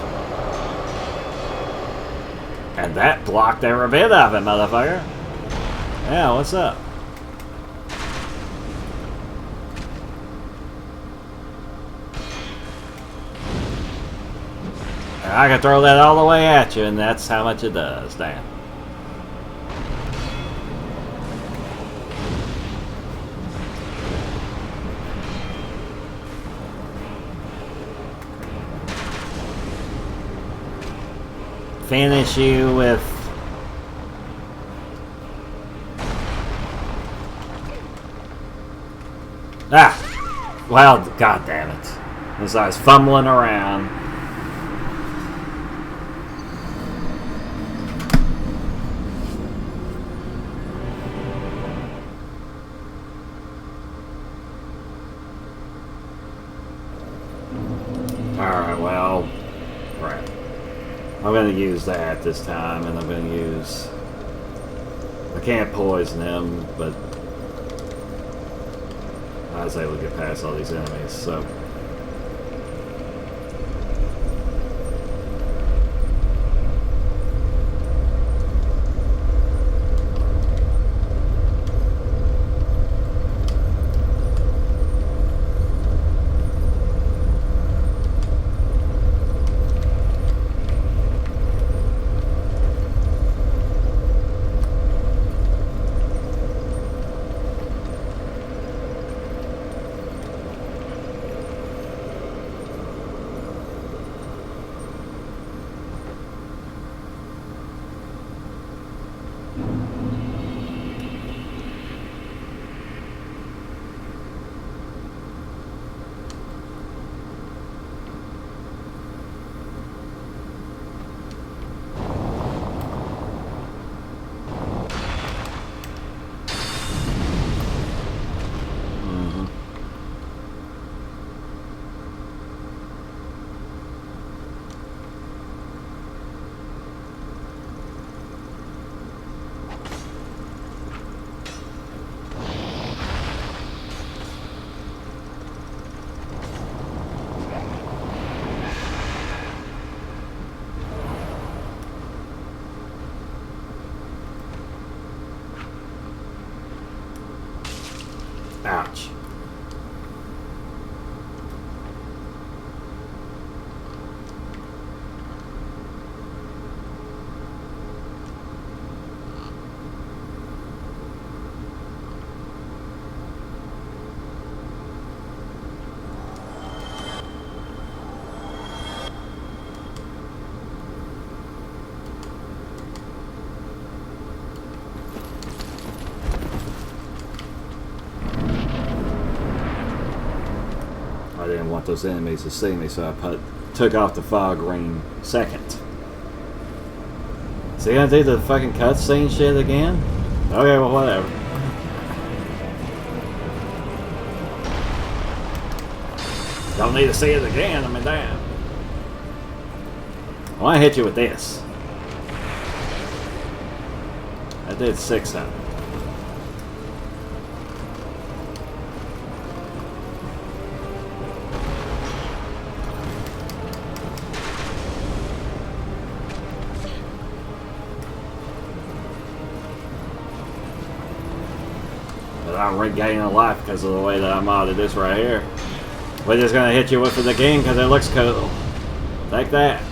And that blocked every bit of it, motherfucker. Yeah, what's up? And I can throw that all the way at you, and that's how much it does. Damn. Finish you with... Ah! Well, god damn it. As I was fumbling around. Alright, well... Crap. I'm going to use that this time, and I'm going to use... I can't poison him, but... I was able to get past all these enemies, so... Ouch. I didn't want those enemies to see me, so I took off the fog ring second. So you gonna do the fucking cutscene shit again? Okay, well, whatever. Don't need to see it again, I mean, damn. I want to hit you with this. I did 6 of them. But I'm regaining a life because of the way that I modded this right here. We're just gonna hit you with it again because it looks cool. Take that.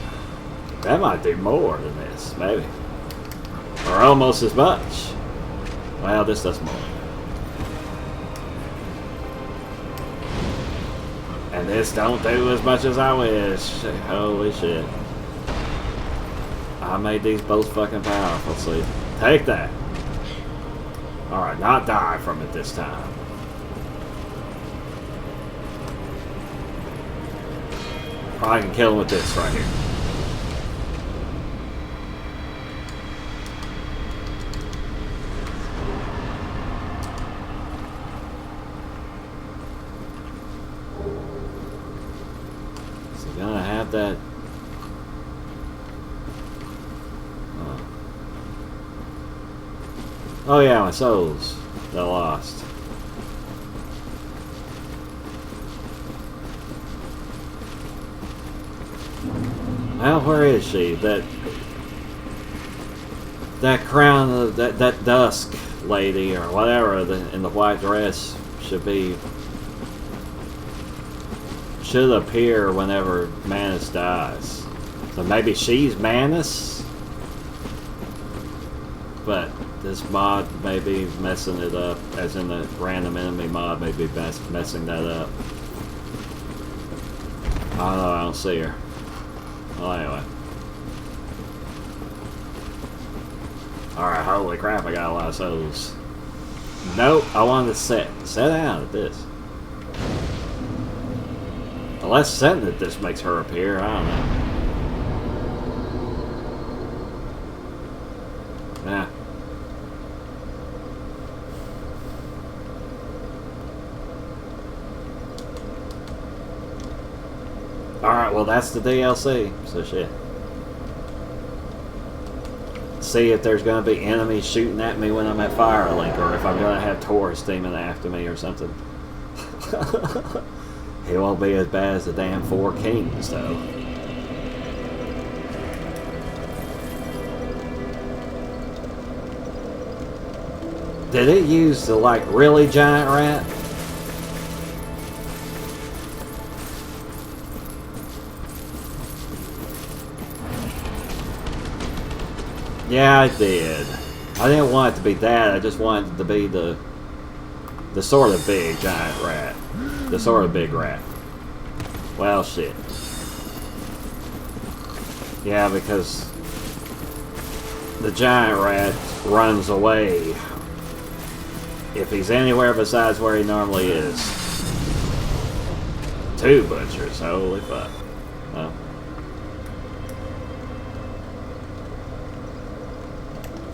That might do more than this, maybe. Or almost as much. Well, this does more. And this don't do as much as I wish. Holy shit. I made these both fucking powerful, see. Take that. Alright, not die from it this time. Probably can kill him with this right here. Is he gonna have that? Oh yeah, my souls. They're lost. Well, where is she? That crown, that dusk lady or whatever in the white dress should appear whenever Manus dies. So maybe she's Manus, but this mod may be messing it up, as in the random enemy mod may be messing that up. I don't know, I don't see her. Well, anyway. Alright, holy crap, I got a lot of souls. Nope, I wanted to sit down at this. Unless setting at this makes her appear, I don't know. Yeah. Alright, well that's the DLC, so shit. See if there's gonna be enemies shooting at me when I'm at Firelink, or if I'm gonna have Taurus steaming after me or something. It won't be as bad as the damn 4 Kings, though. Did it use the, like, really giant rat? Yeah, I did. I didn't want it to be that. I just wanted it to be the sort of big giant rat. The sort of big rat. Well, shit. Yeah, because the giant rat runs away if he's anywhere besides where he normally is. 2 butchers. Holy fuck. Well.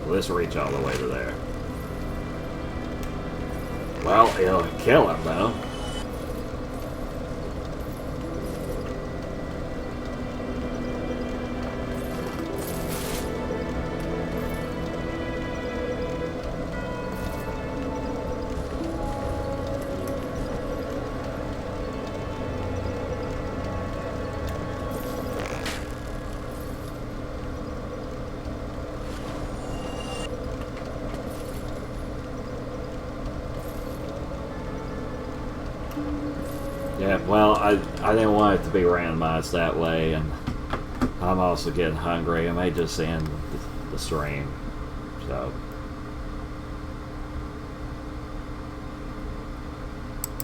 Let's reach all the way to there. Well, it'll kill him, though. Yeah, well, I didn't want it to be randomized that way, and I'm also getting hungry. I may just end the stream, so.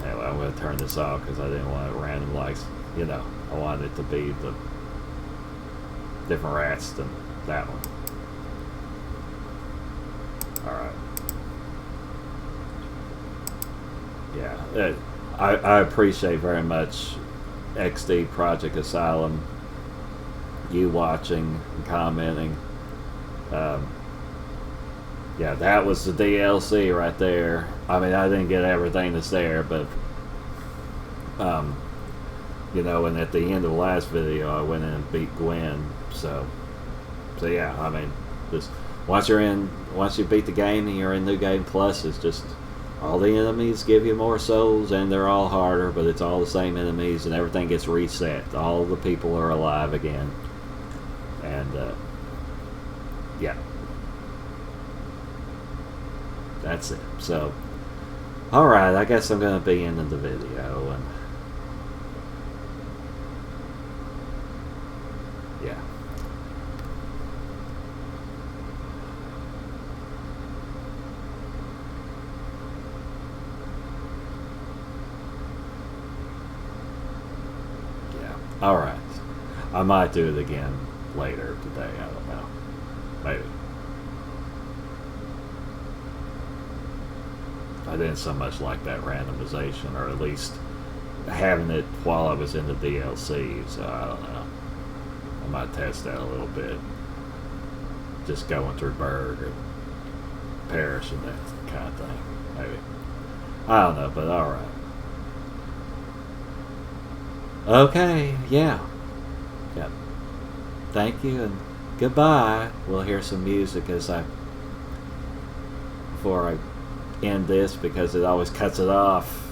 Anyway, I'm going to turn this off because I didn't want it random, like, you know, I wanted it to be the different rats than that one. Alright. Yeah, I appreciate very much XD Project Asylum, you watching and commenting. Yeah, that was the DLC right there. I mean, I didn't get everything that's there, but you know, and at the end of the last video, I went in and beat Gwen. So yeah, I mean, just once you beat the game and you're in New Game Plus, it's just all the enemies give you more souls, and they're all harder, but it's all the same enemies, and everything gets reset. All the people are alive again, and yeah, that's it. So, all right, I guess I'm gonna be ending the video, and yeah. Alright. I might do it again later today. I don't know. Maybe. I didn't so much like that randomization, or at least having it while I was in the DLC, so I don't know. I might test that a little bit. Just going through Berg or Parish and that kind of thing. Maybe. I don't know, but alright. Okay, yeah. Yep. Thank you and goodbye. We'll hear some music before I end this, because it always cuts it off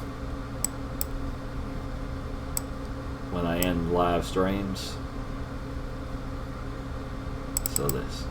when I end live streams. So this.